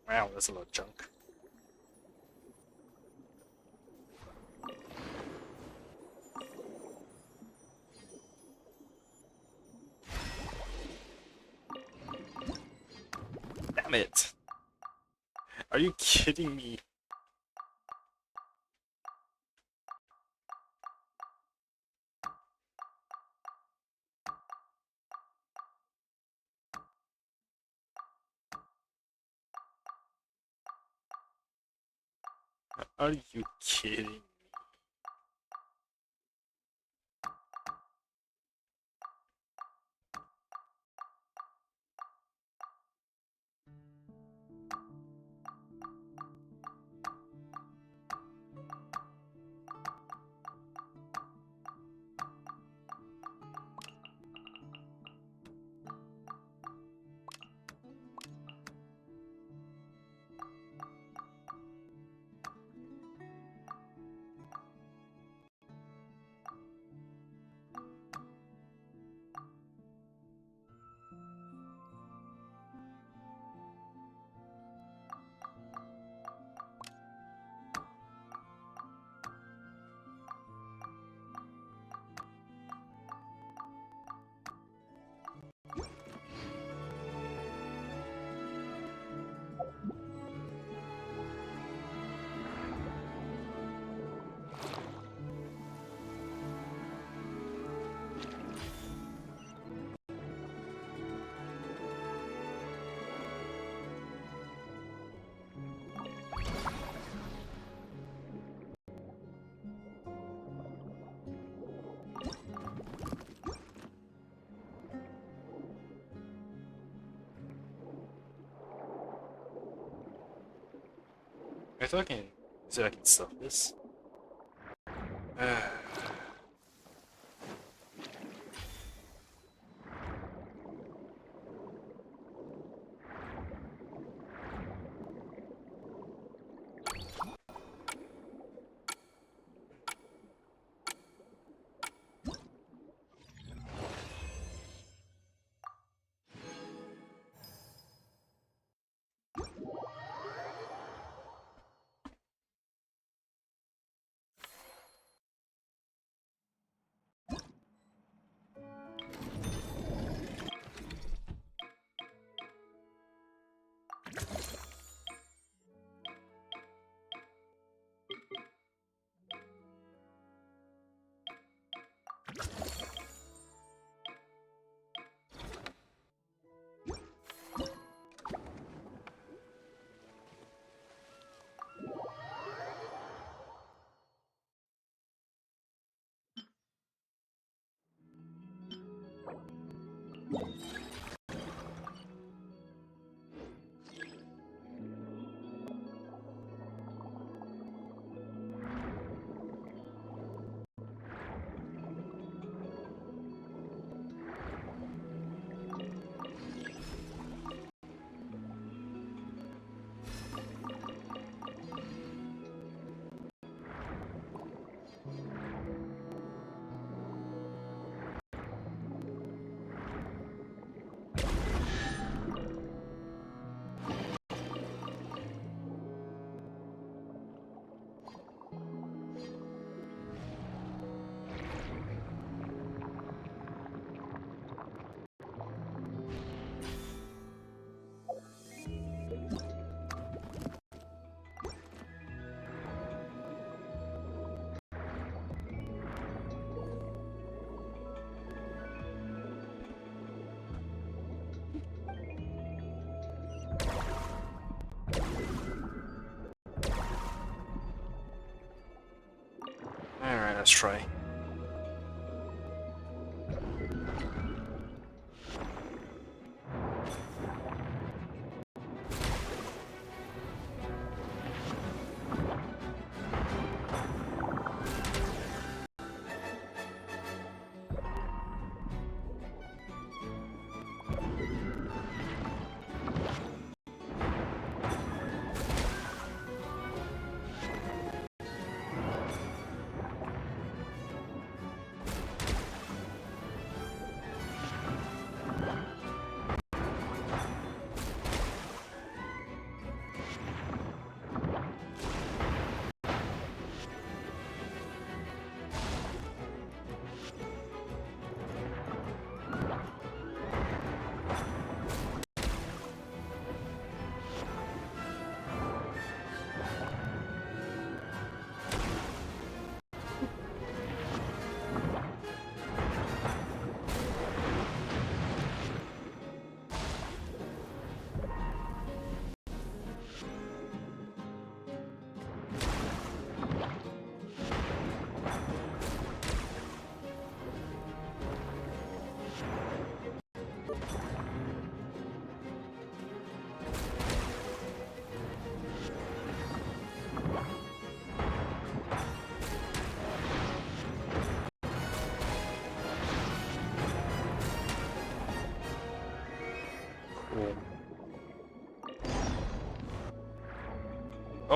[SPEAKER 1] Wow, that's a lot of junk. Damn it! Are you kidding me? Are you kidding me? I thought I can see if I can stop this. Alright, let's try.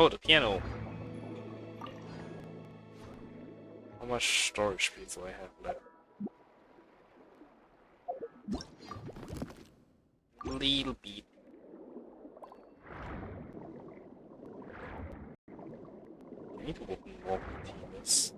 [SPEAKER 1] Oh, the piano. How much storage space do I have left? Little bit. I need to open more containers.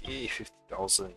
[SPEAKER 1] Okay, 50,000.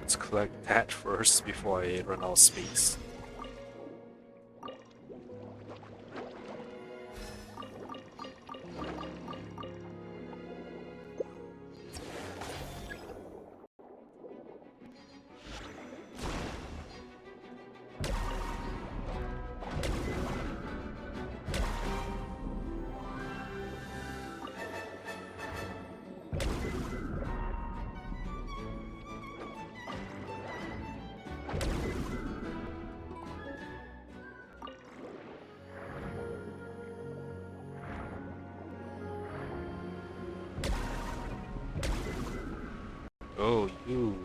[SPEAKER 1] Let's collect that first before I run out of space. Oh, you.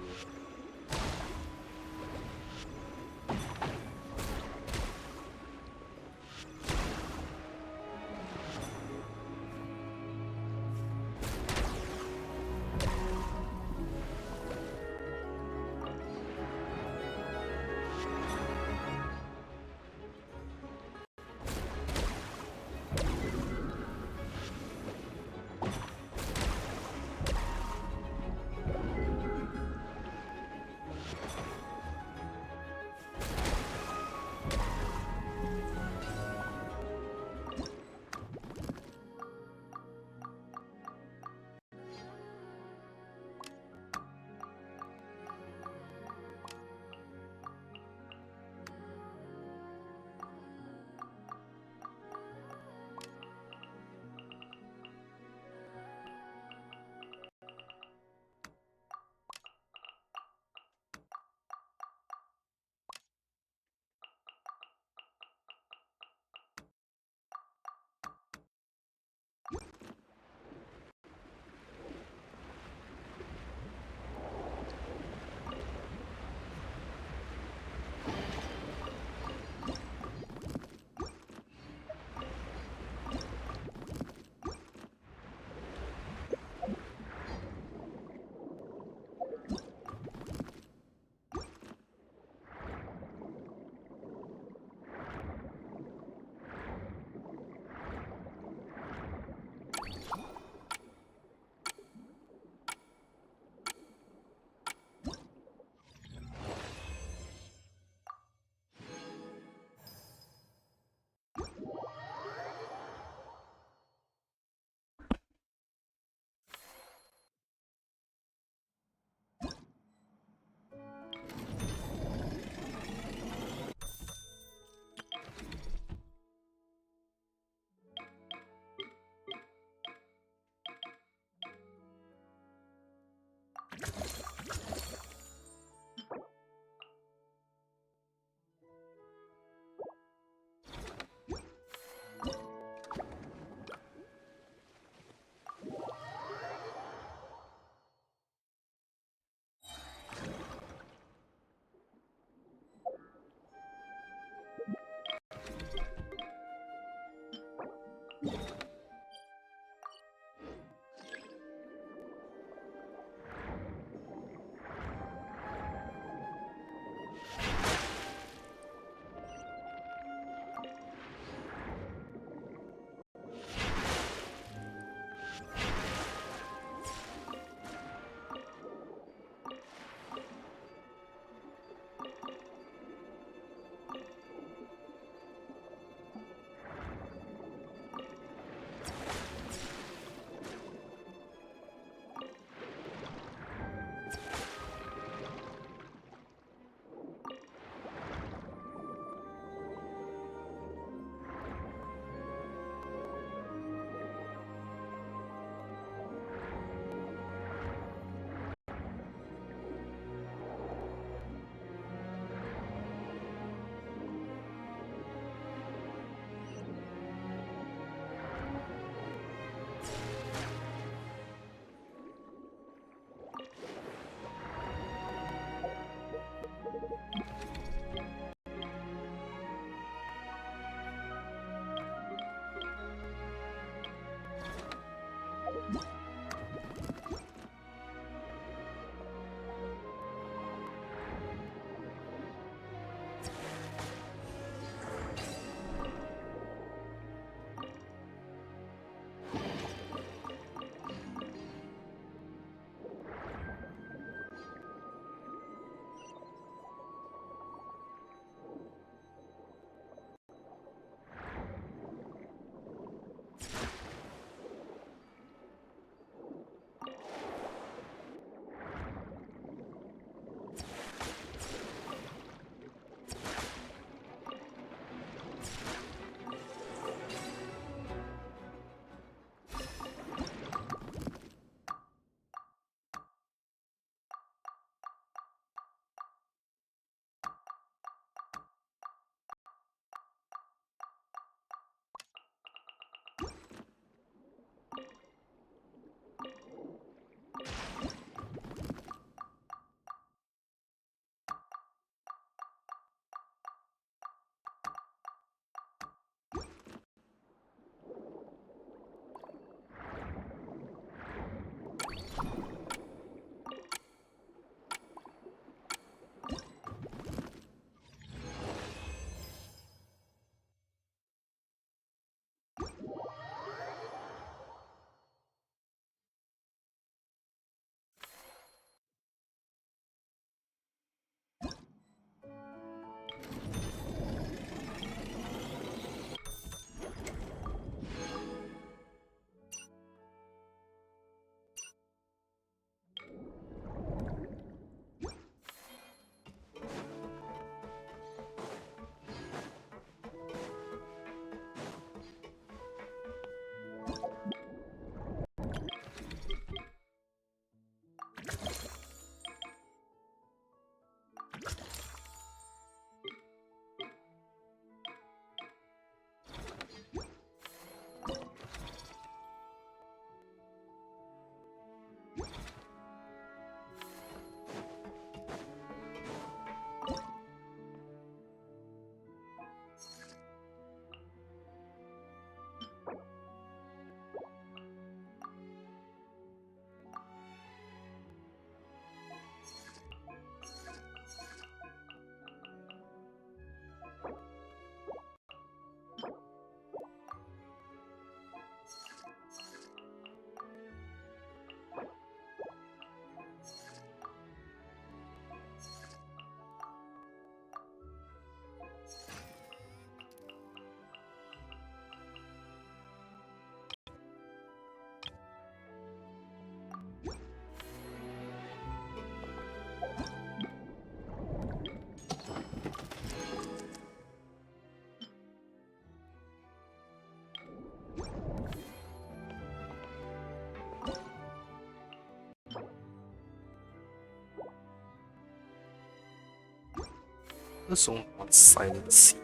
[SPEAKER 1] There's only one silent scene.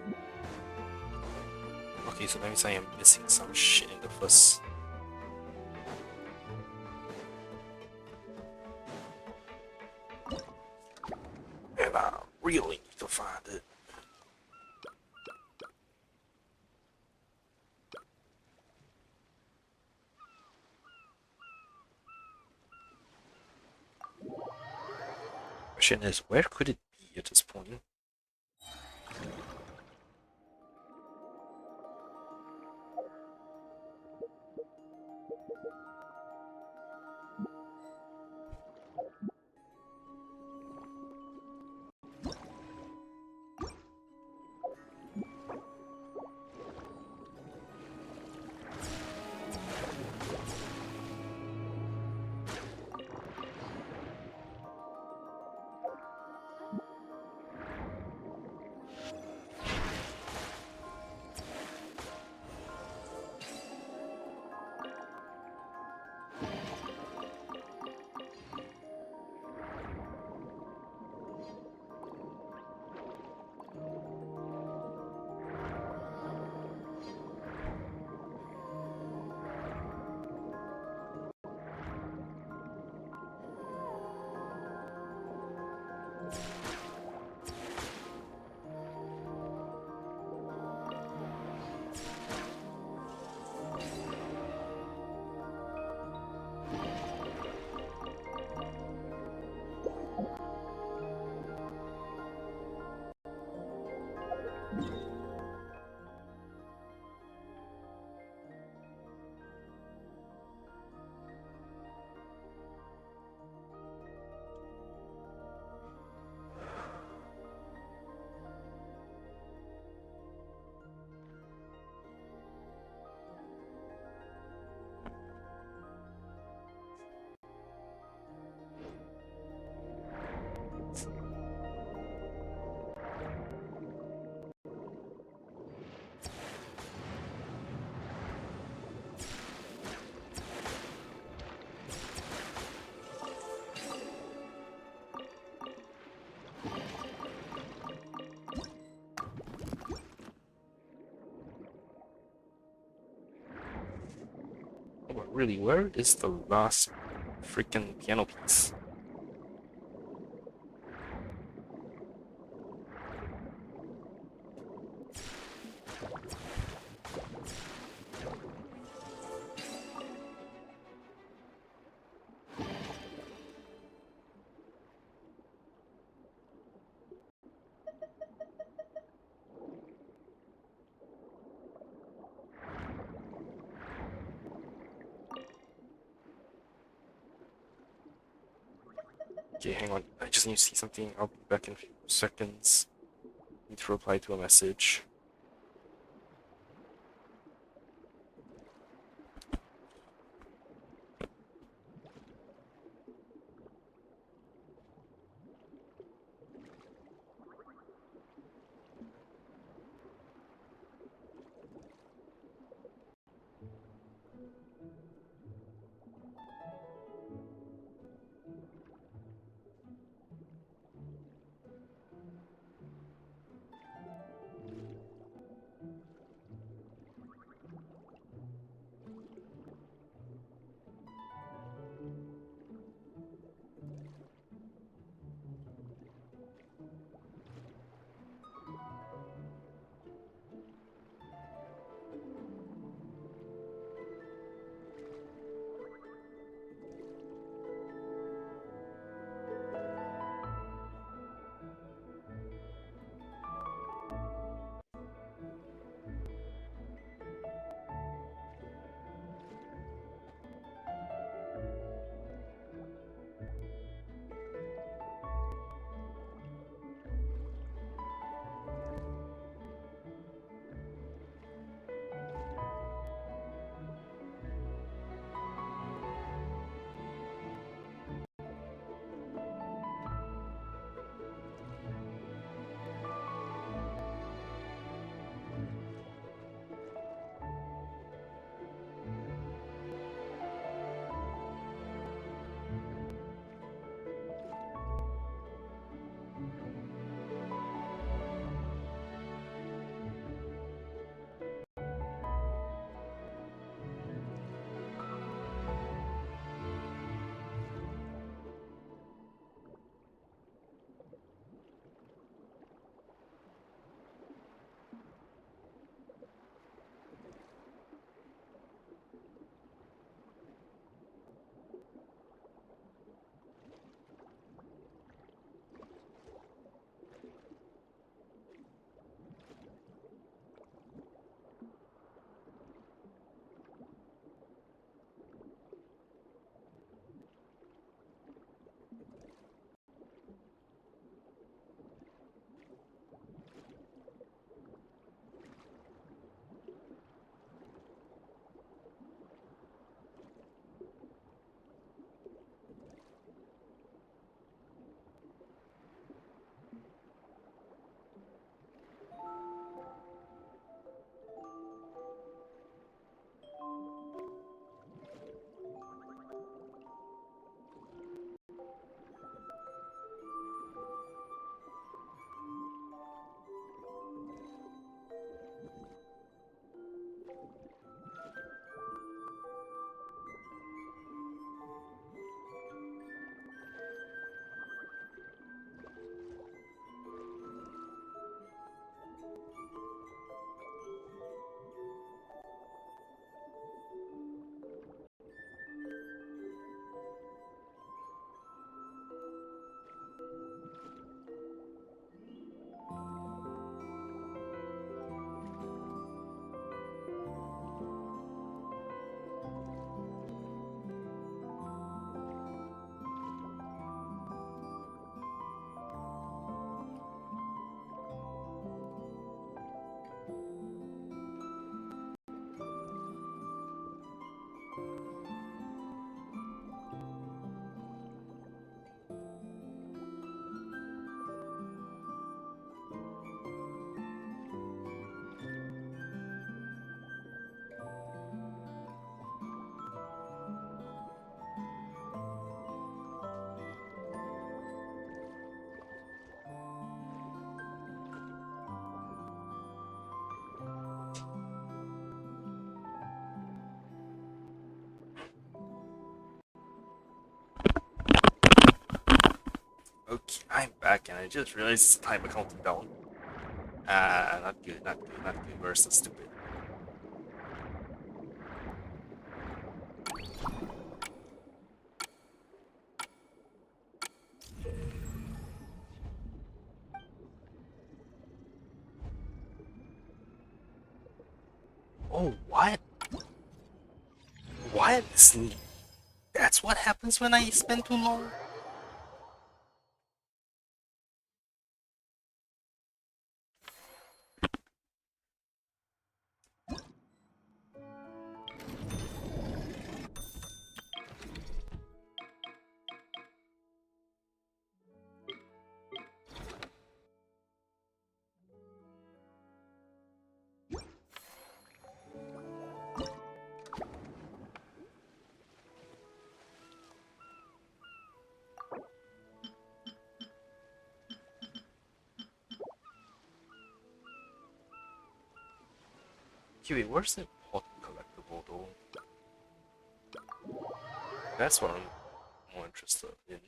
[SPEAKER 1] Okay, so that means I am missing some shit in the first. And I really need to find it. Question is, where could it be at this point? But really, where is the last freaking piano piece? Okay, hang on. I just need to see something. I'll be back in a few seconds. Need to reply to a message. back and I just realized the timer counting down. Ah, not good, not good, not good. We're so stupid. Oh, what? What? That's what happens when I spend too long? Okay, wait, where's the pot collectible though? That's what I'm more interested in.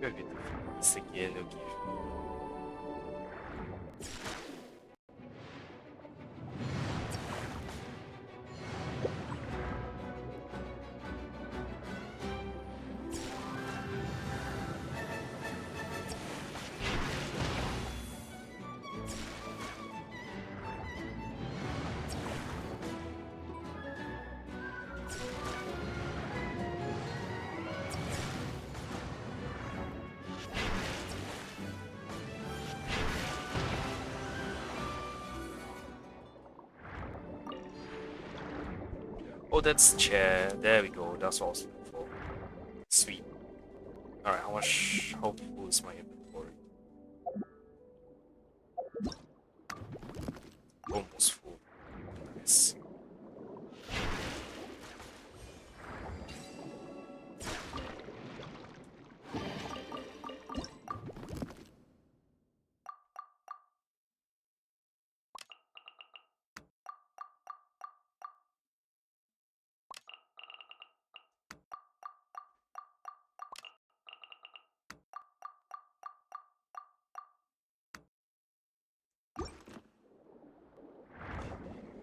[SPEAKER 1] Maybe this again will give me. Oh, that's chair. There we go. That's what I was looking for. Sweet. Alright, how full is my inventory? Almost full. Nice.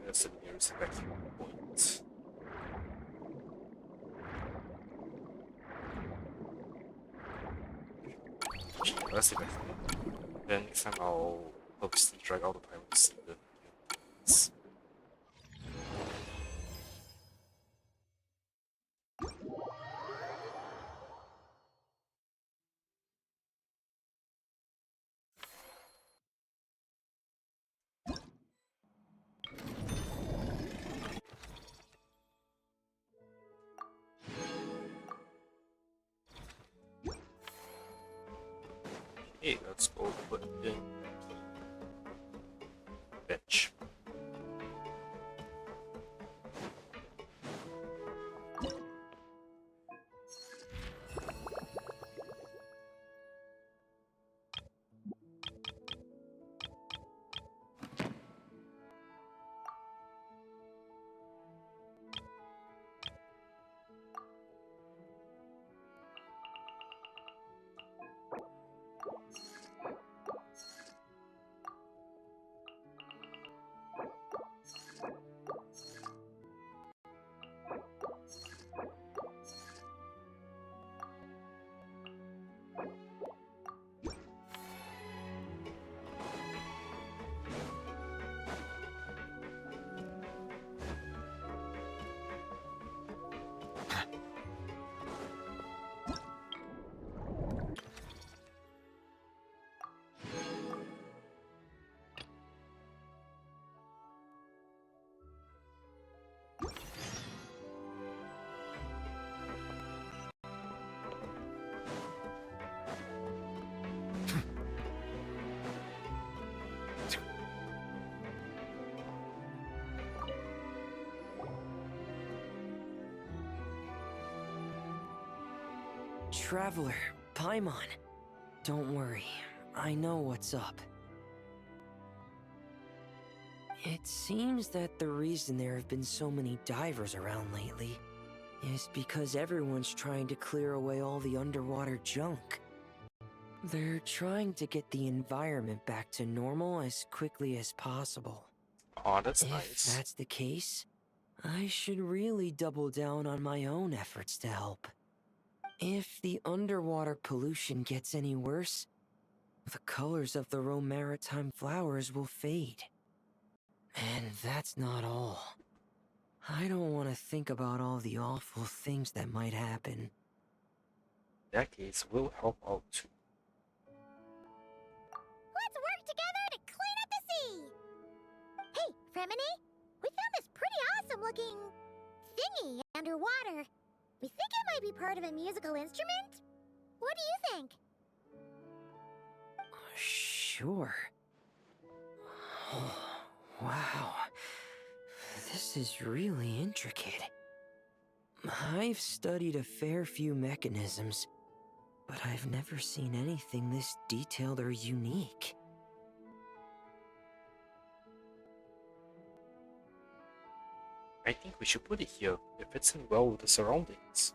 [SPEAKER 1] That's the nearest vacuum point. Gee, that's the vacuum. Then next time I'll purposely drag out the time to see the units. Okay, let's go put in bench.
[SPEAKER 19] Traveler, Paimon. Don't worry, I know what's up. It seems that the reason there have been so many divers around lately is because everyone's trying to clear away all the underwater junk. They're trying to get the environment back to normal as quickly as possible.
[SPEAKER 1] Oh, that's
[SPEAKER 19] If
[SPEAKER 1] nice.
[SPEAKER 19] that's the case, I should really double down on my own efforts to help. If the underwater pollution gets any worse, the colors of the Rome maritime flowers will fade. And that's not all. I don't want to think about all the awful things that might happen.
[SPEAKER 1] In that case, we'll help out too.
[SPEAKER 12] Let's work together to clean up the sea! Hey, Fremini, we found this pretty awesome looking thingy underwater. We think it might be part of a musical instrument. What do you think?
[SPEAKER 19] Sure. Oh, wow. This is really intricate. I've studied a fair few mechanisms, but I've never seen anything this detailed or unique.
[SPEAKER 1] I think we should put it here. It fits in well with the surroundings.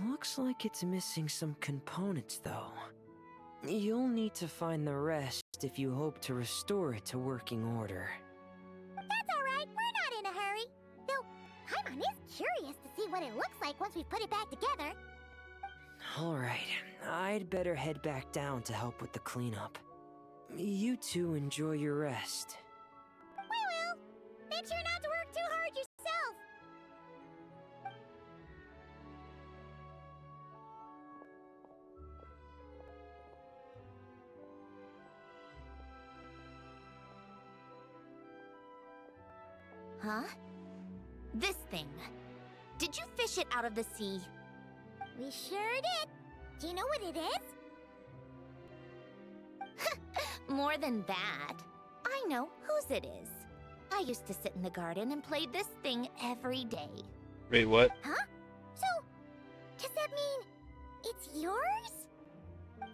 [SPEAKER 19] Looks like it's missing some components, though. You'll need to find the rest if you hope to restore it to working order.
[SPEAKER 12] That's alright, we're not in a hurry. Though, Paimon is curious to see what it looks like once we've put it back together.
[SPEAKER 19] Alright, I'd better head back down to help with the cleanup. You two enjoy your rest.
[SPEAKER 12] We will. Make sure not to work too hard yourself.
[SPEAKER 2] Huh? This thing. Did you fish it out of the sea?
[SPEAKER 12] We sure did. Do you know what it is?
[SPEAKER 2] More than that. I know whose it is. I used to sit in the garden and play this thing every day.
[SPEAKER 1] Wait, what?
[SPEAKER 12] Huh? So, does that mean it's yours?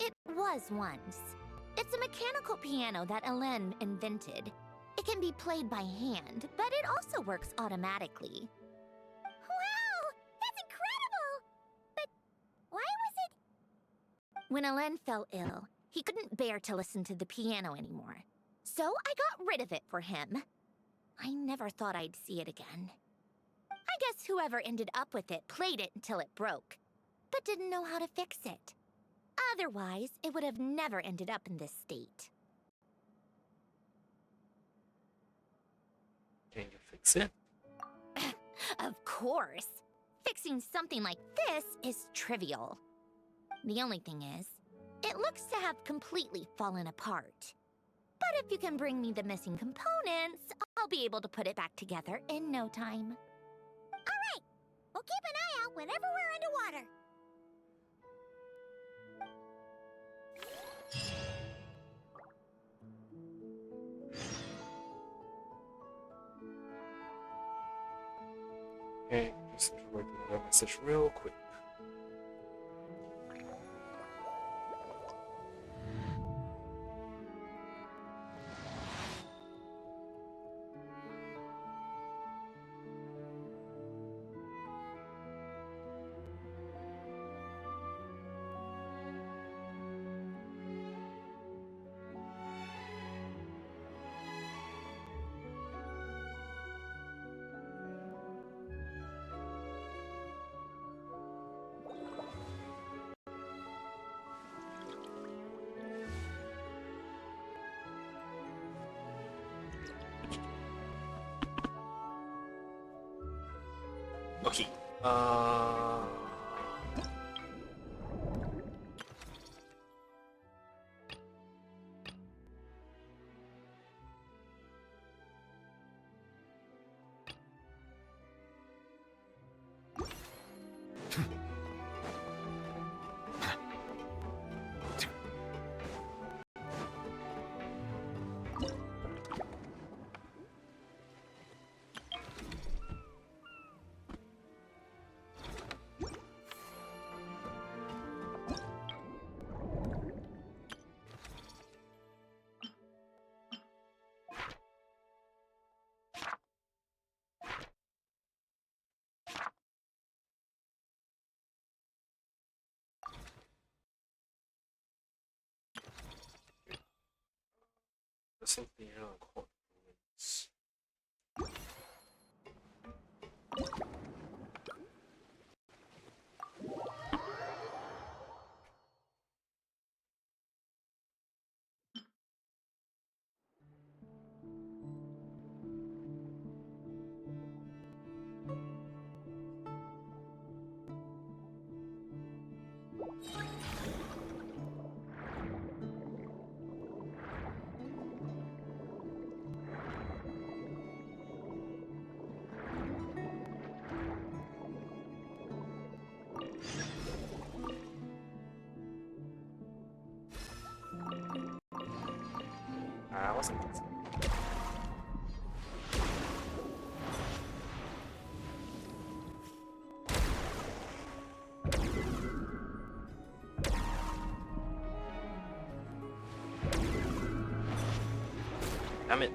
[SPEAKER 2] It was once. It's a mechanical piano that Elen invented. It can be played by hand, but it also works automatically.
[SPEAKER 12] Wow! That's incredible! But why was it...
[SPEAKER 2] When Elen fell ill, he couldn't bear to listen to the piano anymore. So I got rid of it for him. I never thought I'd see it again. I guess whoever ended up with it played it until it broke, but didn't know how to fix it. Otherwise, it would have never ended up in this state.
[SPEAKER 1] Can you fix it?
[SPEAKER 2] Of course. Fixing something like this is trivial. The only thing is, it looks to have completely fallen apart. But if you can bring me the missing components, I'll be able to put it back together in no time.
[SPEAKER 12] Alright! We'll keep an eye out whenever we're underwater.
[SPEAKER 1] Okay, just writing that message real quick. Okay. Fontinalia court ruins. I wasn't. Damn it.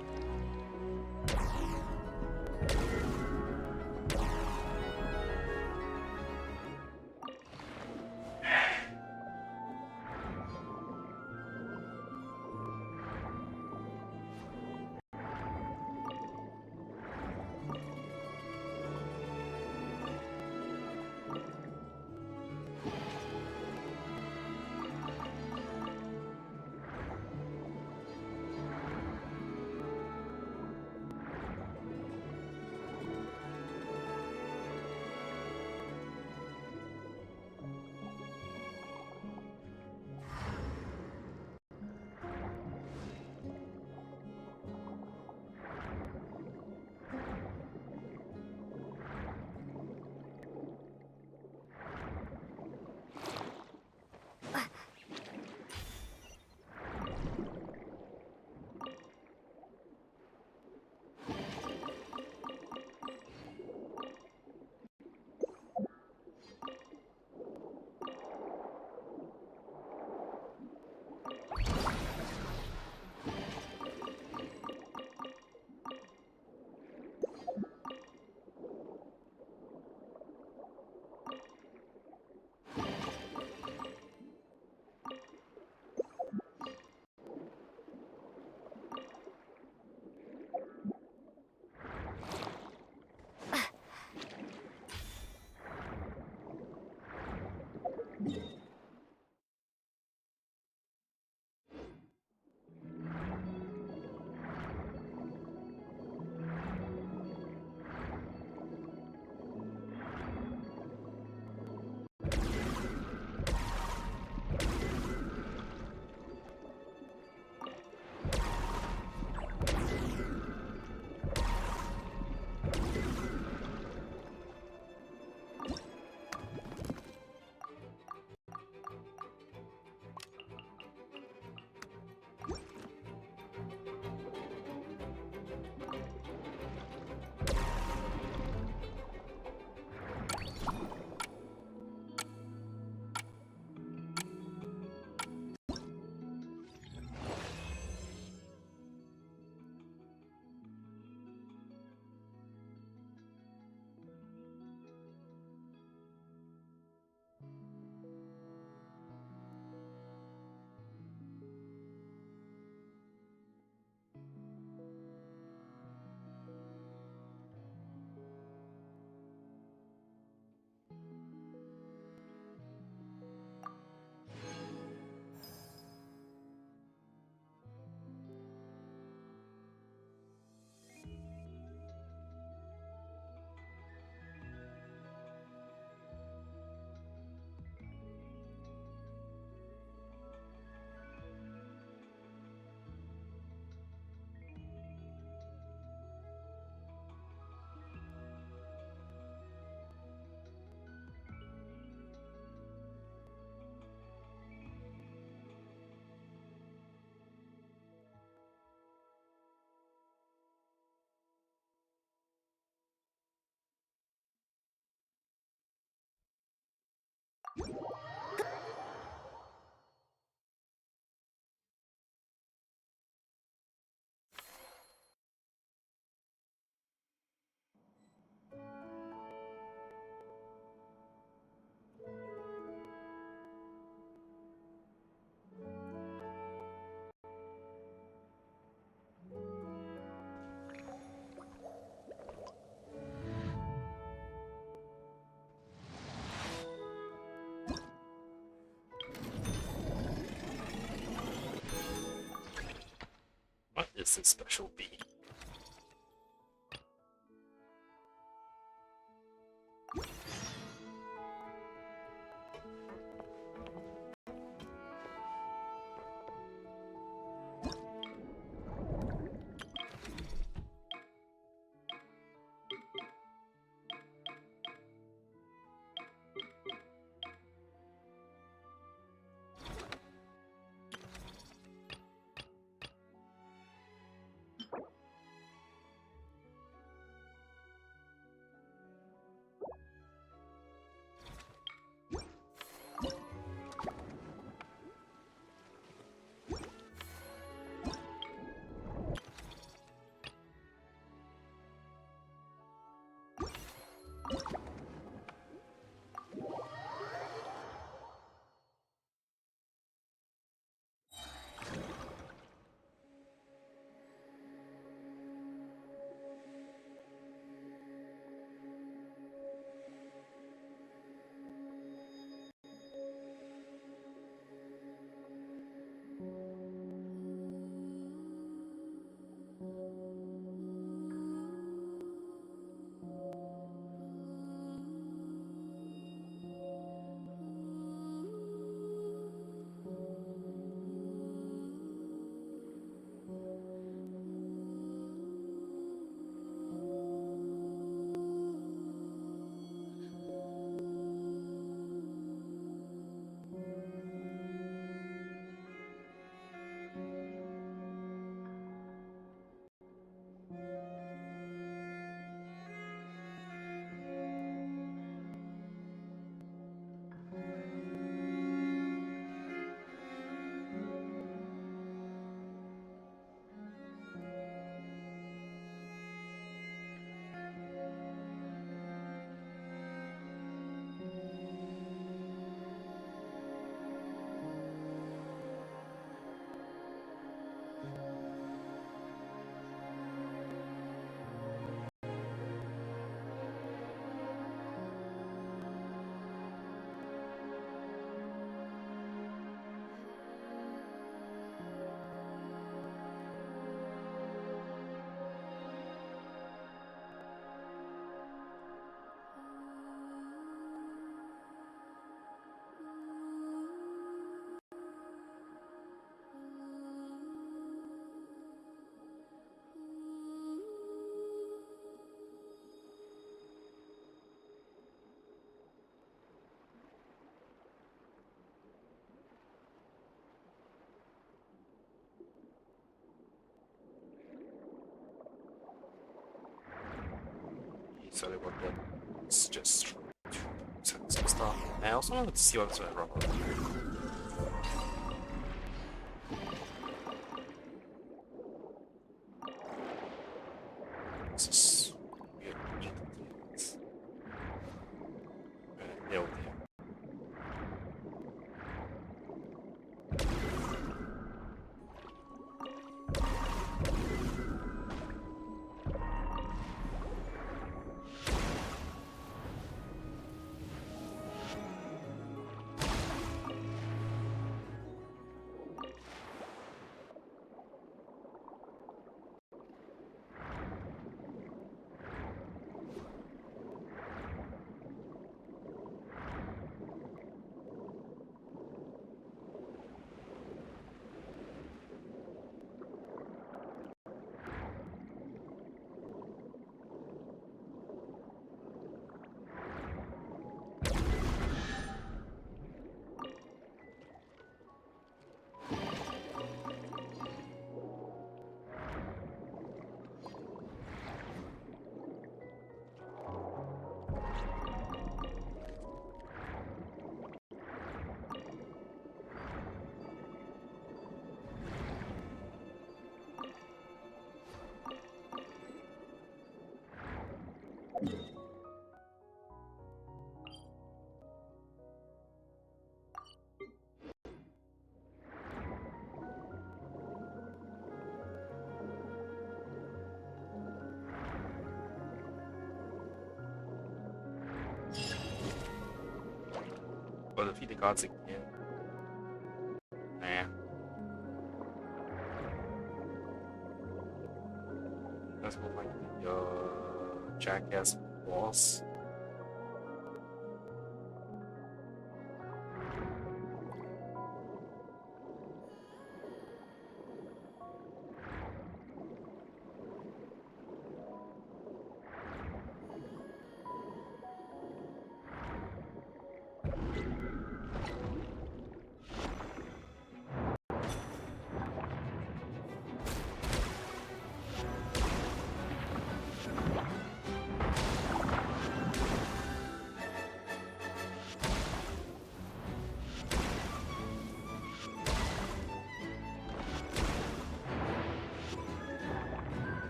[SPEAKER 1] It's a special bee. Sorry about that. It's just some stuff. I also wanted to see what's wrong. This is weird. Yeah, okay. But defeat the gods again. Nah. else.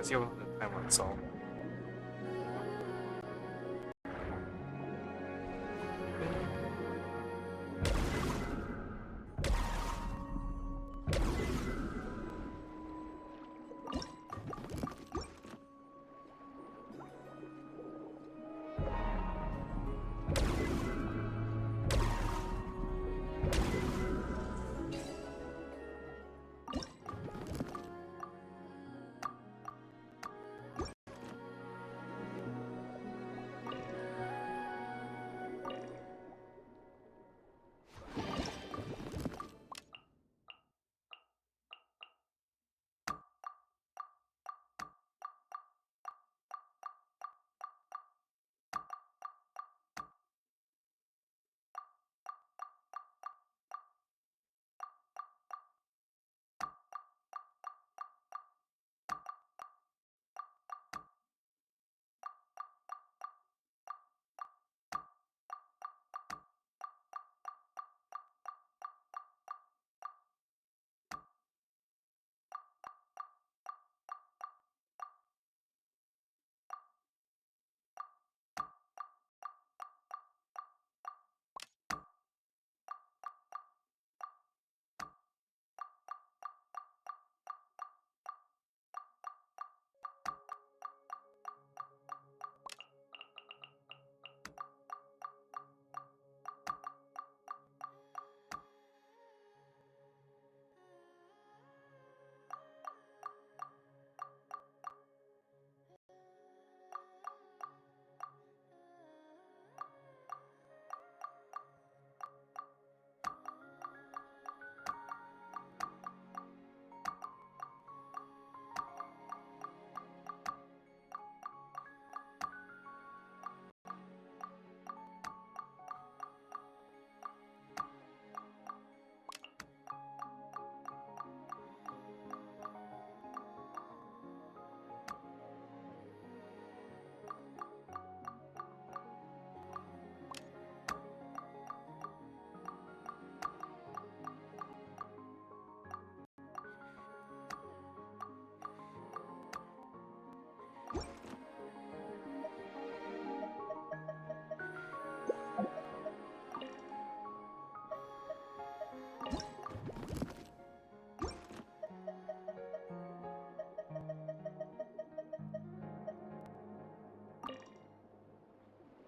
[SPEAKER 1] Let's see what the time went so.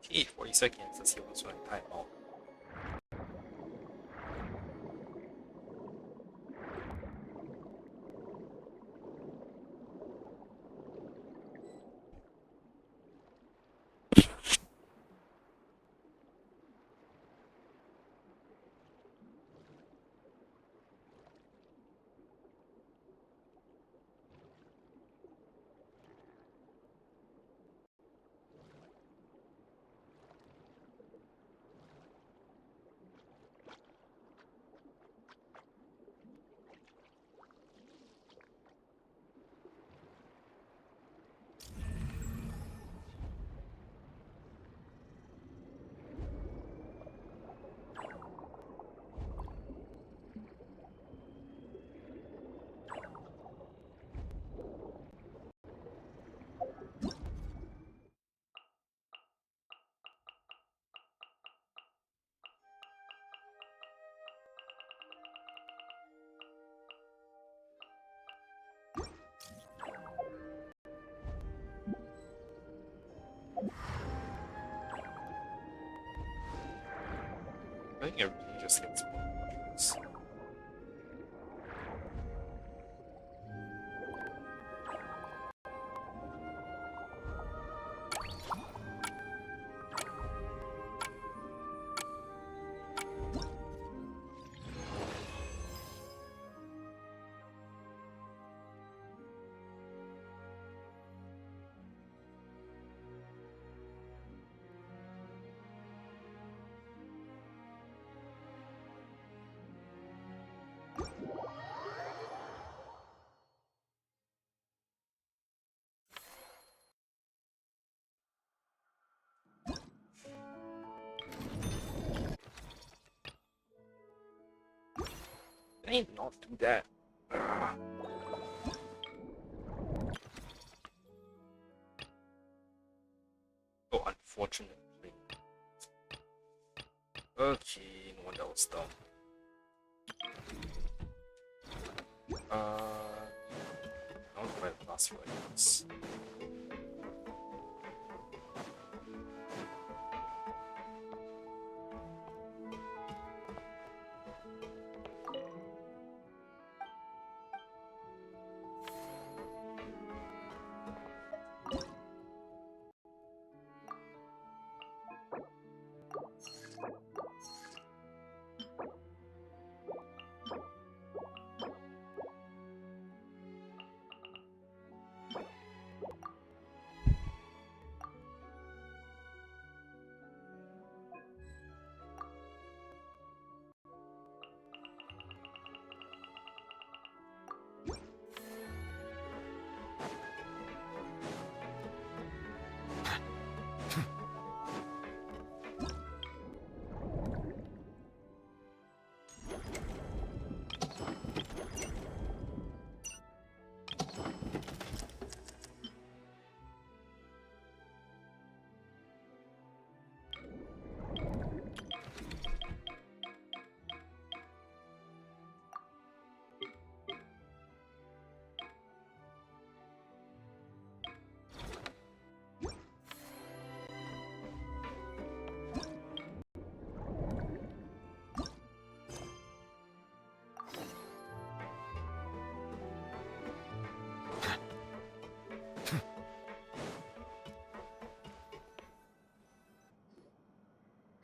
[SPEAKER 1] Okay, 40 seconds. Let's see what's running time out. I think everything just gets more. I need not do that. Oh, unfortunately. Okay, no one else done. I want to buy the last items.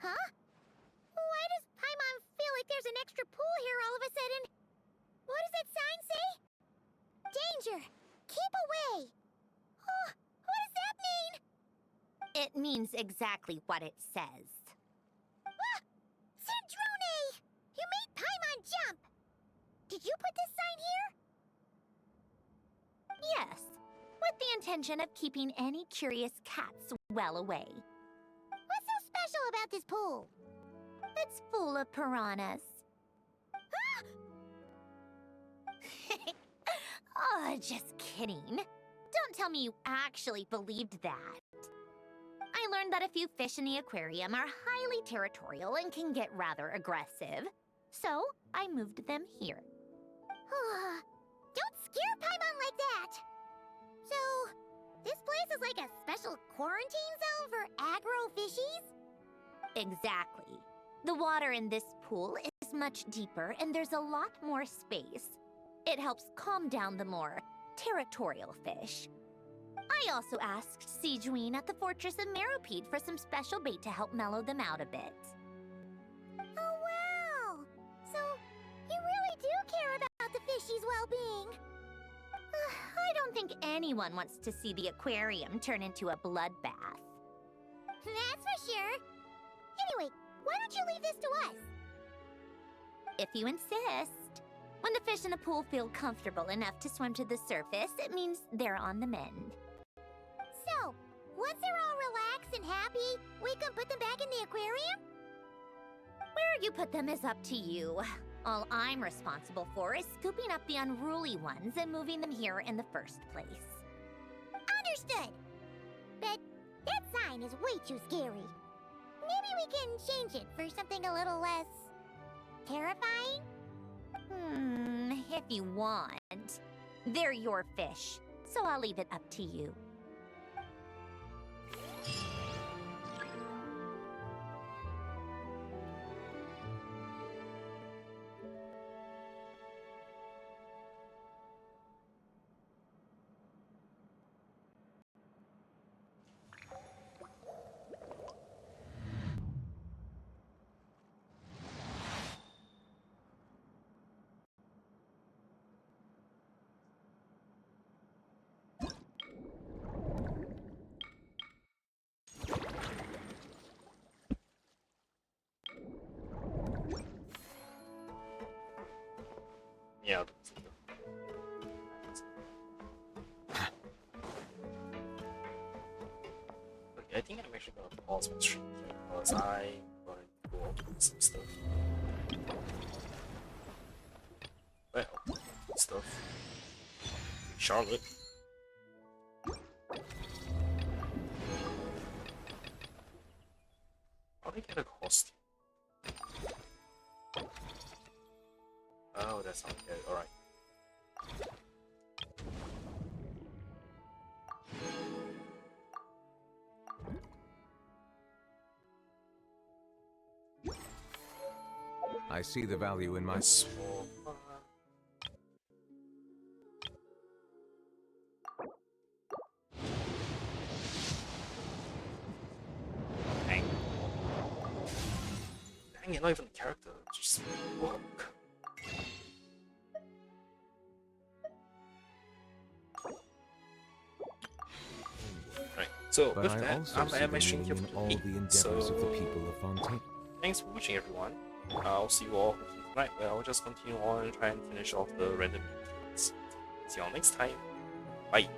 [SPEAKER 12] Huh? Why does Paimon feel like there's an extra pool here all of a sudden? What does that sign say? Danger! Keep away! Oh, what does that mean?
[SPEAKER 2] It means exactly what it says.
[SPEAKER 12] Ah! Sandrone! You made Paimon jump! Did you put this sign here?
[SPEAKER 2] Yes, with the intention of keeping any curious cats well away.
[SPEAKER 12] What's so special about this pool?
[SPEAKER 2] It's full of piranhas. Oh, just kidding. Don't tell me you actually believed that. I learned that a few fish in the aquarium are highly territorial and can get rather aggressive. So, I moved them here.
[SPEAKER 12] Don't scare Paimon like that! So, this place is like a special quarantine zone for aggro fishies?
[SPEAKER 2] Exactly. The water in this pool is much deeper and there's a lot more space. It helps calm down the more territorial fish. I also asked Sijuin at the Fortress of Meropede for some special bait to help mellow them out a bit.
[SPEAKER 12] Oh, wow! So, you really do care about the fishies' well-being.
[SPEAKER 2] I don't think anyone wants to see the aquarium turn into a bloodbath.
[SPEAKER 12] That's for sure. Anyway, why don't you leave this to us?
[SPEAKER 2] If you insist. When the fish in the pool feel comfortable enough to swim to the surface, it means they're on the mend.
[SPEAKER 12] So, once they're all relaxed and happy, we can put them back in the aquarium?
[SPEAKER 2] Where you put them is up to you. All I'm responsible for is scooping up the unruly ones and moving them here in the first place.
[SPEAKER 12] Understood. But that sign is way too scary. Maybe we can change it for something a little less terrifying?
[SPEAKER 2] If you want. They're your fish, so I'll leave it up to you.
[SPEAKER 1] Yeah. Okay, I think I'm actually gonna pause my stream here because I'm gonna go over some stuff. Well, stuff. Charlotte. How do I get a costume? Oh, that's not good. Alright.
[SPEAKER 15] I see the value in my...
[SPEAKER 1] Dang. Dang, you're not even a character. Just work. Right. So
[SPEAKER 15] But
[SPEAKER 1] with
[SPEAKER 15] I
[SPEAKER 1] that,
[SPEAKER 15] also
[SPEAKER 1] I'm
[SPEAKER 15] see
[SPEAKER 1] at my
[SPEAKER 15] the
[SPEAKER 1] stream here
[SPEAKER 15] meaning
[SPEAKER 1] for
[SPEAKER 15] in all
[SPEAKER 1] today.
[SPEAKER 15] the endeavors of the people of Fontaine.
[SPEAKER 1] Thanks for watching, everyone. I'll see you all tonight. Well, I'll just continue on and try and finish off the random. See y'all next time. Bye.